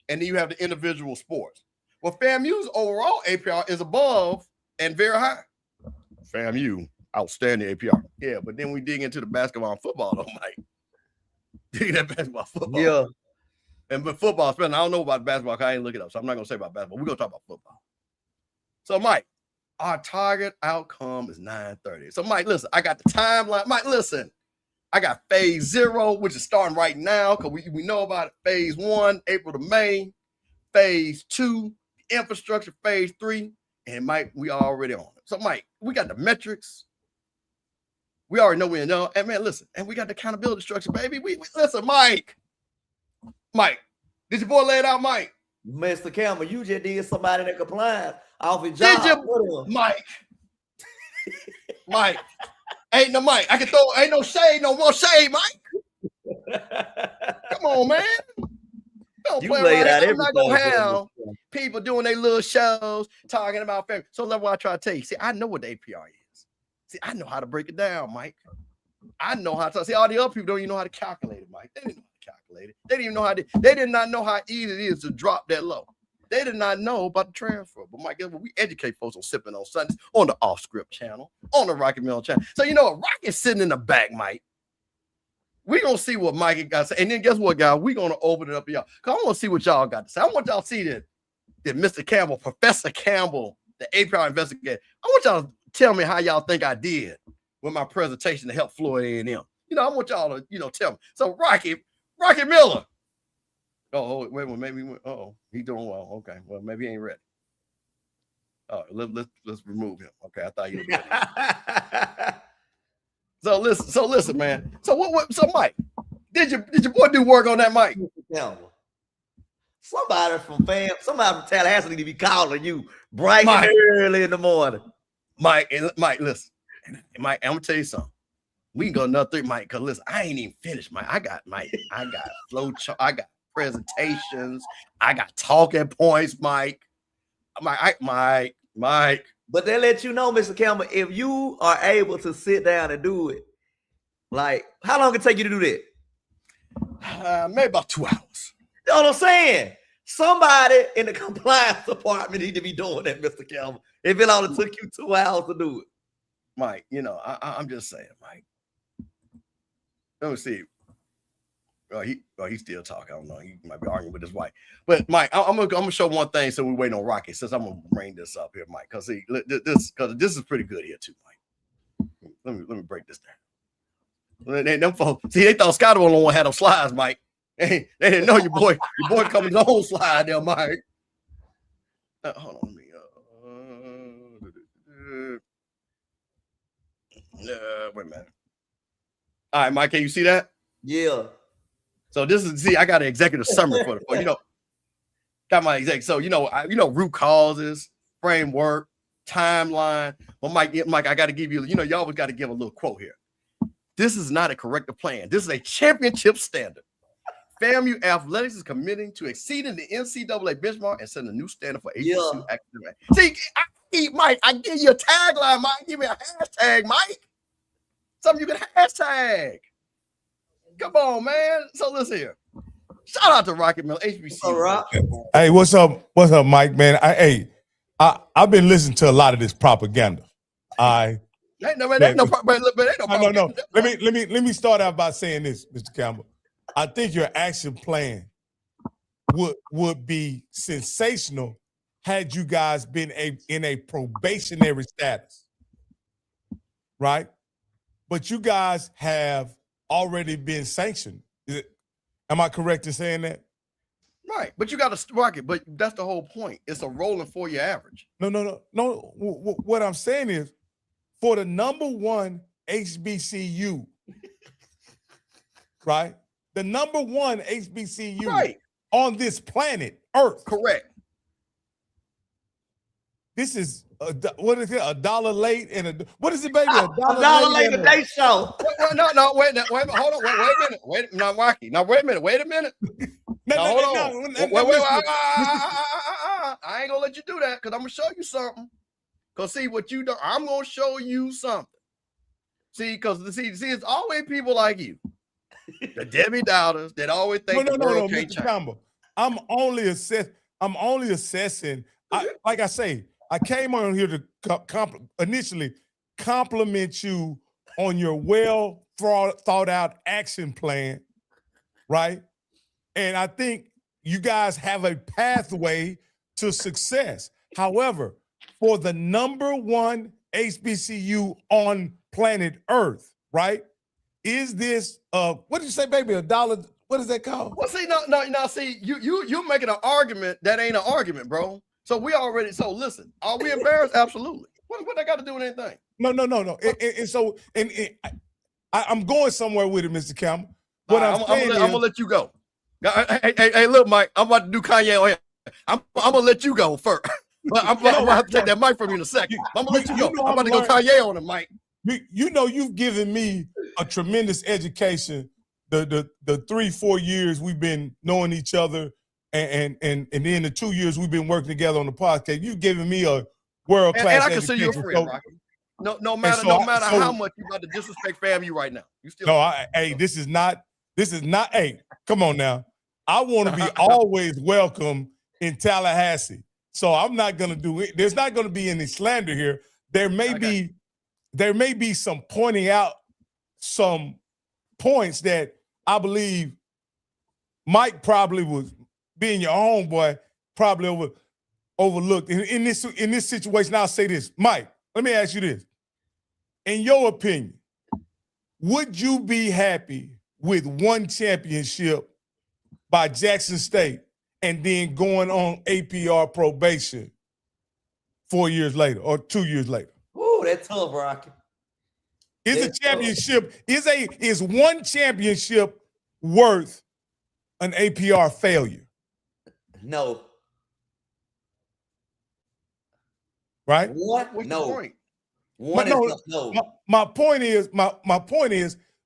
And then you have the individual sports. Well, FAMU's overall APR is above and very high. FAMU, outstanding APR. Yeah, but then we dig into the basketball and football, though, Mike. Dig that basketball, football. Yeah. But football, I don't know about basketball because I ain't look it up, so I'm not going to say about basketball. We're going to talk about football. So, Mike, our target outcome is 930. So, Mike, listen, I got the timeline. Mike, listen, I got phase 0, which is starting right now because we know about it. Phase 1, April to May. Phase 2, infrastructure, phase 3. And, Mike, we already on it. So, Mike, we got the metrics. We already know we know. And, man, listen, and we got the accountability structure, baby. We listen, Mike, did your boy lay it out, Mike? Mr. Campbell, you just did somebody that compliance off his job. Mike, Ain't no Mike. I can throw. Ain't no shade. No more shade, Mike. Come on, man. Don't You play laid around. out I'm not gonna everything. have people doing their little shows talking about family. So that's what I try to tell you. See, I know what the APR is. See, I know how to break it down, Mike. I know how to see all the other people don't even know how to calculate it, Mike. They didn't know how to calculate it. They didn't even know how to, they did not know how easy it is to drop that low. They did not know about the transfer. But Mike, guess what? We educate folks on Sippin on Sundays on the off script channel, on the Rocky Mill channel. So you know what? Rocky's sitting in the back, Mike. We're gonna see what Mike got to say. And then guess what, guys? We're gonna open it up to y'all. Cause I want to see what y'all got to say. I want y'all to see that Mr. Campbell, Professor Campbell, the APR investigator. I want y'all to tell me how y'all think I did with my presentation to help Florida A&M. You know, I want y'all to, tell me. So Rocky Miller. Oh, wait, maybe. Oh, he's doing well. Okay, well, maybe he ain't ready. Oh, let's remove him. Okay, I thought he was ready. So listen, man. So Mike, did your boy do work on that, Mike? Somebody from Tallahassee need to be calling you bright and early in the morning. Mike, listen. Mike, I'm gonna tell you something. We can go another 3, Mike, because listen, I ain't even finished, Mike. I got flow chart, I got presentations, I got talking points, Mike. Mike. But they let you know, Mr. Campbell, if you are able to sit down and do it, like, how long it take you to do that? Maybe about 2 hours. You know what I'm saying? Somebody in the compliance department need to be doing that, Mr. Campbell. If it only took you 2 hours to do it. Mike, I'm just saying, Mike. Let me see. He's still talking. I don't know. He might be arguing with his wife. But Mike, I'm gonna show one thing. So we waiting on Rocky. Since I'm gonna bring this up here, Mike, because this is pretty good here too, Mike. Let me break this down. Them folks, see, they thought Scott was the one had them slides, Mike. They didn't know your boy coming his own slide there, Mike. Hold on, wait a minute. All right, Mike, can you see that? Yeah. So I got an executive summary for got my exec. So root causes, framework, timeline. Well, Mike, I got to give you, you always got to give a little quote here. This is not a corrective plan. This is a championship standard. FAMU Athletics is committing to exceeding the NCAA benchmark and setting a new standard for HBCU academic. See, Mike, I give you a tagline, Mike. Give me a hashtag, Mike. Something you can hashtag. Come on, man. So listen here. Shout out to Rocky Mill, HBCU. Hey, what's up? What's up, Mike, man? I've been listening to a lot of this propaganda. No. Let me start out by saying this, Mr. Campbell. I think your action plan would be sensational had you guys been in a probationary status, right? But you guys have already been sanctioned. Am I correct in saying that? Right, but you got to rock it. But that's the whole point. It's a rolling 4-year average. No. What I'm saying is, for the number one HBCU, right? The number one HBCU on this planet, Earth. Correct. This is what is it? $1 late and what is it, baby? $1 late a day show. No, wait, hold on, wait a minute. Wait, now, Rocky. Now, wait a minute. Wait a minute. Hold on. Wait. I ain't gonna let you do that because I'm gonna show you something. Cause see what you do. I'm gonna show you something. See, it's always people like you, the Debbie Doubters that always think the world can't change. Campbell, I'm only assessing. Like I say, I came on here to initially compliment you on your well thought out action plan, right? And I think you guys have a pathway to success. However, for the number one HBCU on planet Earth, right? Is this what did you say, baby? $1? What is that called? Well, see, no. See, you're making an argument that ain't an argument, bro. So listen. Are we embarrassed? Absolutely. What they got to do with anything? No. I'm going somewhere with it, Mr. Campbell. I'm gonna let you go. Hey, look, Mike. I'm about to do Kanye on here. I'm gonna let you go first. But I'm gonna have to take that mic from you in a second. I'm gonna let you go. I'm about to go Kanye on him, Mike. you know, you've given me a tremendous education. The 3-4 years we've been knowing each other, and then the 2 years we've been working together on the podcast, you've given me a world class. And I consider you a friend, Rocky. No matter how much you about to disrespect FAMU right now, you still. No, hey, this is not. Hey, come on now. I want to be always welcome in Tallahassee, so I'm not gonna do it. There's not gonna be any slander here. There may be some pointing out some points that I believe Mike probably was, being your homeboy, probably overlooked in this situation. I'll say this, Mike. Let me ask you this: in your opinion, would you be happy with one championship by Jackson State and then going on APR probation 4 years later or 2 years later? Ooh, that's tough, Rocky. Is one championship worth an APR failure? No. Right? What? What's No. the point? No. My point is,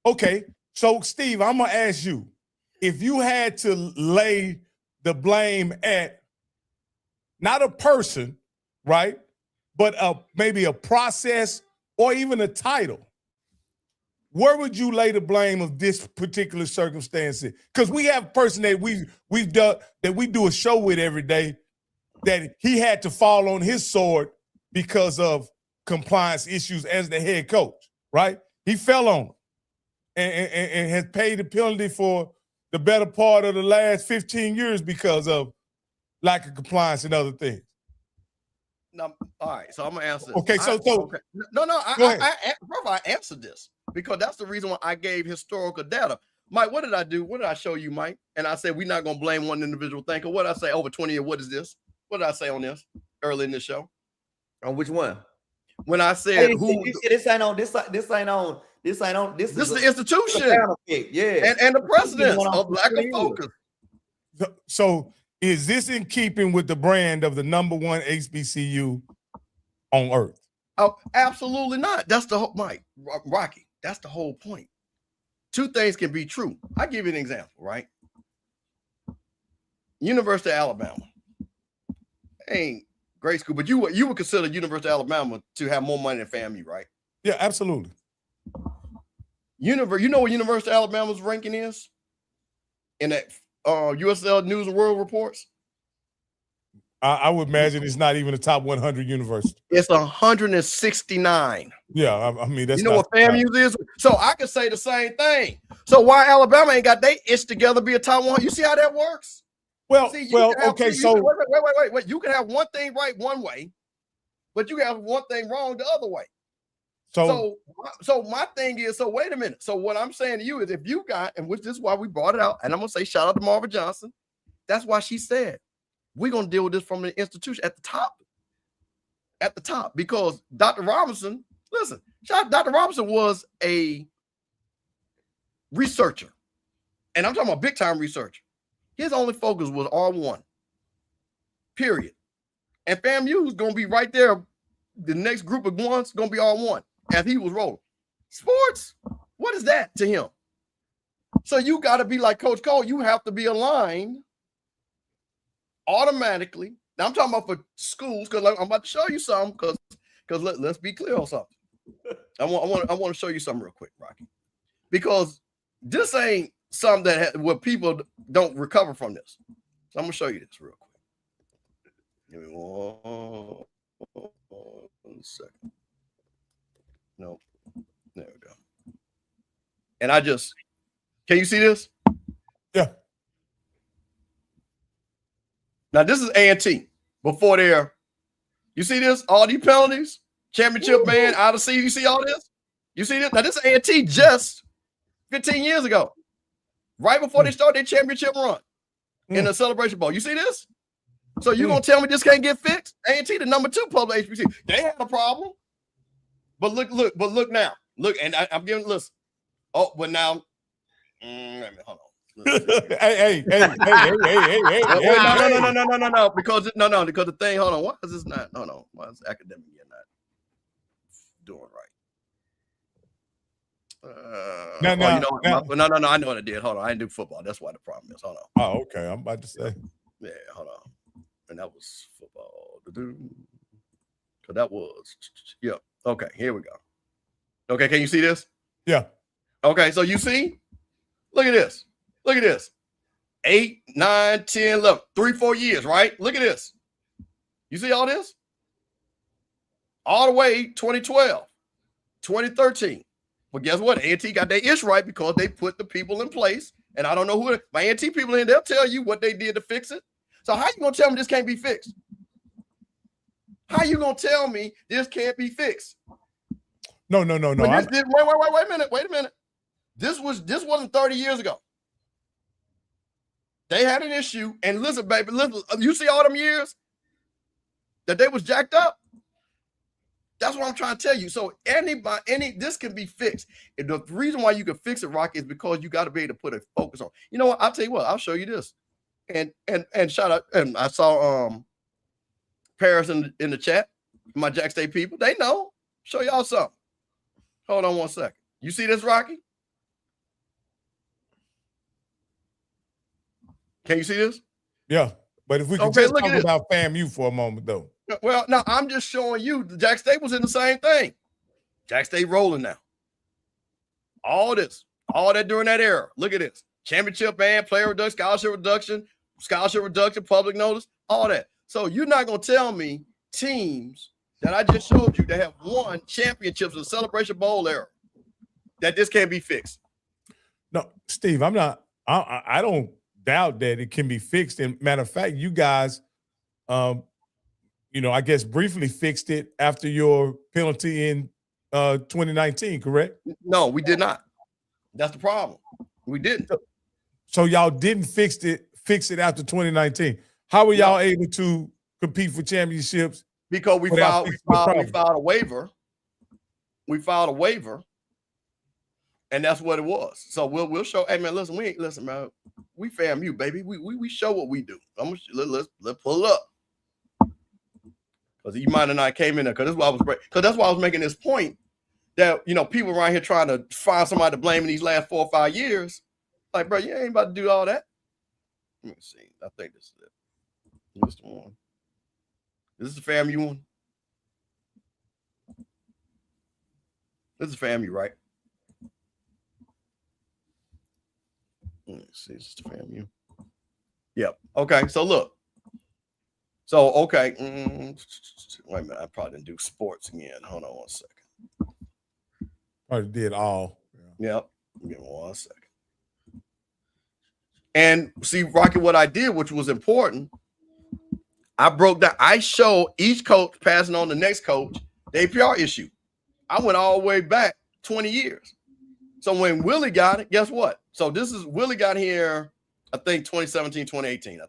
okay, so Steve, I'm gonna ask you, if you had to lay the blame at not a person, right, but maybe a process or even a title, where would you lay the blame of this particular circumstance? Because we have a person that we've done, that we do a show with every day, that he had to fall on his sword because of compliance issues as the head coach, right? He fell on it and has paid the penalty for the better part of the last 15 years because of lack of compliance and other things. No, all right, so I'm gonna answer this. Okay, okay. I answered this because that's the reason why I gave historical data. Mike, what did I do? What did I show you, Mike? And I said we're not gonna blame one individual thinker. What did I say? Over 20 years. What is this? What did I say on this early in the show? On which one? When I said this ain't on. This is the institution. Yeah, and the precedence of lack of focus. So is this in keeping with the brand of the number one HBCU on earth? Oh, absolutely not. That's the whole Rocky. That's the whole point. Two things can be true. I'll give you an example, right? University of Alabama. Ain't great school, but you would consider University of Alabama to have more money than FAMU, right? Yeah, absolutely. You know what University of Alabama's ranking is in that USL News and World Reports? I would imagine it's not even a top 100 university. It's 169. Yeah, I mean, that's, you know what FAMU is? So I could say the same thing. So why Alabama ain't got they itch together to be a top 100? You see how that works? Well, okay. Wait. You can have one thing right one way, but you can have one thing wrong the other way. So my thing is, so wait a minute. So what I'm saying to you is, if you got, and which is why we brought it out, and I'm gonna say shout out to Marva Johnson. That's why she said we're gonna deal with this from the institution at the top. At the top, because Dr. Robinson, listen, Dr. Robinson was a researcher, and I'm talking about big time researcher. His only focus was R1, period. And FAMU is going to be right there. The next group of ones going to be R1 as he was rolling. Sports, what is that to him? So you got to be like Coach Cole. You have to be aligned automatically. Now I'm talking about for schools because I'm about to show you something because let's be clear on something. I want to show you something real quick, Rocky, because this ain't something that where people don't recover from this. So I'm gonna show you this real quick. Give me one second. No, there we go. And can you see this? Yeah. Now this is A&T before there. You see this? All these penalties, championship ban, out of season. You see all this? You see this? Now this is A&T just 15 years ago. Right before they start their championship run in the Celebration Bowl. You see this? So you gonna tell me this can't get fixed? A&T, the number 2 public HBC, they had a problem. But look now. Look, and I'm giving listen. Oh, but now, hold on. Hey. No. Because the thing, hold on. Why is this not? No. Why is academic year not doing right? No, you know, no. I know what I did. Hold on, I didn't do football. That's why the problem is. Hold on. Oh, okay. I'm about to say. Yeah, hold on. And that was football. So that was Okay, here we go. Okay, can you see this? Yeah. Okay, so you see? Look at this. Look at this. 8, 9, 10, 11, 3, 4 years, right? Look at this. You see all this? All the way 2012, 2013. But guess what? A&T got their ish right because they put the people in place. And I don't know who my A&T people in, they'll tell you what they did to fix it. So how you gonna tell me this can't be fixed? How you gonna tell me this can't be fixed? No. Wait a minute. This wasn't 30 years ago. They had an issue, and listen, baby, listen, you see all them years that they was jacked up? That's what I'm trying to tell you. So this can be fixed. And the reason why you can fix it, Rocky, is because you got to be able to put a focus on. You know what? I'll tell you what, I'll show you this. And shout out, and I saw Paris in the chat, my Jack State people. They know. Show y'all something. Hold on one second. You see this, Rocky? Can you see this? Yeah. But if we can just talk about FAMU for a moment, though. Well, no, I'm just showing you the Jack State was in the same thing. Jack State rolling now. All that during that era. Look at this. Championship band, player reduction, scholarship reduction, public notice, all that. So you're not going to tell me teams that I just showed you that have won championships in the Celebration Bowl era that this can't be fixed. No, Steve, I don't doubt that it can be fixed. And matter of fact, you guys, I guess briefly fixed it after your penalty in 2019, correct? No, we did not. That's the problem. We didn't. So y'all didn't fix it after 2019. How were y'all able to compete for championships? Because we filed a waiver. We filed a waiver, and that's what it was. So we'll show. Hey man, listen, man. We FAMU, baby. We show what we do. Let's pull it up. Because you might have not came in there because that's why I was making this point that people around here trying to find somebody to blame in these last 4 or 5 years. Like, bro, you ain't about to do all that. Let me see. I think this is it. This is the one. This is the FAMU one. This is FAMU, right? Let me see. This is the FAMU. Yep. Okay. So look. So, okay. Wait a minute. I probably didn't do sports again. Hold on one second. Probably did all. Yep. Give me 1 second. And see, Rocky, what I did, which was important, I broke down. I showed each coach passing on the next coach the APR issue. I went all the way back 20 years. So when Willie got it, guess what? So Willie got here, I think 2017, 2018, I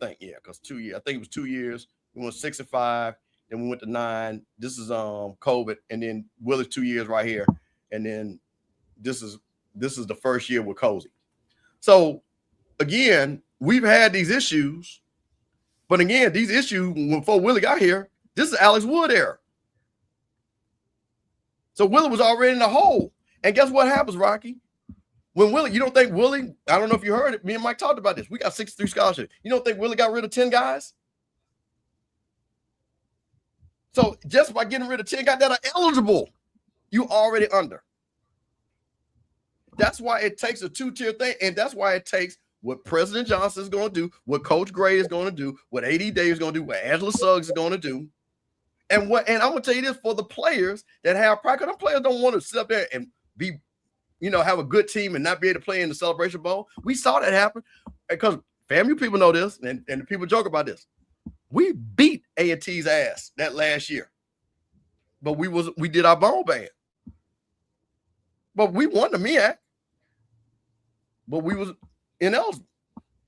think, yeah, because 2 years. I think it was 2 years. We went 6 and 5, then we went to 9. This is COVID, and then Willie's 2 years right here, and then this is the first year with Cozy. So again, we've had these issues, but again, these issues before Willie got here, this is Alex Wood era. So Willie was already in the hole, and guess what happens, Rocky? When Willie, you don't think Willie, I don't know if you heard it, me and Mike talked about this. We got 63 scholarships. You don't think Willie got rid of 10 guys? So just by getting rid of 10 guys that are eligible, you already under. That's why it takes a 2-tier thing, and that's why it takes what President Johnson is going to do, what Coach Gray is going to do, what AD Dave is going to do, what Angela Suggs is going to do. And I'm going to tell you this for the players that have practice. Them players don't want to sit up there and be, have a good team and not be able to play in the Celebration Bowl. We saw that happen because FAMU people know this, and the people joke about this. We beat A&T's ass that last year, but we did our bowl ban. But we won the MEAC, but we was ineligible.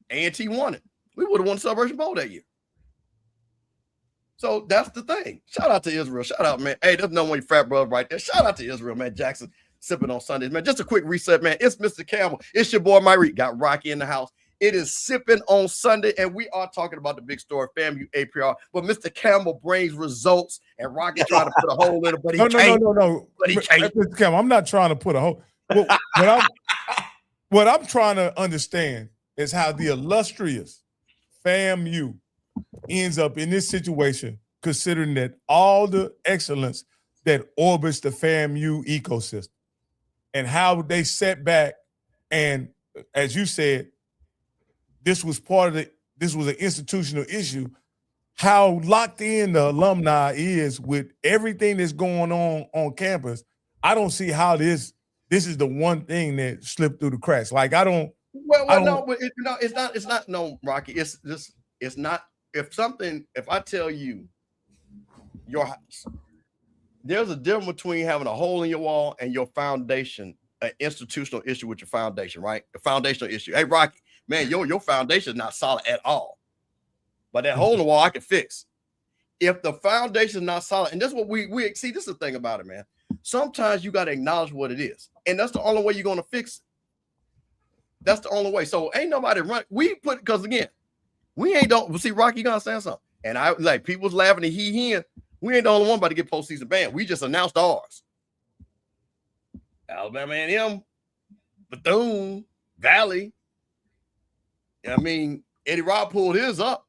A&T won it. We would have won the Celebration Bowl that year. So that's the thing. Shout out to Israel. Shout out, man. Hey, there's no one frat brother right there. Shout out to Israel, man. Jackson sipping on Sundays, man. Just a quick reset, man. It's Mr. Campbell. It's your boy, Mike Reed. Got Rocky in the house. It is Sippin on Sunday, and we are talking about the big story, FAMU APR. But Mr. Campbell brings results, and Rocky trying to put a hole in it, but he can't. No. But he can't. Mr. Campbell, I'm not trying to put a hole. What I'm trying to understand is how the illustrious FAMU ends up in this situation, considering that all the excellence that orbits the FAMU ecosystem and how they set back. And as you said, this was an institutional issue. How locked in the alumni is with everything that's going on campus. I don't see how this is the one thing that slipped through the cracks. Like I don't. No, but it's not no, Rocky. It's not. If I tell you your house, there's a difference between having a hole in your wall and your foundation, an institutional issue with your foundation, right? A foundational issue. Hey, Rocky, man, your foundation is not solid at all. But that hole in the wall I can fix. If the foundation is not solid, and that's what we see, this is the thing about it, man. Sometimes you got to acknowledge what it is. And that's the only way you're going to fix it. That's the only way. So ain't nobody run. Because again, we ain't don't see Rocky, you gotta understand something. And I like people was laughing at he. We ain't the only one about to get postseason banned. We just announced ours. Alabama A&M, Bethune, Valley. I mean, Eddie Robb pulled his up,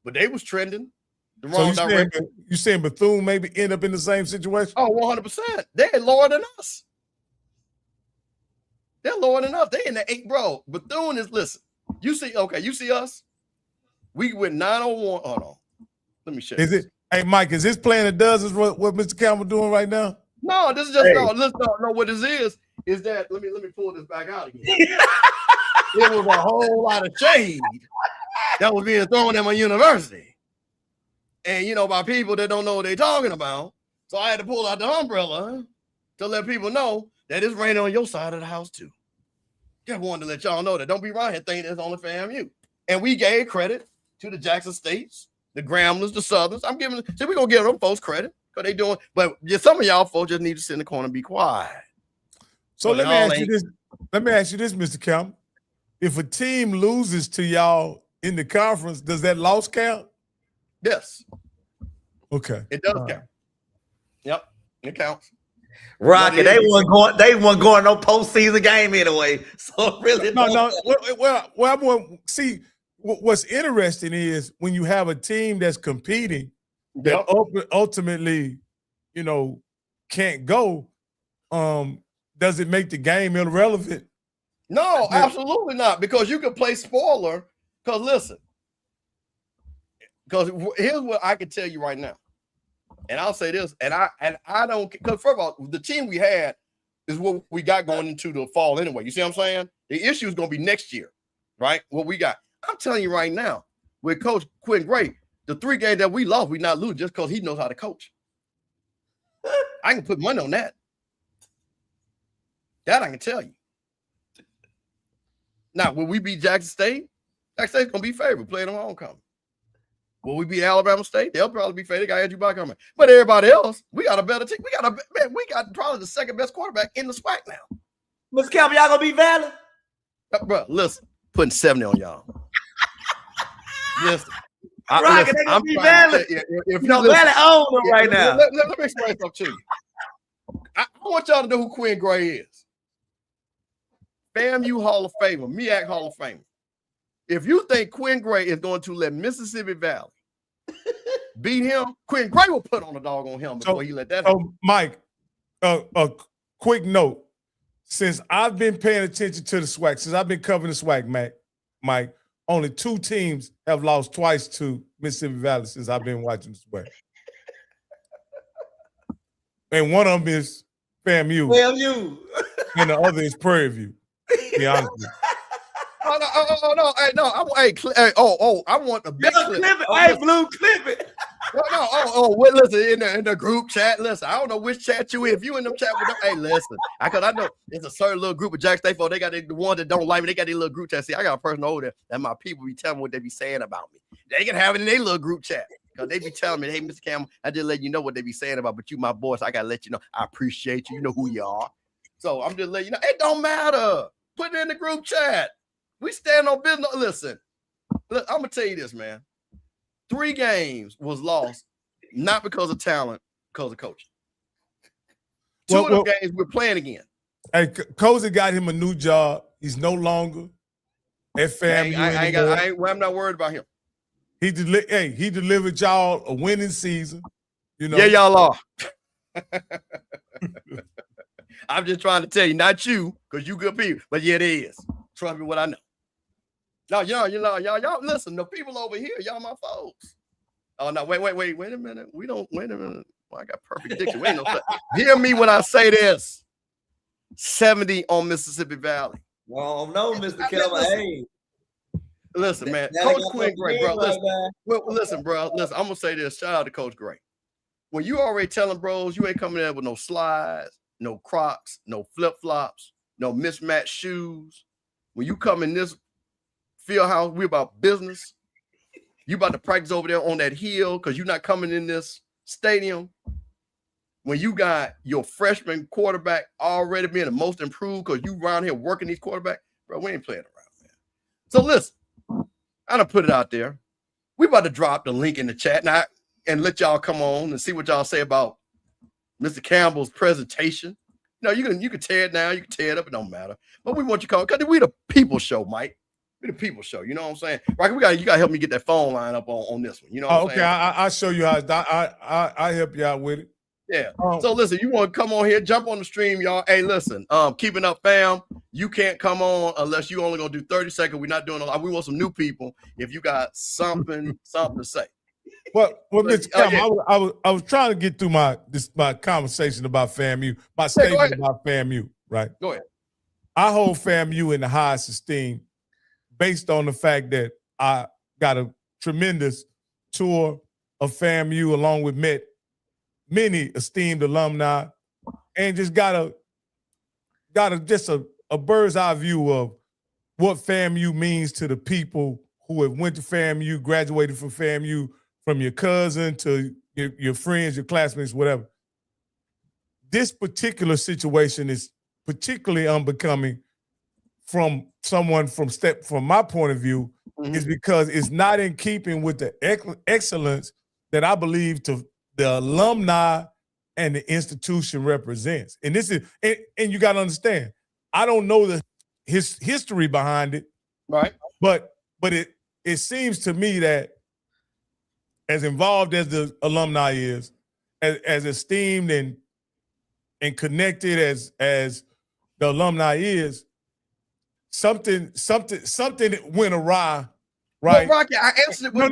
but they was trending the wrong direction. You saying Bethune maybe end up in the same situation? Oh, 100%. They're lower than us. They're lower than us. They in the 8, bro. Bethune is, listen, you see us? We went 901. Hold on. Let me show you. Hey, Mike, is this playing the dozens what Mr. Campbell doing right now? No, this is just no, what this is that let me pull this back out again. It was a whole lot of shade that was being thrown at my university. And by people that don't know what they're talking about. So I had to pull out the umbrella to let people know that it's raining on your side of the house too. Just wanted to let y'all know that. Don't be around here thinking it's only FAMU. And we gave credit to the Jackson States, the Grambling, the Southerns. We're gonna give them folks credit because they doing, but some of y'all folks just need to sit in the corner and be quiet. So let me ask you this, Mr. Campbell. If a team loses to y'all in the conference, does that loss count? Yes. Okay. It does count. Yep, it counts. Rocky, they weren't going no postseason game anyway. So really, no. Well, see, what's interesting is when you have a team that's competing that ultimately, can't go. Does it make the game irrelevant? No, absolutely not. Because you can play spoiler. Because listen, because here's what I can tell you right now. And I'll say this, and I don't, because first of all, the team we had is what we got going into the fall anyway. You see what I'm saying? The issue is going to be next year, right? What we got. I'm telling you right now, with Coach Quinn Gray, the 3 games that we lost, we not lose just because he knows how to coach. I can put money on that. That I can tell you. Now, will we beat Jackson State? Jackson State's going to be favored, playing on homecoming. Will we beat Alabama State? They'll probably be favored. They got Andrew Bach coming. But everybody else, we got a better team. We got probably the second best quarterback in the SWAC now. Mr. Campbell, y'all gonna beat Valley? Bro, listen, putting 70 on y'all. Listen. Rocky, they gonna beat Valley. Valley owns them right now. Let me explain something to you. I want y'all to know who Quinn Gray is. FAMU Hall of Famer, MEAC Hall of Famer. If you think Quinn Gray is going to let Mississippi Valley beat him, Quinn Gray will put on a dog on him before he let that happen. Mike, a quick note. Since I've been paying attention to the SWAC, since I've been covering the SWAC, Mike, only 2 teams have lost twice to Mississippi Valley since I've been watching the SWAC. And one of them is FAMU. And the other is Prairie View. To be honest with you. I want a big clip. Blue, clip it. Well, listen, in the group chat, listen, I don't know which chat you in. If you in them chat with them, hey, listen, because I know there's a certain little group of Jack State folks, they got the one that don't like me, they got their little group chat. See, I got a person over there that my people be telling me what they be saying about me. They can have it in their little group chat. Because they be telling me, hey, Mr. Campbell, I just let you know what they be saying about, but you my boy, so I gotta let you know. I appreciate you. You know who you are. So I'm just letting you know, it don't matter. Put it in the group chat. We stand on business. Listen, look, I'm gonna tell you this, man. 3 games was lost, not because of talent, because of coaching. 2 of the games we're playing again. Hey, Cozy got him a new job. He's no longer at FAMU. I'm not worried about him. He delivered y'all a winning season. You know, yeah, y'all are. I'm just trying to tell you, not you, because you good people, but yeah, it is. Trust me, what I know. Y'all, listen, the people over here, y'all my folks. Oh no, wait a minute. Wait a minute. Well, I got perfect diction. Wait no second. Hear me when I say this. 70 on Mississippi Valley. Well, no, Mr. Kelvin. Hey. Listen, man. Coach Quinn Gray, bro. Listen, bro. Listen, I'm gonna say this. Shout out to Coach Gray. When you already telling bros, you ain't coming in with no slides, no Crocs, no flip-flops, no mismatched shoes. When you come in this field house, we about business. You about to practice over there on that hill because you're not coming in this stadium. When you got your freshman quarterback already being the most improved because you around here working these quarterbacks, bro, we ain't playing around, man. So listen, I done put it out there. We about to drop the link in the chat now and let y'all come on and see what y'all say about Mr. Campbell's presentation. You know, you can tear it down, you can tear it up, it don't matter. But we want you to come because we the people show, Mike. We the people show. You know what I'm saying? Right? You gotta help me get that phone line up on this one. You know what I'm saying? Okay, I'll show you how. I help you out with it. Yeah. So listen, you want to come on here, jump on the stream, y'all. Hey, listen, keeping up, fam. You can't come on unless you only gonna do 30 seconds. We're not doing a lot. We want some new people. If you got something to say. Well, Mr. Campbell, I was trying to get through my conversation about FAMU, my statement about FAMU. Right. Go ahead. I hold FAMU in the highest esteem, based on the fact that I got a tremendous tour of FAMU along with many esteemed alumni, and just got a bird's eye view of what FAMU means to the people who have went to FAMU, graduated from FAMU, from your cousin to your friends, your classmates, whatever. This particular situation is particularly unbecoming from someone from my point of view, is because it's not in keeping with the excellence that I believe the alumni and the institution represents. And this is, and you got to understand, I don't know his history behind it, right? But it seems to me that as involved as the alumni is, as esteemed and connected as the alumni is, something went awry, right? Well, Rocky, I answered it. No.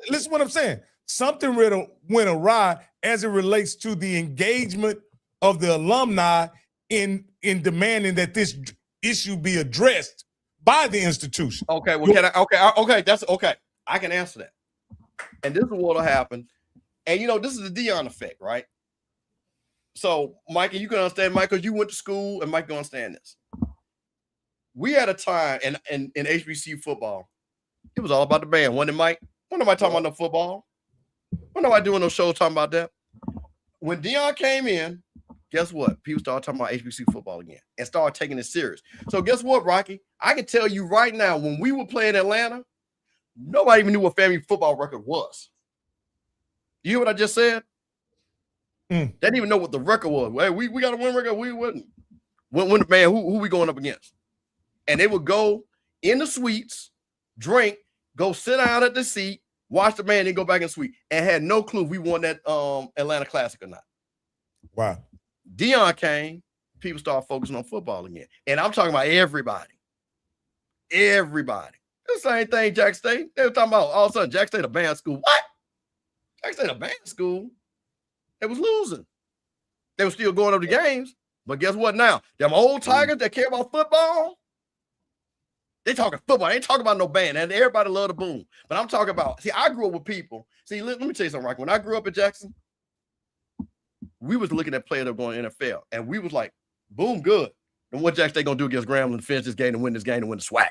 Listen what I'm saying. Something went awry as it relates to the engagement of the alumni in demanding that this issue be addressed by the institution. Okay, well, okay, that's okay. I can answer that. And this is what'll happen. And you know, this is the Dion effect, right? So, Mikey, you can understand, Mike, because you went to school, and Mike can understand this. We had a time in HBCU football, it was all about the band, wasn't it, Mike? When nobody talking about no football? When nobody doing no shows talking about that? When Dion came in, guess what? People started talking about HBCU football again and started taking it serious. So guess what, Rocky? I can tell you right now, when we were playing Atlanta, nobody even knew what family football record was. You hear what I just said? They didn't even know what the record was. Hey, we got a win record. We wouldn't. When man, who we going up against? And they would go in the suites, drink, go sit down at the seat, watch the man, then go back in the suite, and had no clue if we won that Atlanta Classic or not. Wow. Dion came, people started focusing on football again. And I'm talking about everybody. Everybody. The same thing, Jack State. They were talking about all of a sudden Jack State a band school. What? Jack State a band school? They was losing. They were still going up the games. But guess what now? Them old Tigers that care about football, they talking football. They ain't talking about no band. And everybody love the boom. But I'm talking about, see, I grew up with people. See, let me tell you something, Rocky. When I grew up in Jackson, we was looking at players that were going to NFL. And we was like, boom, good. And what Jack State going to do against Grambling to finish this game and win this game and win the SWAC?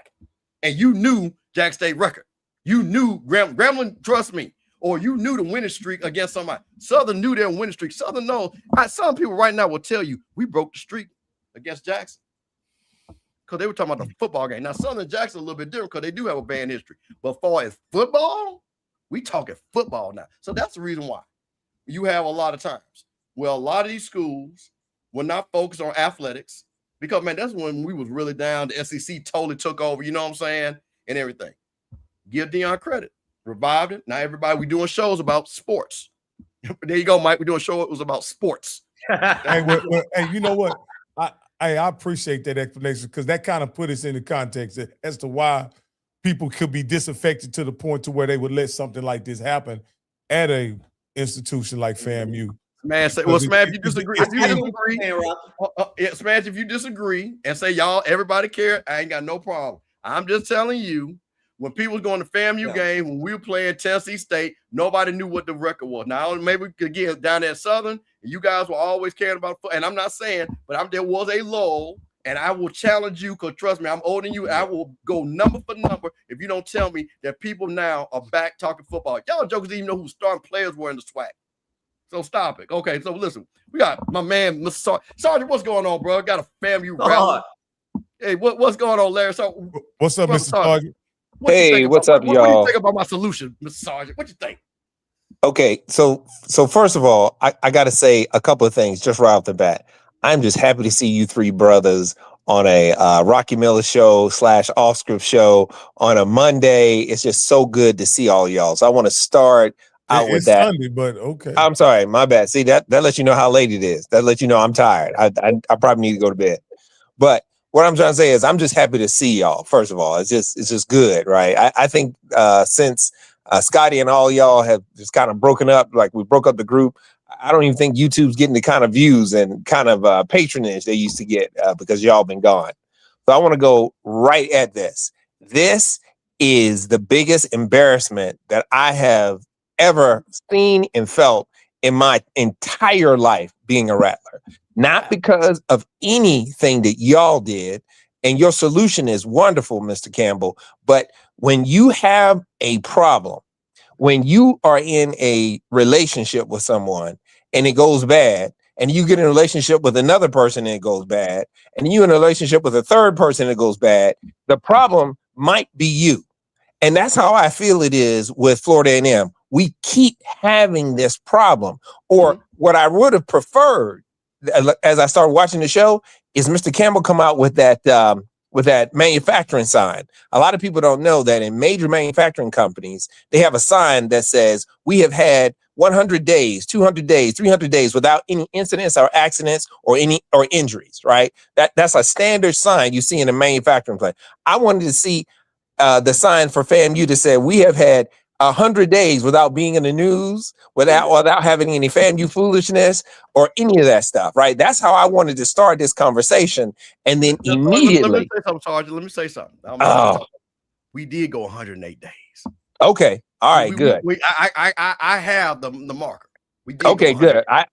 And you knew Jack State record. You knew Grambling, trust me. Or you knew the winning streak against somebody. Southern knew their winning streak. Southern knows. Some people right now will tell you, we broke the streak against Jackson. because they were talking about the football game. Now, Southern Jackson a little bit different because they do have a bad history. But as far as football, we talking football now. So that's the reason why you have a lot of times. Well, a lot of these schools were not focused on athletics because, man, that's when we was really down. The SEC totally took over, you know what I'm saying, and everything. Give Deion credit. Revived it. Now everybody, we doing shows about sports. There you go, Mike. We're doing a show. It was about sports. Hey, you know what? I appreciate that explanation because that kind of put us into context as to why people could be disaffected to the point to where they would let something like this happen at a institution like FAMU. Man, say, well, Smash, if you disagree, Smash, if you disagree and say y'all, everybody care, I ain't got no problem. I'm just telling you, when people was going to FAMU game, when we were playing Tennessee State, nobody knew what the record was. Now, maybe again down there at Southern, you guys were always caring about, and I'm not saying, but there was a lull, and I will challenge you because trust me, I'm older than you. I will go number for number if you don't tell me that people now are back talking football. Y'all jokers didn't even know who starting players were in the SWAC. So stop it. Okay, so listen, we got my man, Mr. Sergeant. What's going on, bro? Got a FAMU rally. Hey, what's going on, Larry? So what's up, Mr. Sergeant? Hey, what's up, y'all? What do you think about my solution, Mr. Sergeant? What you think? Okay, so first of all, I got to say a couple of things just right off the bat. I'm just happy to see you three brothers on a Rocky Miller show / off script show on a Monday. It's just so good to see all y'all. So I want to start out with that. Sunday, but okay. I'm sorry, my bad. See, that lets you know how late it is. That lets you know I'm tired. I probably need to go to bed. But what I'm trying to say is I'm just happy to see y'all. First of all, it's just good, right? I think since Scotty and all y'all have just kind of broken up, like we broke up the group, I don't even think YouTube's getting the kind of views and kind of patronage they used to get because y'all been gone. So I want to go right at this. This is the biggest embarrassment that I have ever seen and felt in my entire life being a Rattler. Not because of anything that y'all did, and your solution is wonderful, Mr. Campbell, but when you have a problem, when you are in a relationship with someone and it goes bad, and you get in a relationship with another person and it goes bad, and you in a relationship with a third person and it goes bad, the problem might be you. And that's how I feel it is with Florida A&M. We keep having this problem. Or what I would have preferred, as I started watching the show, is Mr. Campbell come out with that manufacturing sign. A lot of people don't know that in major manufacturing companies, they have a sign that says, we have had 100 days, 200 days, 300 days without any incidents or accidents or injuries, right? That's a standard sign you see in a manufacturing plant. I wanted to see the sign for FAMU that said, we have had 100 days without being in the news, without having any FAMU foolishness or any of that stuff, right? That's how I wanted to start this conversation. And then immediately. Let me say something. We did go 108 days. Okay. All right, good. I have the marker. We did okay, good. I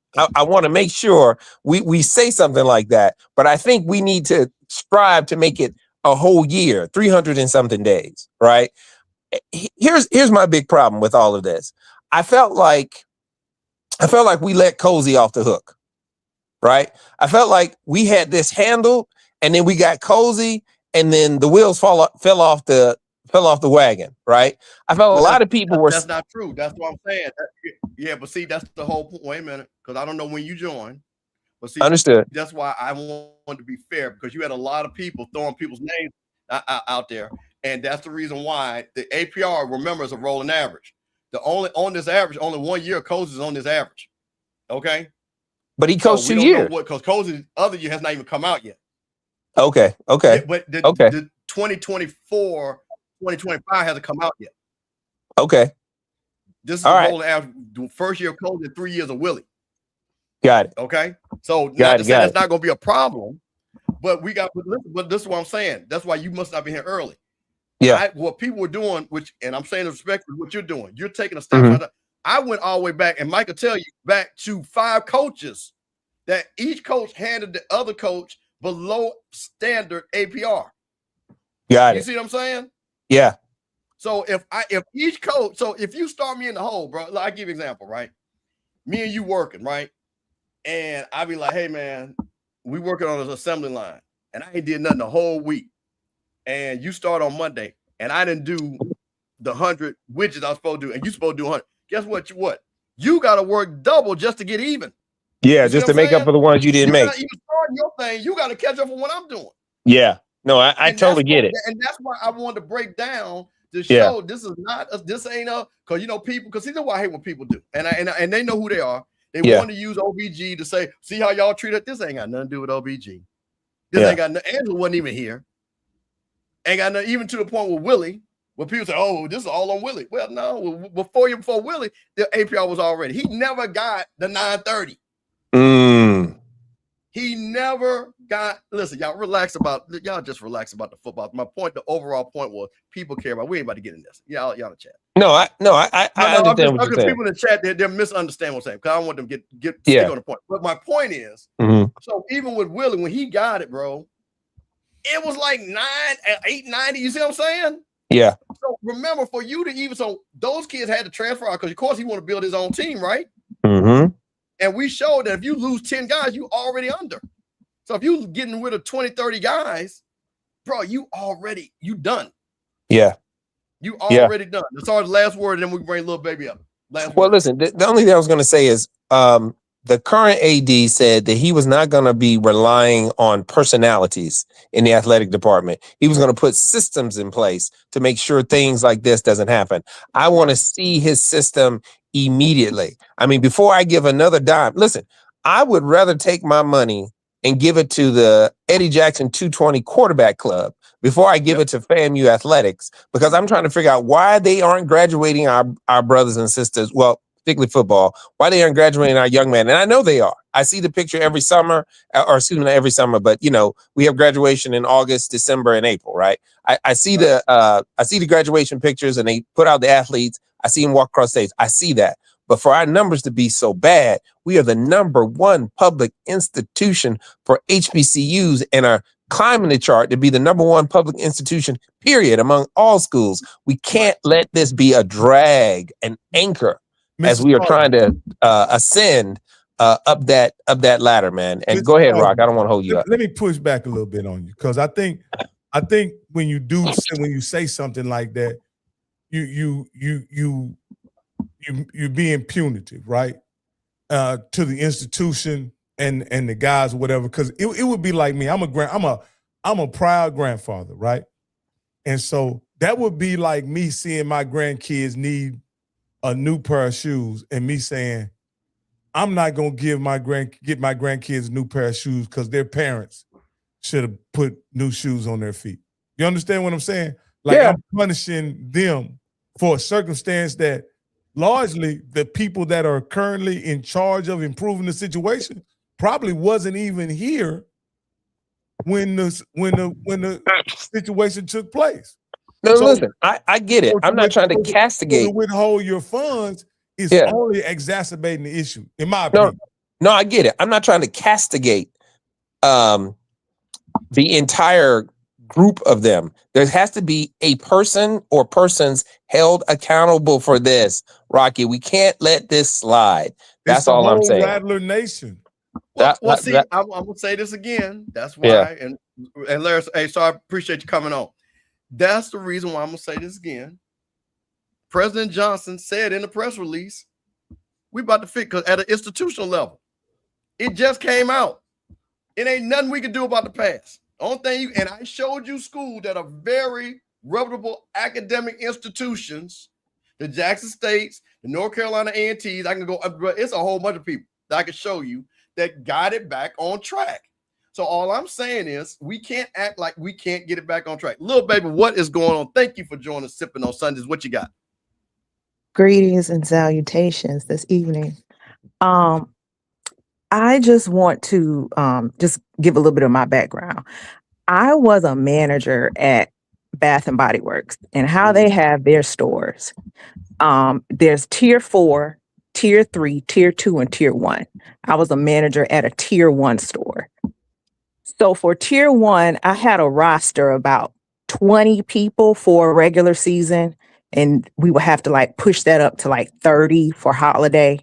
want to make sure we say something like that, but I think we need to strive to make it a whole year, 300 and something days, right? Here's my big problem with all of this. I felt like we let Cozy off the hook, right? I felt like we had this handled, and then we got Cozy, and then the wheels fell off the wagon, right? I felt a lot of people were. That's not true. That's what I'm saying. Yeah, but see, that's the whole point. Wait a minute, because I don't know when you joined. But see, understood. That's why I want to be fair, because you had a lot of people throwing people's names out there. And that's the reason why the APR, remember, is a rolling average. On this average, only 1 year Cozy is on this average. Okay. But he coached 2 years. Because Cozy's other year has not even come out yet. Okay. Yeah, but the 2024, 2025 hasn't come out yet. Okay. This is a rolling average. The first year of Cozy, 3 years of Willie. Got it. Okay. So that's not going to be a problem. But but this is what I'm saying. That's why you must not be here early. Yeah. What people were doing, and I'm saying respect for what you're doing, you're taking a step. I went all the way back, and Mike will tell you, back to 5 coaches that each coach handed the other coach below standard APR. Got it. You see what I'm saying? Yeah. So if each coach, so if you start me in the hole, bro, I'll give you an example, right? Me and you working, right? And I be like, hey man, we working on an assembly line, and I ain't did nothing the whole week. and you start on Monday, and I didn't do the 100 widgets I was supposed to do, and you supposed to do 100. Guess what? You got to work double just to get even. Yeah, just to make up for the ones you didn't make. Even starting your thing, you got to catch up on what I'm doing. Yeah, no, I totally get it, and that's why I wanted to break down to show this is not this ain't a because people because see that's why I hate when people do and they know who they are. They want to use OBG to say, see how y'all treat it. This ain't got nothing to do with OBG. This ain't got nothing. Angela wasn't even here. Ain't got nothing even to the point with Willie. When people say, "Oh, this is all on Willie," well, no. Before Willie, the APR was already. He never got the 930. He never got. Listen, y'all just relax about the football. My point, the overall point was, people care about. We ain't about to get in this. Y'all in the chat. I understand what you're saying. People in the chat, they're misunderstanding what I'm saying because I don't want them to get stick on the point. But my point is, so even with Willie, when he got it, bro, it was like 890. You see what I'm saying? Yeah. So remember, for you to even those kids had to transfer out because of course he want to build his own team, right? And we showed that if you lose 10 guys, you already under. So if you getting rid of 20, 30 guys, bro, you done. Yeah. You already done. That's our last word, and then we bring little baby up. Listen, the only thing I was going to say is the current AD said that he was not going to be relying on personalities in the athletic department. He was going to put systems in place to make sure things like this doesn't happen. I want to see his system immediately. I mean, before I give another dime, listen, I would rather take my money and give it to the Eddie Jackson 220 quarterback club before I give it to FAMU athletics, because I'm trying to figure out why they aren't graduating our brothers and sisters. Well, particularly football, why they aren't graduating our young men. And I know they are. I see the picture every summer, or excuse me, not every summer, but we have graduation in August, December, and April, right? I see the graduation pictures and they put out the athletes. I see them walk across stage. I see that. But for our numbers to be so bad, we are the #1 public institution for HBCUs and are climbing the chart to be the #1 public institution, period, among all schools. We can't let this be a drag, an anchor, as we are trying to ascend up that ladder, man. And go ahead, Rock. I don't want to hold you up. Let me push back a little bit on you, because I think when you say something like that, you're being punitive, right? To the institution and the guys or whatever. Because it would be like me. I'm a proud grandfather, right? And so that would be like me seeing my grandkids need a new pair of shoes and me saying, I'm not gonna get my grandkids a new pair of shoes because their parents should have put new shoes on their feet. You understand what I'm saying? Like, I'm punishing them for a circumstance that largely the people that are currently in charge of improving the situation probably wasn't even here when the situation took place. No, listen, I get it. I'm not trying to castigate. To withhold your funds is only exacerbating the issue, in my opinion. No, I get it. I'm not trying to castigate the entire group of them. There has to be a person or persons held accountable for this, Rocky. We can't let this slide. That's all I'm saying. Rattler Nation. I'm gonna say this again. That's why, and Larry, hey, so I appreciate you coming on. That's the reason why I'm gonna say this again. President Johnson said in the press release, we about to fix, because at an institutional level, it just came out. It ain't nothing we can do about the past. Only thing and I showed you schools that are very reputable academic institutions, the Jackson States, the North Carolina A&Ts. I can go, it's a whole bunch of people that I can show you that got it back on track. So all I'm saying is we can't act like we can't get it back on track. Little baby, what is going on? Thank you for joining Sippin' on Sundays. What you got? Greetings and salutations this evening. I just want to just give a little bit of my background. I was a manager at Bath and Body Works, and how they have their stores. There's tier 4, tier 3, tier 2, and tier 1. I was a manager at a tier 1 store. So for tier 1, I had a roster of about 20 people for a regular season, and we would have to like push that up to like 30 for holiday.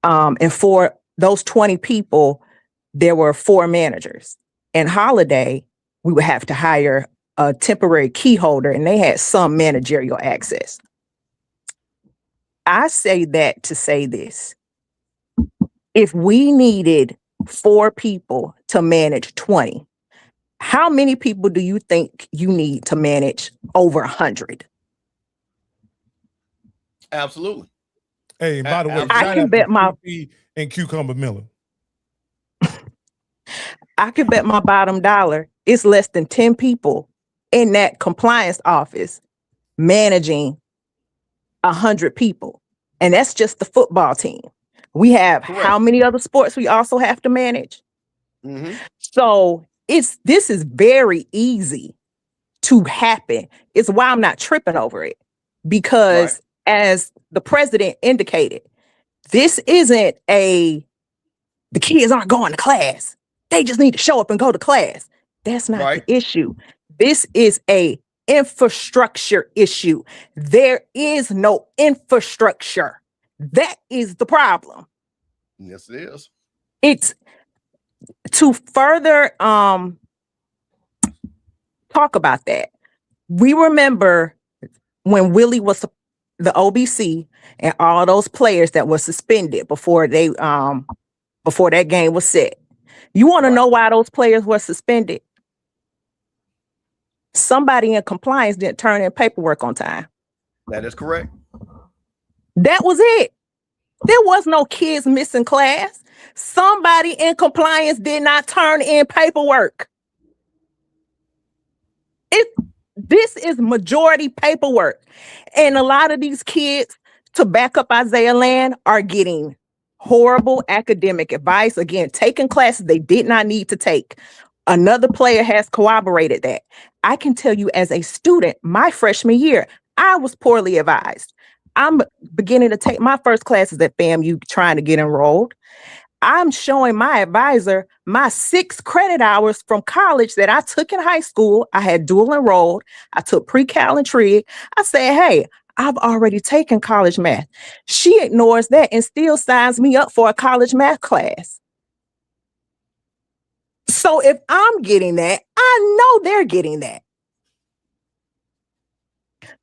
And for those 20 people, there were 4 managers. And holiday, we would have to hire a temporary key holder and they had some managerial access. I say that to say this. If we needed 4 people to manage 20, how many people do you think you need to manage over 100? Absolutely. Hey, by the way, I shout can out bet to my CP and Cucumber Miller. I can bet my bottom dollar it's less than 10 people in that compliance office managing 100 people. And that's just the football team. We have how many other sports we also have to manage? Mm-hmm. So this is very easy to happen. It's why I'm not tripping over it. Because as the president indicated, this isn't the kids aren't going to class. They just need to show up and go to class. That's not the issue. This is a infrastructure issue. There is no infrastructure. That is the problem. Yes, it is. It's to further talk about that. We remember when Willie was the OBC and all those players that were suspended before that game was set. You want to know why those players were suspended? Somebody in compliance didn't turn in paperwork on time. That is correct. That was it. There was no kids missing class. Somebody in compliance did not turn in paperwork. This is majority paperwork. And a lot of these kids, to back up Isaiah Land, are getting horrible academic advice. Again, taking classes they did not need to take. Another player has corroborated that. I can tell you as a student, my freshman year, I was poorly advised. I'm beginning to take my first classes at FAMU trying to get enrolled. I'm showing my advisor my 6 credit hours from college that I took in high school. I had dual enrolled. I took pre-cal and trig. I said, hey, I've already taken college math. She ignores that and still signs me up for a college math class. So if I'm getting that, I know they're getting that.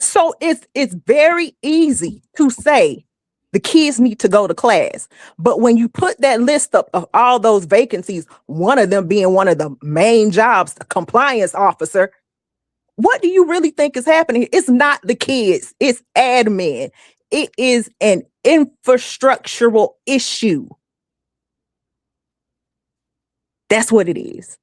So it's very easy to say the kids need to go to class. But when you put that list up of all those vacancies, one of them being one of the main jobs, the compliance officer, what do you really think is happening? It's not the kids, it's admin. It is an infrastructural issue. That's what it is.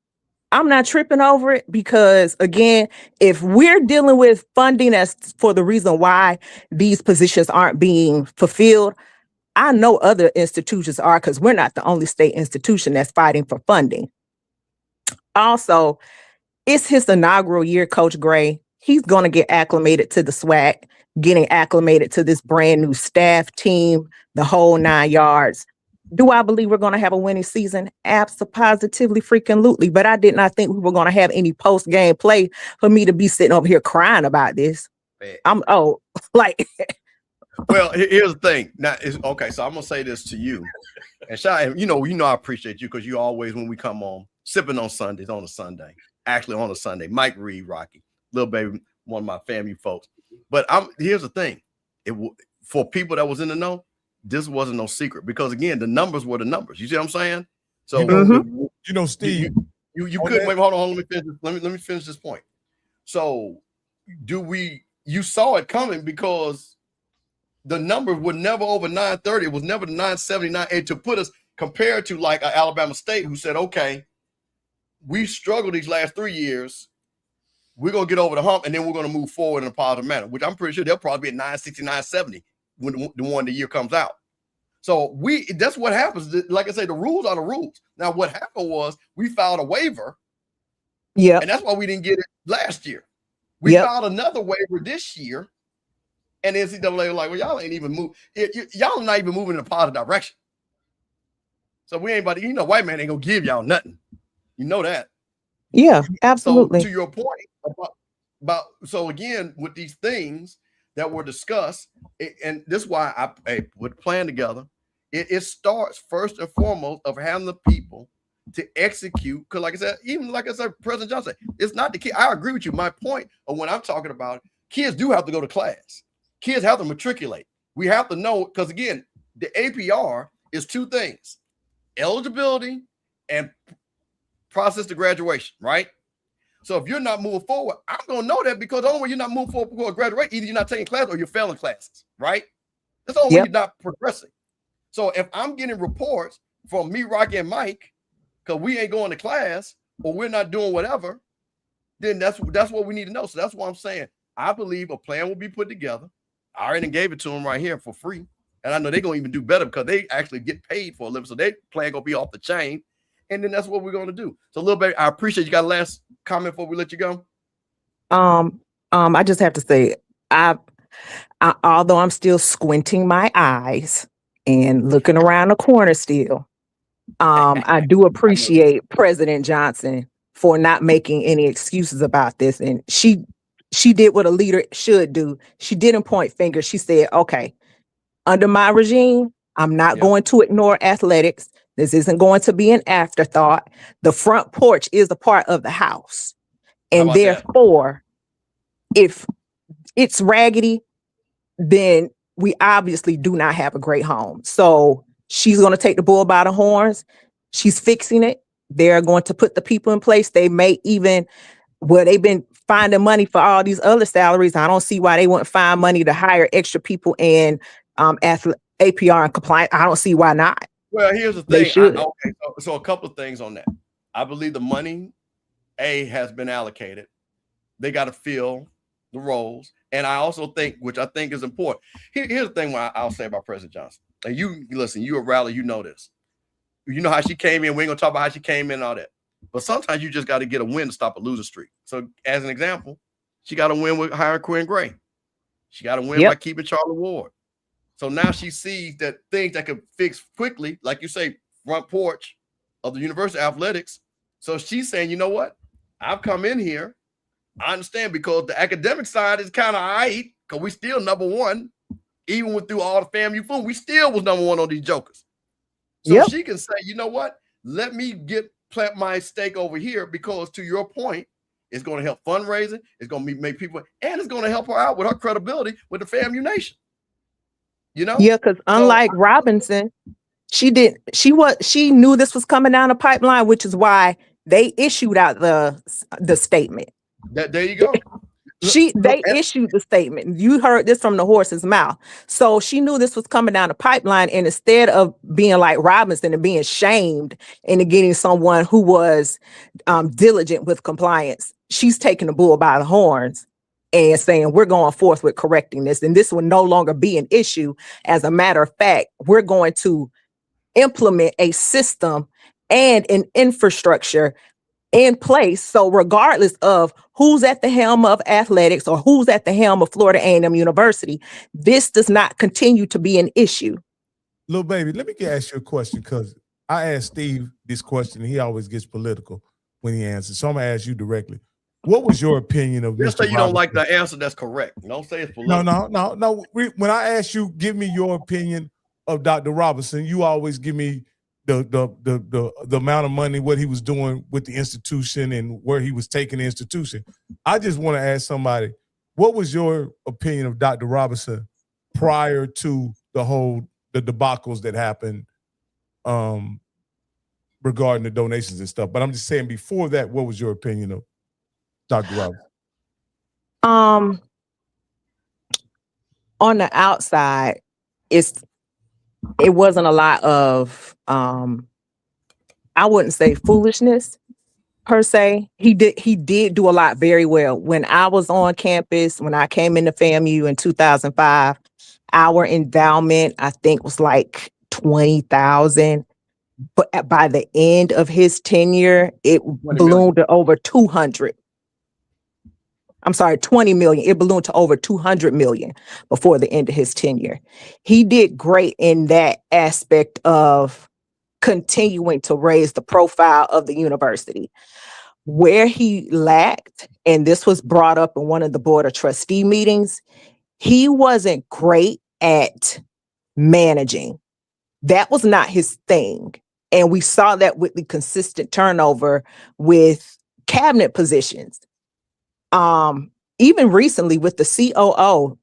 I'm not tripping over it because, again, if we're dealing with funding as for the reason why these positions aren't being fulfilled, I know other institutions are, because we're not the only state institution that's fighting for funding. Also, it's his inaugural year, Coach Gray. He's going to get acclimated to the SWAC, getting acclimated to this brand new staff team, the whole 9 yards. Do I believe we're going to have a winning season? Absolutely freaking lootly. But I did not think we were going to have any post-game play for me to be sitting over here crying about this. Well, here's the thing. Now, okay, so I'm going to say this to you. And Shy, you know I appreciate you because you always, when we come on, sipping on Sundays on a Sunday. Actually on a Sunday. Mike Reed, Rocky, little baby, one of my family folks. But here's the thing. For people that was in the know, this wasn't no secret because again, the numbers were the numbers. You see what I'm saying? So Steve, you couldn't wait. Hold on, let me finish this point. So you saw it coming because the numbers were never over 930. It was never 979. And to put us compared to like Alabama State, who said, okay, we struggled these last 3 years. We're gonna get over the hump and then we're gonna move forward in a positive manner, which I'm pretty sure they'll probably be at 960, 970 when the year comes out. So that's what happens. Like I say, the rules are the rules. Now, what happened was we filed a waiver. Yeah. And that's why we didn't get it last year. We filed another waiver this year. And the NCAA was like, well, y'all ain't even move. Y'all are not even moving in a positive direction. So we ain't white man ain't gonna give y'all nothing. You know that. Yeah, absolutely. So to your point about so again, with these things that were discussed, and this is why I put a plan together. It starts first and foremost of having the people to execute. Because like I said, President Johnson, it's not the kid. I agree with you. My point of when I'm talking about it, kids do have to go to class. Kids have to matriculate. We have to know, because again, the APR is two things: eligibility and process to graduation, right? So if you're not moving forward, I'm gonna know that, because the only way you're not moving forward before graduate, either you're not taking class or you're failing classes, right? That's the only way you're not progressing. So if I'm getting reports from me, Rocky, and Mike, because we ain't going to class or we're not doing whatever, then that's what we need to know. So that's why I'm saying I believe a plan will be put together. I already gave it to them right here for free. And I know they're going to even do better because they actually get paid for a living. So their plan going to be off the chain. And then that's what we're going to do. So, little baby, I appreciate you. Got a last comment before we let you go? I just have to say, I although I'm still squinting my eyes and looking around the corner still, I do appreciate President Johnson for not making any excuses about this. And she did what a leader should do. She didn't point fingers. She said, okay, under my regime, I'm not going to ignore athletics. This isn't going to be an afterthought. The front porch is a part of the house. And therefore, if it's raggedy, then we obviously do not have a great home. So she's going to take the bull by the horns. She's fixing it. They're going to put the people in place. They may even, they've been finding money for all these other salaries. I don't see why they wouldn't find money to hire extra people in APR and compliance. I don't see why not. Well, here's the thing. They should. So a couple of things on that. I believe the money, has been allocated. They got to fill the roles. And I also think, which I think is important. Here's the thing I'll say about President Johnson. And you listen, you a rally, you know this. You know how she came in. We ain't gonna talk about how she came in and all that. But sometimes you just got to get a win to stop a loser streak. So as an example, she got a win with hiring Quinn Gray. She got a win by keeping Charlie Ward. So now she sees that things that could fix quickly, like you say, front porch of the University of Athletics. So she's saying, you know what? I've come in here. I understand, because the academic side is kind of all right, because we still number one. Even through all the FAMU food, we still was number one on these jokers. So she can say, you know what? Let me plant my stake over here, because to your point, it's going to help fundraising. It's going to make people, and it's going to help her out with her credibility with the FAMU Nation. You know? Yeah, because unlike Robinson, she knew this was coming down the pipeline, which is why they issued out the statement. There you go. They issued the statement. You heard this from the horse's mouth. So she knew this was coming down the pipeline. And instead of being like Robinson and being shamed into getting someone who was diligent with compliance, she's taking the bull by the horns and saying, we're going forth with correcting this. And this will no longer be an issue. As a matter of fact, we're going to implement a system and an infrastructure in place. So regardless of who's at the helm of athletics or who's at the helm of Florida A&M University, this does not continue to be an issue. Little baby, let me ask you a question, because I asked Steve this question and he always gets political when he answers. So I'm going to ask you directly. What was your opinion of Just Mr. say you don't like the answer that's correct. Don't say it's political. No. When I ask you, give me your opinion of Dr. Robinson, you always give me the amount of money, what he was doing with the institution and where he was taking the institution. I just want to ask somebody, what was your opinion of Dr. Robinson prior to the debacles that happened regarding the donations and stuff? But I'm just saying, before that, what was your opinion of Dr. Robinson? On the outside, it wasn't a lot of I wouldn't say foolishness per se. He did do a lot very well. When I was on campus, when I came into FAMU in 2005, our endowment, I think, was like 20,000. But by the end of his tenure, it ballooned to over 200. I'm sorry, 20 million. It ballooned to over 200 million before the end of his tenure. He did great in that aspect of continuing to raise the profile of the university. Where he lacked, and this was brought up in one of the board of trustee meetings, he wasn't great at managing. That was not his thing. And we saw that with the consistent turnover with cabinet positions. Even recently with the COO,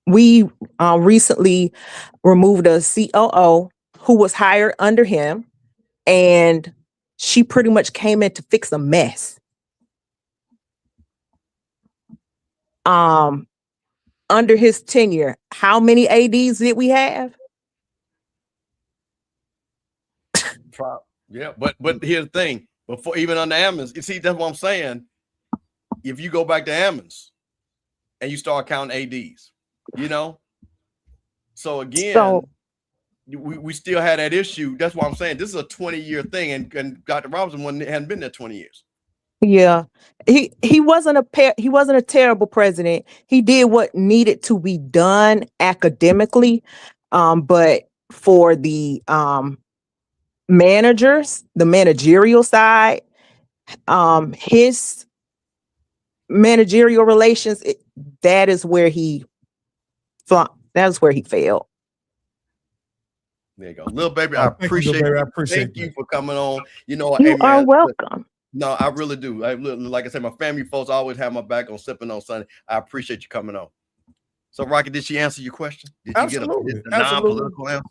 we recently removed a COO who was hired under him, and she pretty much came in to fix a mess. Under his tenure, how many ADs did we have? Yeah, but here's the thing. Before even under Ammons, you see, that's what I'm saying. If you go back to Ammons and you start counting ADs, you know. So again, we still had that issue. That's why I'm saying this is a 20-year thing, and Dr. Robinson hadn't been there 20 years. Yeah, he wasn't a terrible president. He did what needed to be done academically, but for the managers, the managerial side, his managerial relations, that is where he failed. There you go, little baby. I appreciate you. Thank you for coming on. You know, you are welcome. No, I really do. Like I said, my family folks always have my back on Sippin on Sunday. I appreciate you coming on. So, Rocky, did she answer your question? Did you get a non-political answer?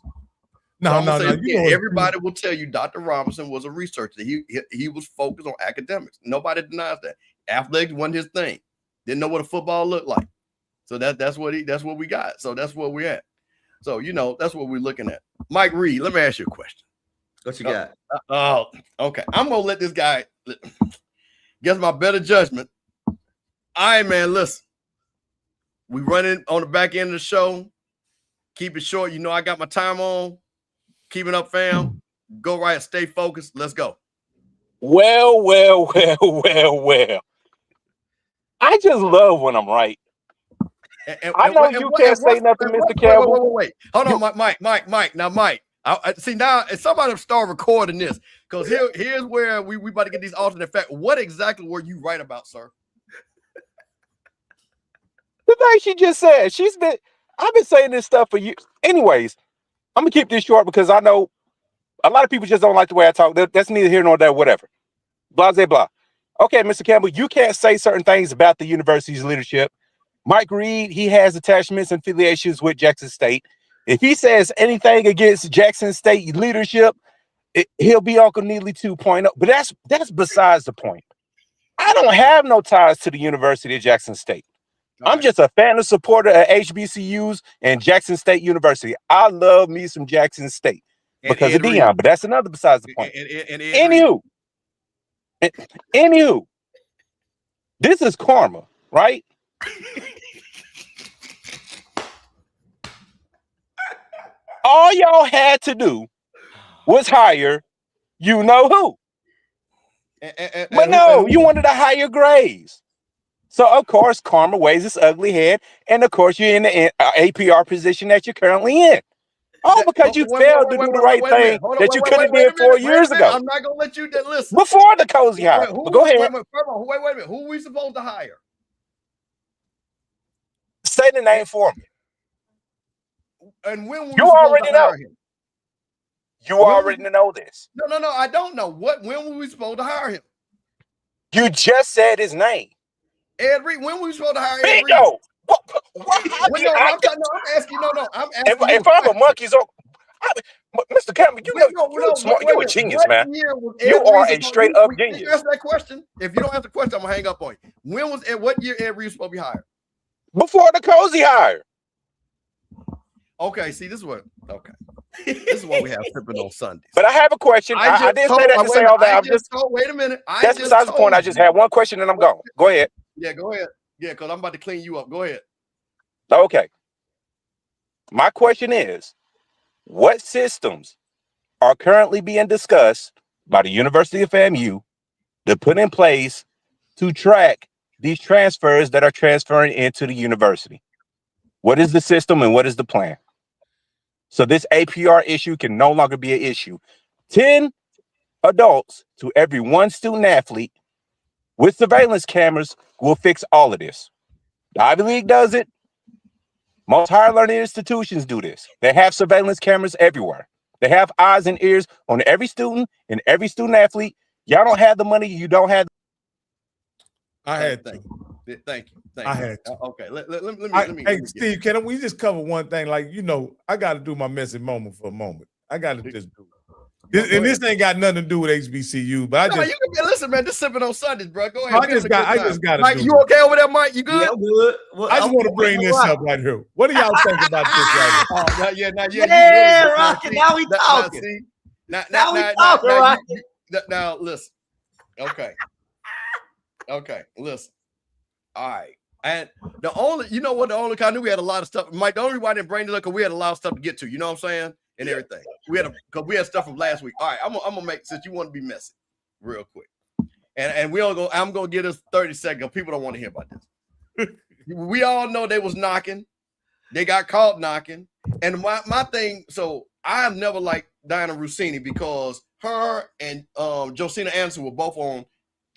No. Everybody will tell you Dr. Robinson was a researcher. He was focused on academics. Nobody denies that. Athletics wasn't his thing. Didn't know what a football looked like. So that's what we got. So that's where we're at. So that's what we're looking at. Mike Reed, let me ask you a question. What you got? Okay. I'm gonna let this guy guess my better judgment. All right, man. Listen, we running on the back end of the show. Keep it short. I got my time on. Keep it up, fam. Go right. Stay focused. Let's go. Well. I just love when I'm right. I know you can't say nothing, Mr. Campbell. Wait. Hold on, Mike. Now, Mike. I see now. Somebody start recording this because here's where we about to get these alternate facts. What exactly were you right about, sir? The thing she just said. I've been saying this stuff for years. Anyways, I'm gonna keep this short because I know a lot of people just don't like the way I talk. That's neither here nor there. Whatever. Blah blah blah. Okay, Mr. Campbell, you can't say certain things about the university's leadership. Mike Reed, he has attachments and affiliations with Jackson State. If he says anything against Jackson State leadership, he'll be Uncle Neely 2.0. But that's besides the point. I don't have no ties to the University of Jackson State. I'm just a fan and supporter of HBCUs and Jackson State University. I love me some Jackson State because of Dion, but that's another besides the point. Anywho, this is karma, right? All y'all had to do was hire you know who. But no, you wanted a higher grades. So, of course, karma weighs its ugly head. And, of course, you're in the APR position that you're currently in. All because you failed to do the right thing that you could have did 4 years ago. I'm not going to let you listen. Before the cozy hire. But go ahead. Wait a minute. Who are we supposed to hire? Say the name for me. And when you already know him? You already know this. No, I don't know. When were we supposed to hire him? You just said his name. Ed Reed. When were we supposed to hire Ed Reed? I'm asking. I'm asking. If I'm a monkey's Mr. Campbell, you're smart. You're a genius, man. You are a straight up genius. Answer that question. If you don't answer the question, I'm gonna hang up on you. What year Ed Reed supposed to be hired? Before the cozy hire. Okay, see, this is what we have Sippin on Sundays. But I have a question. I didn't say that to say all that. Wait a minute. That's besides the point. I just had one question and I'm gone. Go ahead. Yeah, go ahead. Yeah, because I'm about to clean you up. Go ahead. Okay. My question is, what systems are currently being discussed by the University of FAMU to put in place to track these transfers that are transferring into the university? What is the system and what is the plan? So this APR issue can no longer be an issue. 10 adults to every one student athlete with surveillance cameras will fix all of this. The Ivy League does it. Most higher learning institutions do this. They have surveillance cameras everywhere. They have eyes and ears on every student and every student athlete. Y'all don't have the money. You don't have. I had to. Thank you. Thank you. I had to. Okay. Let me. Hey, Steve, can we just cover one thing? Like, I got to do my messy moment for a moment. I got to just do it. This ain't got nothing to do with HBCU, but you can listen, man. Just sipping on Sundays, bro. Go ahead. I just got to. Mike, you okay over there, Mike? You good? Yeah, I'm good. Well, I just want to bring this up right here. What do y'all think about this right here? Yeah, Rocky. Now we talking. Now we talking, Rocky. Now listen. Okay. Listen. All right. And the only I knew we had a lot of stuff. Mike, the only reason why I didn't bring it up because we had a lot of stuff to get to. You know what I'm saying? And everything. Because we had stuff from last week. All right, I'm gonna make, since you want to be messy, real quick. And I'm gonna give us 30 seconds. People don't want to hear about this. We all know they was knocking. They got caught knocking. And my thing, so I have never liked Diana Rossini because her and Josina Anderson were both on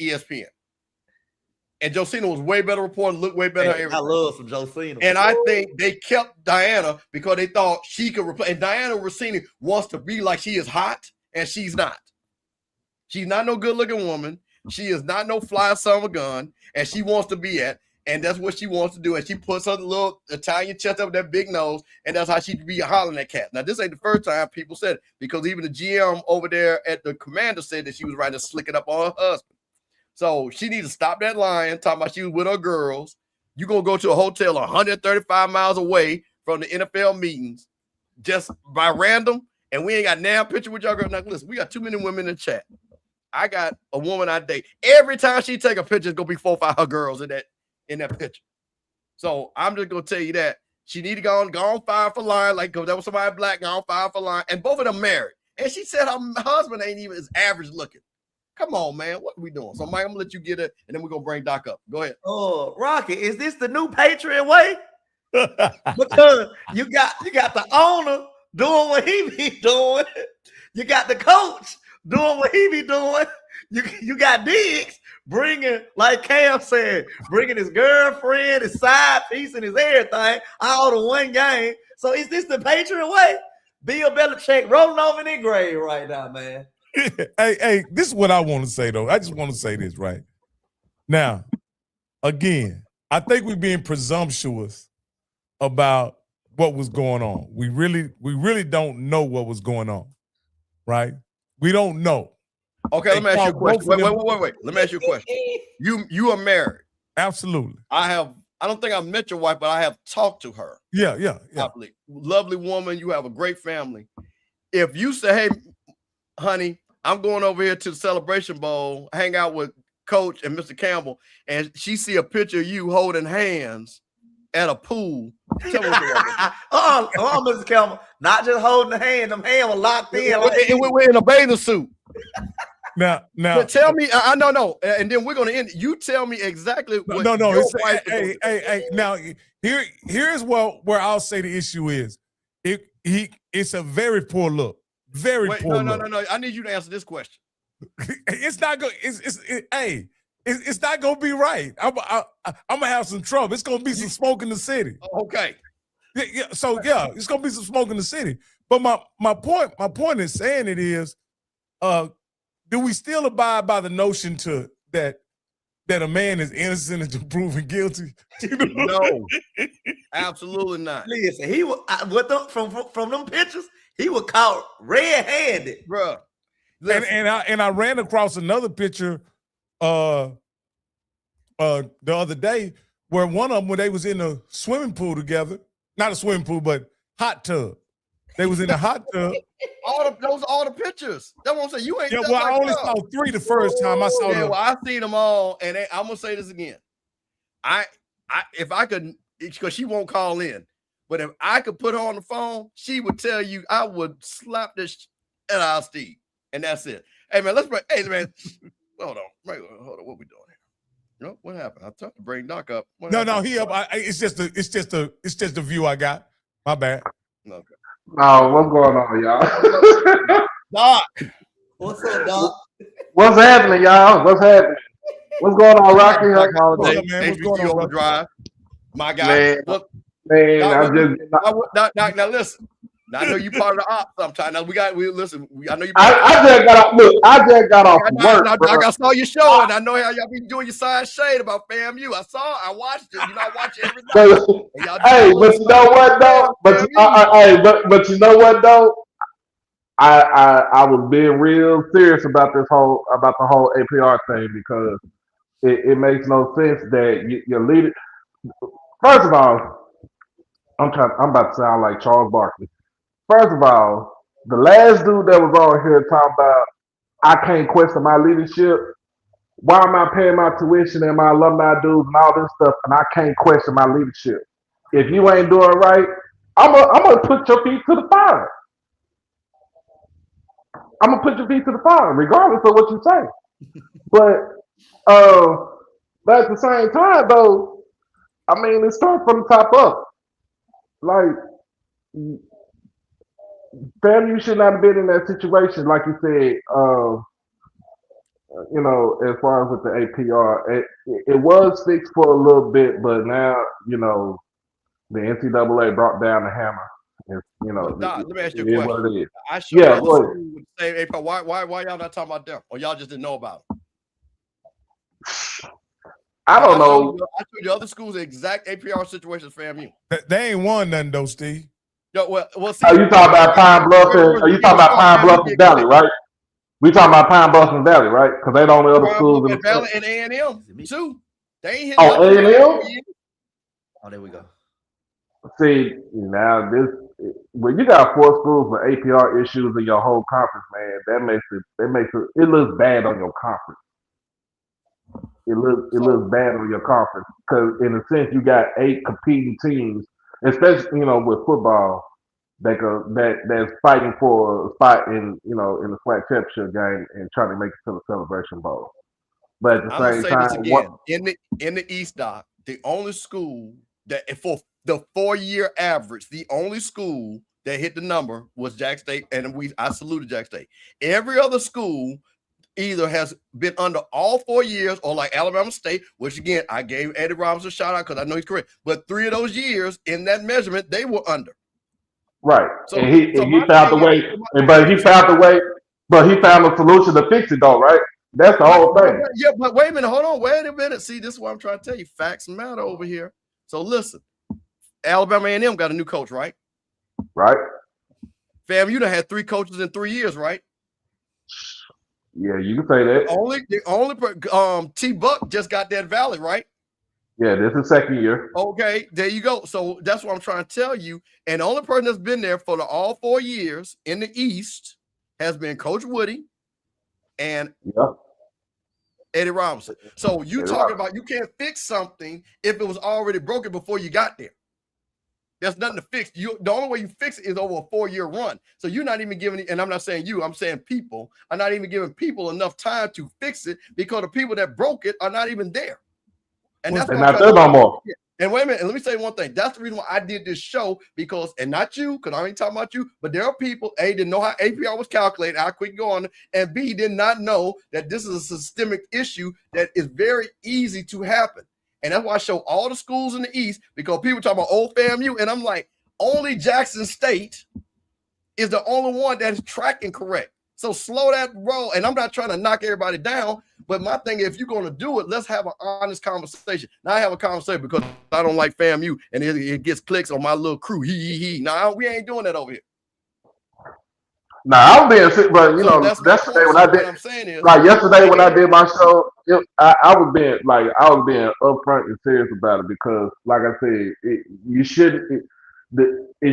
ESPN. And Josina was way better reporter, looked way better. Hey, I love some Josina. And I think they kept Diana because they thought she could replace. And Diana Rossini wants to be like she is hot, and she's not. She's not no good-looking woman. She is not no fly summer gun, and she wants to be at. And that's what she wants to do. And she puts her little Italian chest up with that big nose, and that's how she be hollering at cat. Now, this ain't the first time people said it, because even the GM over there at the Commander said that she was right to slick it up on her husband. So she needs to stop that lying, talking about she was with her girls. You're going to go to a hotel 135 miles away from the NFL meetings just by random, and we ain't got now picture with y'all girl. Now, listen, we got too many women in the chat. I got a woman I date. Every time she take a picture, it's going to be 4 or 5 her girls in that picture. So I'm just going to tell you that. She need to go on fire for lying, like, because that was somebody black, go on fire for lying. And both of them married. And she said her husband ain't even as average looking. Come on, man. What are we doing? So, Mike, I'm going to let you get it, and then we're going to bring Doc up. Go ahead. Oh, Rocky, is this the new Patriot way? Because you got the owner doing what he be doing. You got the coach doing what he be doing. You got Diggs bringing, like Cam said, bringing his girlfriend, his side piece, and his everything all to one game. So is this the Patriot way? Bill Belichick rolling over in his grave right now, man. Hey, this is what I want to say, though. I just want to say this right now. Again, I think we're being presumptuous about what was going on. We really don't know what was going on, right? We don't know. Okay, let me ask you a question. Wait. Let me ask you a question. You are married. Absolutely. I don't think I've met your wife, but I have talked to her. Yeah. Lovely woman. You have a great family. If you say, hey, honey, I'm going over here to the Celebration Bowl, hang out with Coach and Mr. Campbell, and she see a picture of you holding hands at a pool. Tell me Mr. Campbell, not just holding the hand, them hands were locked in. We're in a bathing suit. Now, but tell me, I know, and then we're gonna end. You tell me exactly. What Hey. Now, here's where I'll say the issue is. It's a very poor look. Poor look. No. I need you to answer this question. It's not going. It's not going to be right. I'm gonna have some trouble. It's going to be some smoke in the city. Okay. Yeah. So it's going to be some smoke in the city. But my point in saying it is, do we still abide by the notion that a man is innocent until proven guilty? No, absolutely not. Listen, he was from them pictures. He was caught red-handed, bro. And I ran across another picture the other day where one of them, when they was in a swimming pool together, not a swimming pool, but hot tub. They was in a hot tub. Those are all the pictures. That's what I'm saying. You ain't. Yeah, well, I only saw 3 the first time. I saw them. Well, I seen them all, and I'm gonna say this again. If I could, because she won't call in. But if I could put her on the phone, she would tell you I would slap this at our Steve. And that's it. Hey, man, let's break. Hey, man, hold on. What we doing here? No, what happened? I tried to bring Doc up. No, he up. It's just the view I got. My bad. Okay. Oh, what's going on, y'all? Doc. What's up, Doc? What's happening, y'all? What's happening? What's going on, Rocky? What's up, man? What's going on, Drive? My guy. Man, Look, man, Doc, now listen. Now, I know you part of the ops sometimes. Now listen. I know you. I just got off. Look, I just got off work, bro. I saw your show, and I know how y'all be doing your side shade about FAMU. I watched it. You know, I watch it every day. Hey, but you know what though? But you know what though? I was being real serious about the whole APR thing because it makes no sense that your leader. First of all, I'm about to sound like Charles Barkley. First of all, the last dude that was on here talking about I can't question my leadership. Why am I paying my tuition and my alumni dues and all this stuff, and I can't question my leadership? If you ain't doing right, I'm gonna put your feet to the fire. I'm gonna put your feet to the fire, regardless of what you say. But at the same time, though, I mean, it starts from the top up. Like, family should not have been in that situation, like you said. As far as with the APR, it was fixed for a little bit, but now, the NCAA brought down the hammer. Doc, let me ask you a question. What it is. I showed other schools with the same APR. Why y'all not talking about them? Or y'all just didn't know about them? I don't know. I showed you other schools the exact APR situations for FAMU. They ain't won nothing though, Steve. Yo, well, see, are you talking about Pine Bluff and Valley, right? We talking about Pine Bluff and Valley, right? Because they don't know other schools in the Valley and A&M too. They ain't hitting. Oh, A&M. Oh, there we go. See, now when you got 4 schools with APR issues in your whole conference, man, that makes it looks bad on your conference. It looks bad on your conference because in a sense you got 8 competing teams, especially with football that's fighting for a spot in in the SWAC championship game and trying to make it to the Celebration Bowl. But at the same time, this again, in the East, Doc, the only school that for the 4-year average, the only school that hit the number was Jack State, and I saluted Jack State. Every other school either has been under all 4 years, or like Alabama State, which again I gave Eddie Robinson a shout out because I know he's correct. But 3 of those years in that measurement, they were under. Right, and he found the way, but he found a solution to fix it, though, right? That's the whole thing. Yeah, but wait a minute, hold on, wait a minute. See, this is what I'm trying to tell you. Facts matter over here. So listen, Alabama A&M got a new coach, right? Right. FAMU done had 3 coaches in 3 years, right? Yeah, you can say that. The only T Buck just got that Valley, right? Yeah, this is 2nd year. Okay, there you go. So that's what I'm trying to tell you. And the only person that's been there for all 4 years in the East has been Coach Woody and Eddie Robinson. So you talking about you can't fix something if it was already broken before you got there. There's nothing to fix. The only way you fix it is over a 4-year run. So you're not even giving, and I'm not saying you, I'm saying people are not even giving people enough time to fix it because the people that broke it are not even there. And that's not there no more. And wait a minute, and let me say one thing. That's the reason why I did this show, because, and not you, because I ain't talking about you, but there are people, A, didn't know how APR was calculated, how quick going, and B, did not know that this is a systemic issue that is very easy to happen. And that's why I show all the schools in the East, because people talk about old FAMU, and I'm like, only Jackson State is the only one that's tracking correct. So slow that roll. And I'm not trying to knock everybody down, but my thing, if you're going to do it, let's have an honest conversation. Now I have a conversation because I don't like FAMU, and it gets clicks on my little crew. Nah, we ain't doing that over here. I'm being sick, but that's the day when I did. What I'm saying is, like yesterday when I did my show, I was being upfront and serious about it because, like I said, it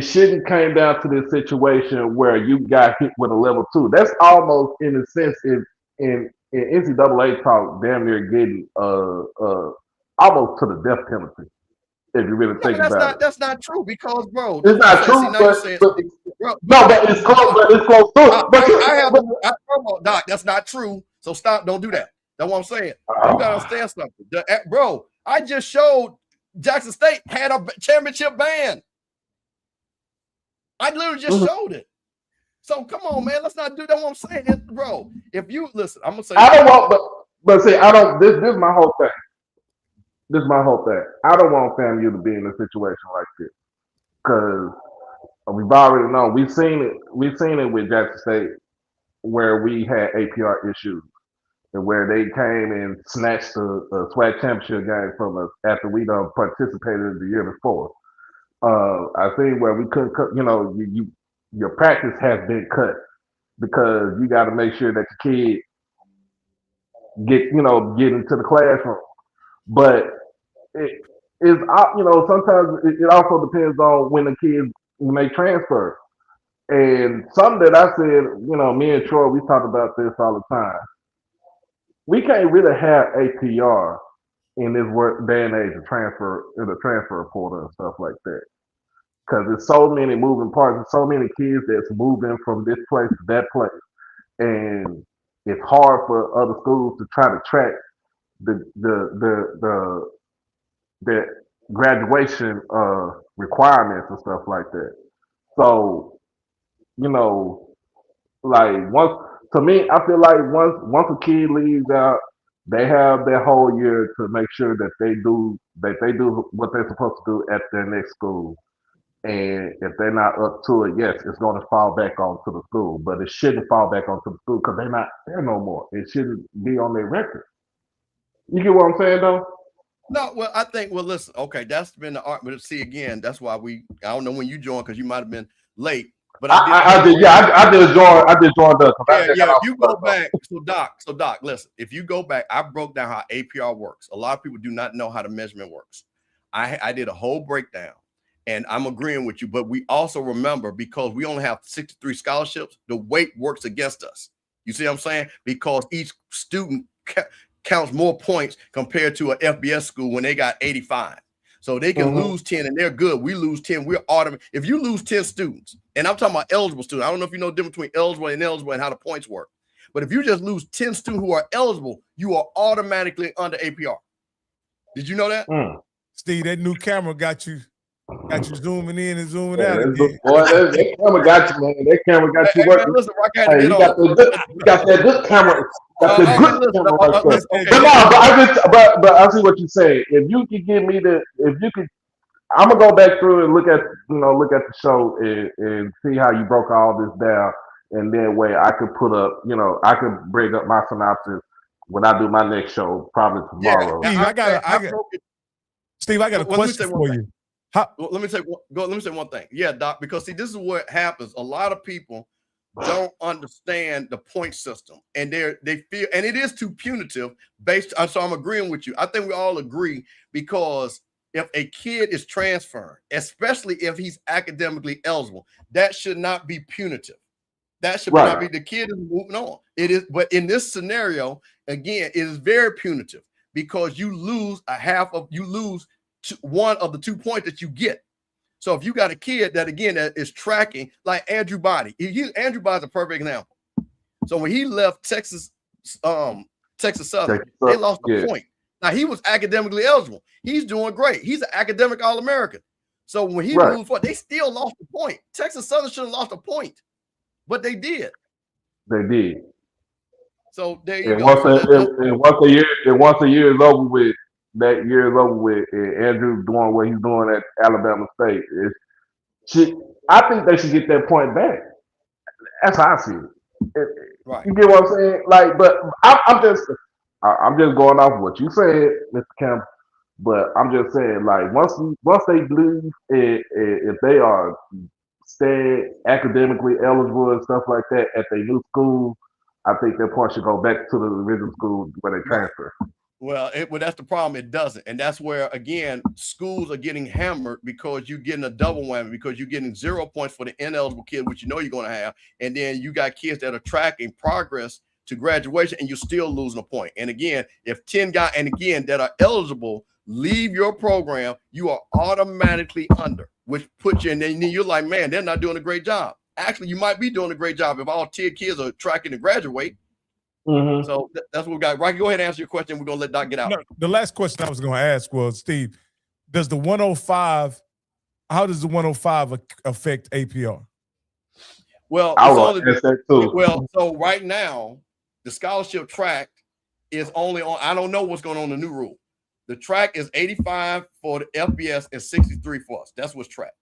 shouldn't came down to this situation where you got hit with a level 2. That's almost in a sense in NCAA talk, damn near getting almost to the death penalty. If you really think about it, that's not true because, bro, it's not true. But it's close. But it's close to. Doc, that's not true. So stop. Don't do that. That's what I'm saying. You gotta understand something, bro. I just showed Jackson State had a championship band. I literally just showed it. So come on, man. Let's not do that. What I'm saying, bro. If you listen, I'm gonna say I don't want, but see, I don't. This is my whole thing. This is my whole thing. I don't want FAMU to be in a situation like this because we've already known. We've seen it. We've seen it with Jackson State where we had APR issues and where they came and snatched the SWAC championship game from us after we done participated the year before. I think where we couldn't cut, your practice has been cut because you got to make sure that the kid get into the classroom. But it is, sometimes it also depends on when the kids when they transfer. And something that I said, me and Troy, we talk about this all the time. We can't really have APR in this day and age of transfer in the transfer portal and stuff like that. Because there's so many moving parts, and so many kids that's moving from this place to that place, and it's hard for other schools to try to track the graduation requirements and stuff like that. So like once to me, I feel like once a kid leaves out, they have their whole year to make sure that they do what they're supposed to do at their next school. And if they're not up to it, yes, it's going to fall back onto the school. But it shouldn't fall back onto the school because they're not there no more. It shouldn't be on their record. You get what I'm saying, though? No, well, I think, listen, okay, that's been the art. But see, again, that's why I don't know when you joined because you might have been late. But I just joined up. Yeah, you go back. So Doc, listen, if you go back, I broke down how APR works. A lot of people do not know how the measurement works. I did a whole breakdown. And I'm agreeing with you, but we also remember because we only have 63 scholarships, the weight works against us. You see what I'm saying? Because each student counts more points compared to an FBS school when they got 85. So they can lose 10 and they're good. We lose 10, we're automatic. If you lose 10 students, and I'm talking about eligible students, I don't know if you know the difference between eligible and ineligible and how the points work. But if you just lose 10 students who are eligible, you are automatically under APR. Did you know that? Steve, that new camera got you zooming in and zooming out again. That camera got you, man. That camera got you working. Man, listen, you got that good camera. Got that good camera right there. But I see what you're saying. If you could give me I'm gonna go back through and look at the show and see how you broke all this down, and then way I could put up, I could bring up my synopsis when I do my next show, probably tomorrow. Yeah, Steve, I got a question for you. Let me say one thing. Yeah, Doc, because see, this is what happens. A lot of people don't understand the point system, and they feel, and it is too punitive so I'm agreeing with you. I think we all agree because if a kid is transferring, especially if he's academically eligible, that should not be punitive. That should not be, the kid is moving on. It is, but in this scenario, again, it is very punitive because you lose one of the 2 points that you get. So if you got a kid that is tracking like Andrew Body, Andrew Body's a perfect example. So when he left Texas Southern, they lost a point. Now he was academically eligible. He's doing great. He's an academic All-American. So when he moved forward, they still lost a point. Texas Southern should have lost a point, but they did. They did. So there you go. Once a year is over with. That year is over with, and Andrew doing what he's doing at Alabama State. I think they should get that point back. That's how I see it. Right. You get what I'm saying? Like, but I'm just going off what you said, Mr. Campbell. But I'm just saying, like, once they leave, if they are stay academically eligible and stuff like that at their new school, I think their point should go back to the original school where they transfer. Well, that's the problem. It doesn't. And that's where, again, schools are getting hammered because you're getting a double whammy because you're getting 0 points for the ineligible kid, which you know you're going to have. And then you got kids that are tracking progress to graduation and you're still losing a point. And again, if 10 guys, and again, that are eligible, leave your program, you are automatically under, which puts you, and then you're like, man, they're not doing a great job. Actually, you might be doing a great job if all 10 kids are tracking to graduate. So that's what we got. Rocky, go ahead and answer your question. We're going to let Doc get out. No, the last question I was going to ask was, Steve, how does the 105 affect APR? Well, so right now, the scholarship track is only on, I don't know what's going on in the new rule. The track is 85 for the FBS and 63 for us. That's what's tracked.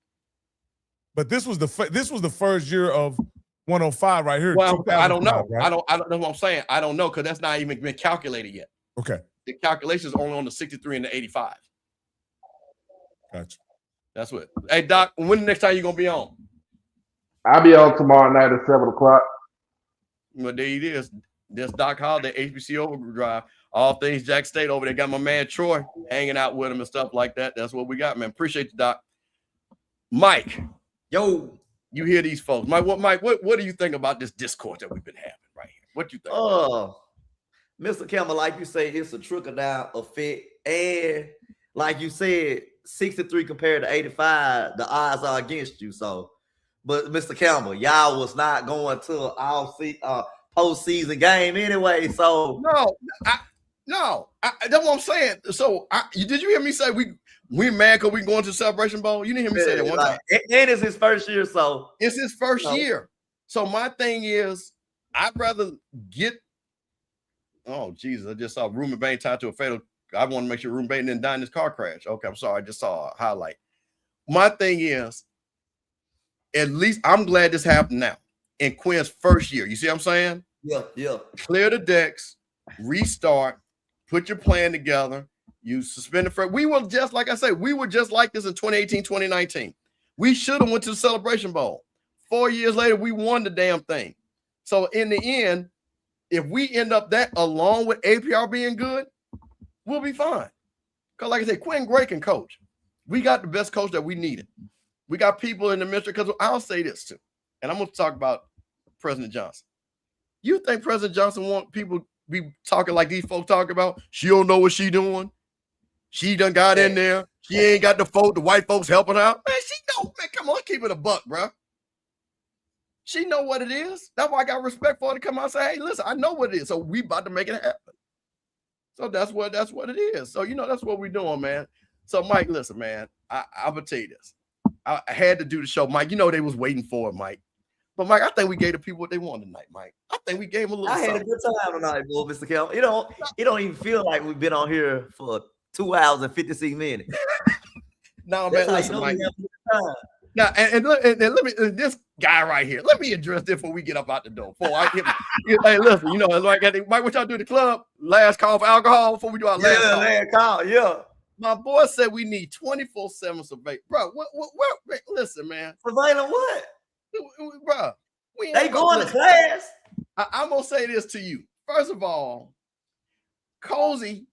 But this was the first year of 105 right here. Well, I don't know. Right? I don't know what I'm saying. I don't know because that's not even been calculated yet. Okay. The calculation is only on the 63 and the 85. Gotcha. That's what. Hey, Doc, when the next time you gonna be on? I'll be on tomorrow night at 7:00. Well, there it is. This Doc Holiday, HBC Overdrive, all things Jack State over there. Got my man Troy hanging out with him and stuff like that. That's what we got, man. Appreciate you, Doc. Mike, yo, you hear these folks? Mike, what do you think about this discourse that we've been having right here? What do you think? Mr. Campbell, like you say, it's a trickle down effect, and like you said, 63 compared to 85, the odds are against you. So, but Mr. Campbell, y'all was not going to postseason game anyway. So no, that's what I'm saying. So, did you hear me say we mad because we going to the Celebration Bowl? You didn't hear me say that one time. And it's his first year, so it's his first year. So my thing is, I'd rather get. Oh Jesus! I just saw Ruben Bain tied to a fatal. I want to make sure Ruben Bain didn't die in this car crash. Okay, I'm sorry. I just saw a highlight. My thing is, at least I'm glad this happened now in Quinn's first year. You see what I'm saying? Yeah. Clear the decks, restart, put your plan together. You suspend the first. We were just like I said, we were just like this in 2018, 2019. We should have went to the Celebration Bowl. 4 years later, we won the damn thing. So in the end, if we end up that along with APR being good, we'll be fine. Because like I said, Quinn Gray can coach. We got the best coach that we needed. We got people in the ministry. Because I'll say this too, and I'm going to talk about President Johnson. You think President Johnson want people be talking like these folks talk about? She don't know what she doing. She done got in there. She ain't got the white folks helping out. Man, she know. Man, come on, keep it a buck, bro. She know what it is. That's why I got respect for her to come out and say, hey, listen, I know what it is. So we about to make it happen. So that's what it is. So, that's what we're doing, man. So, Mike, listen, man, I'm going to tell you this. I had to do the show. Mike, they was waiting for it, Mike. But, Mike, I think we gave the people what they wanted tonight, Mike. I think we gave them a little something. I had a good time tonight, boy, Mr. Kel. It don't even feel like we've been on here for 2 hours and 56 minutes. No, man, listen, Mike. Now, and let me, this guy right here, let me address this before we get up out the door. Hey, listen, like Mike, what y'all do at the club? Last call for alcohol before we do our last call. Yeah. My boy said we need 24/7 surveillance. Bro, what? Listen, man. Surveillance what? Bro, they going to class. I'm going to say this to you. First of all, Cozy,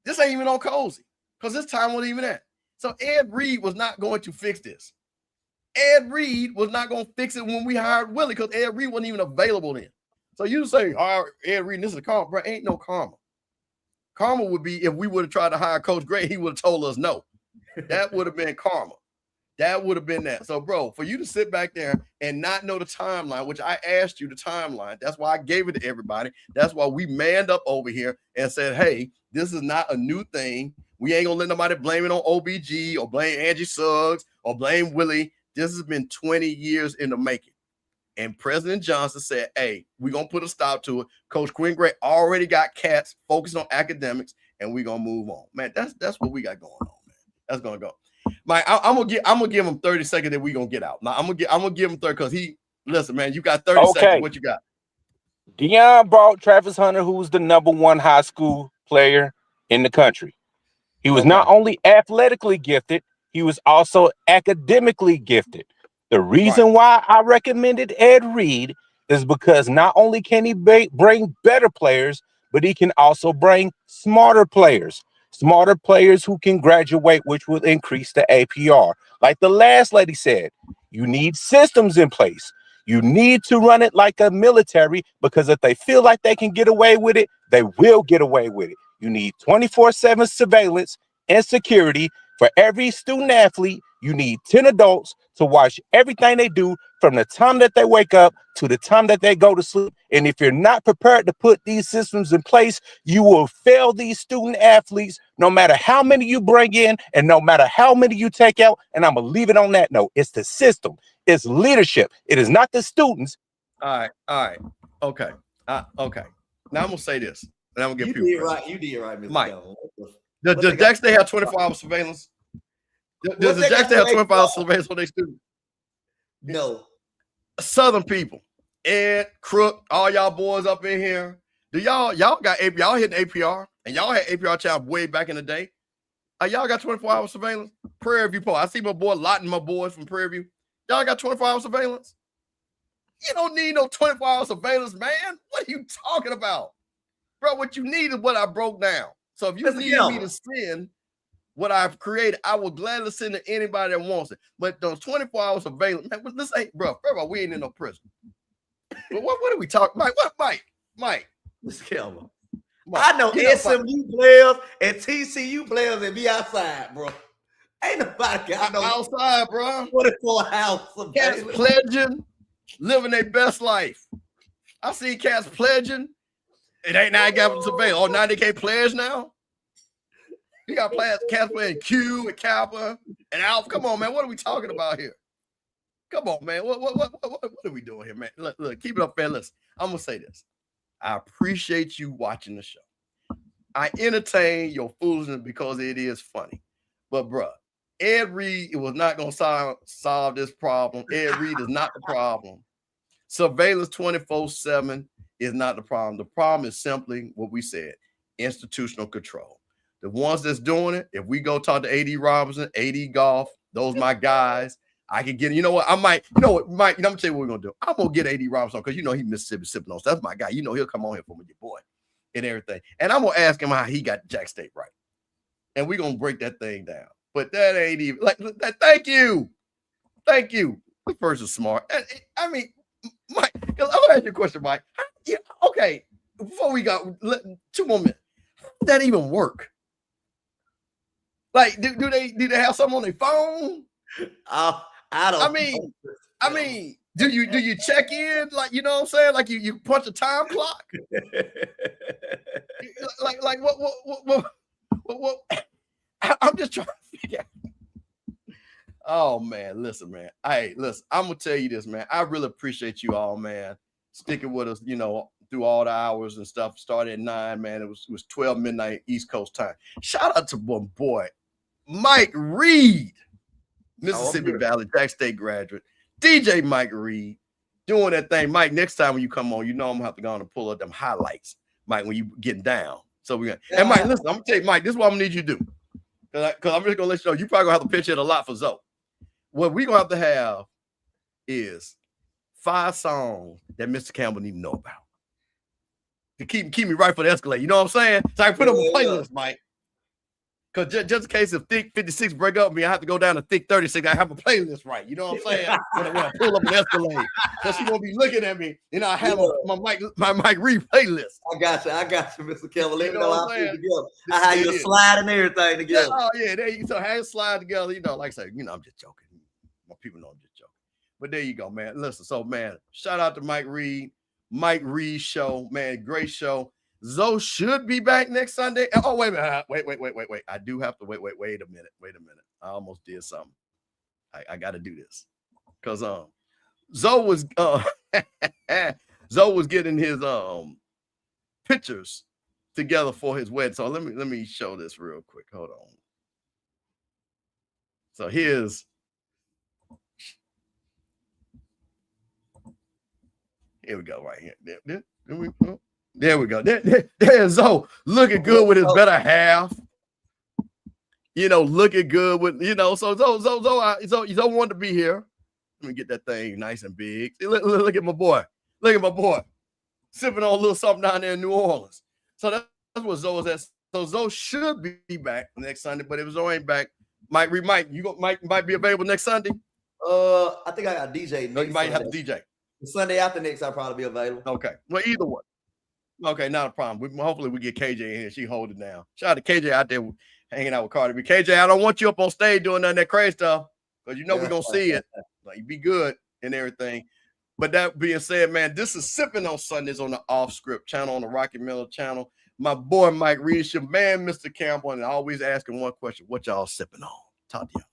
this ain't even on Cozy because this time wasn't even that. So Ed Reed was not going to fix this. Ed Reed was not going to fix it when we hired Willie because Ed Reed wasn't even available then. So you say, all right, Ed Reed, this is a karma. Bro, ain't no karma. Karma would be if we would have tried to hire Coach Gray, he would have told us no. That would have been karma. That would have been that. So, bro, for you to sit back there and not know the timeline, which I asked you the timeline, that's why I gave it to everybody. That's why we manned up over here and said, hey, this is not a new thing. We ain't going to let nobody blame it on OBG or blame Angie Suggs or blame Willie. This has been 20 years in the making. And President Johnson said, hey, we're going to put a stop to it. Coach Quinn Gray already got cats focused on academics, and we're going to move on. Man, that's what we got going on, man. That's going to go. Mike, I'm gonna give him 30 seconds that we're gonna get out. Now I'm gonna give him 30 because listen, man, you got 30 seconds. What you got? Deion brought Travis Hunter, who's the #1 high school player in the country. He was not only athletically gifted, he was also academically gifted. The reason why I recommended Ed Reed is because not only can he bring better players, but he can also bring smarter players. Smarter players who can graduate, which will increase the APR. Like the last lady said, you need systems in place. You need to run it like a military because if they feel like they can get away with it, they will get away with it. You need 24/7 surveillance and security for every student athlete. You need 10 adults to watch everything they do from the time that they wake up to the time that they go to sleep. And if you're not prepared to put these systems in place, you will fail these student athletes no matter how many you bring in and no matter how many you take out. And I'm going to leave it on that note. It's the system. It's leadership. It is not the students. All right. Okay. Okay. Now I'm going to say this. And I'm going to give you people You did right, Mr. Mike. Does Does Jack State have 24-hour surveillance? Does the Jack State have 24-hour surveillance on their students? No. Southern people, Ed, Crook, all y'all boys up in here. Do y'all got y'all hitting APR and y'all had APR child way back in the day? Y'all got 24-hour surveillance? Prairie View Post. I see my boy Lotting, my boys from Prairie View. Y'all got 24-hour surveillance? You don't need no 24-hour surveillance, man. What are you talking about? Bro, what you need is what I broke down. So if you need me to send what I've created, I will gladly send to anybody that wants it. But those 24 hours surveillance, man, this ain't, bro. First of all, we ain't in no prison. But what are we talking, Mike? What, Mike? Mr. Kelvin. I know SMU players and TCU players that be outside, bro. Ain't nobody got no outside, bro. 24 hours of cats pledging, living their best life. I see cats pledging. It ain't now got surveillance. Oh, now they can't pledge now. You got cats playing Q and Kappa and Alpha. Come on, man. What are we talking about here? Come on, man. What are we doing here, man? Look, keep it up, man. Listen, I'm gonna say this. I appreciate you watching the show. I entertain your foolishness because it is funny. But bruh, Ed Reed was not gonna solve this problem. Ed Reed is not the problem. Surveillance 24/7 is not the problem. The problem is simply what we said: institutional control. The ones that's doing it, if we go talk to AD Robinson, AD Golf, those my guys, I can get, you know what, I might, you know what, Mike, I'm gonna tell you what we're gonna do. I'm gonna get AD Robinson because you know he Mississippi Sippin. That's my guy. You know he'll come on here for me, your boy, and everything. And I'm gonna ask him how he got Jack State right. And we're gonna break that thing down. But that ain't even like that. Thank you. This person's smart. I mean, Mike, I'm gonna ask you a question, Mike. Yeah, okay. Before we go, 2 more minutes. How does that even work? Like, do they have something on their phone? I don't. I mean, do you check in? Like, you know what I'm saying? Like you punch a time clock? like what? I'm just trying to figure out. Oh man, listen, man. Hey, listen, I'm gonna tell you this, man. I really appreciate you all, man, sticking with us, you know, through all the hours and stuff. Started at 9, man. It was 12 midnight East Coast time. Shout out to one boy, Mike Reed, Mississippi Valley, Jack State graduate. DJ Mike Reed doing that thing. Mike, next time when you come on, you know I'm gonna have to go on and pull up them highlights, Mike, when you getting down. So we're gonna and Mike, listen, I'm gonna tell you, Mike, this is what I'm gonna need you to do. Because I'm just gonna let you know you probably gonna have to pitch it a lot for Zoe. What we're gonna have is 5 songs that Mr. Campbell need to know about. To keep me right for the escalate. You know what I'm saying? So I can put up a playlist, Mike. Because just in case if Thick 56 break up with me, I have to go down to Thick 36. I have a playlist right. You know what I'm saying? when I pull up an Escalade. Because she's going to be looking at me. And I have my Mike Reed playlist. I got you, Mr. Kelvin. Let me know how to together. How you slide and everything together. Yeah, oh, yeah. There you go. How you slide together. You know, like I say, you know, I'm just joking. My people know I'm just joking. But there you go, man. Listen, so, man, shout out to Mike Reed. Mike Reed show, man. Great show. Zoe should be back next Sunday. Oh, wait a minute. Wait. I do have to wait a minute. I almost did something. I got to do this. Because Zoe was Zoe was getting his pictures together for his wedding. So let me show this real quick. Hold on. So here we go right here. There we go. There's Zoe looking good with his better half. You know, looking good with, you know, so Zoe wanted to be here. Let me get that thing nice and big. See, look at my boy. Look at my boy. Sipping on a little something down there in New Orleans. So that's what Zoe's at. So Zoe should be back next Sunday, but if Zoe ain't back, Mike, you might be available next Sunday? I think I got DJ. No, you might have to DJ. The Sunday after next, I'll probably be available. Okay. Well, either one. Okay, not a problem. Hopefully we get KJ in here. She hold it down. Shout out to KJ out there hanging out with Cardi B. KJ, I don't want you up on stage doing none of that crazy stuff because you know we're going to see it. Like, you be good and everything. But that being said, man, this is Sipping on Sundays on the Off Script channel, on the Rocky Miller channel. My boy Mike Reed, your man, Mr. Campbell, and always asking one question: what y'all sipping on? Talk to y'all.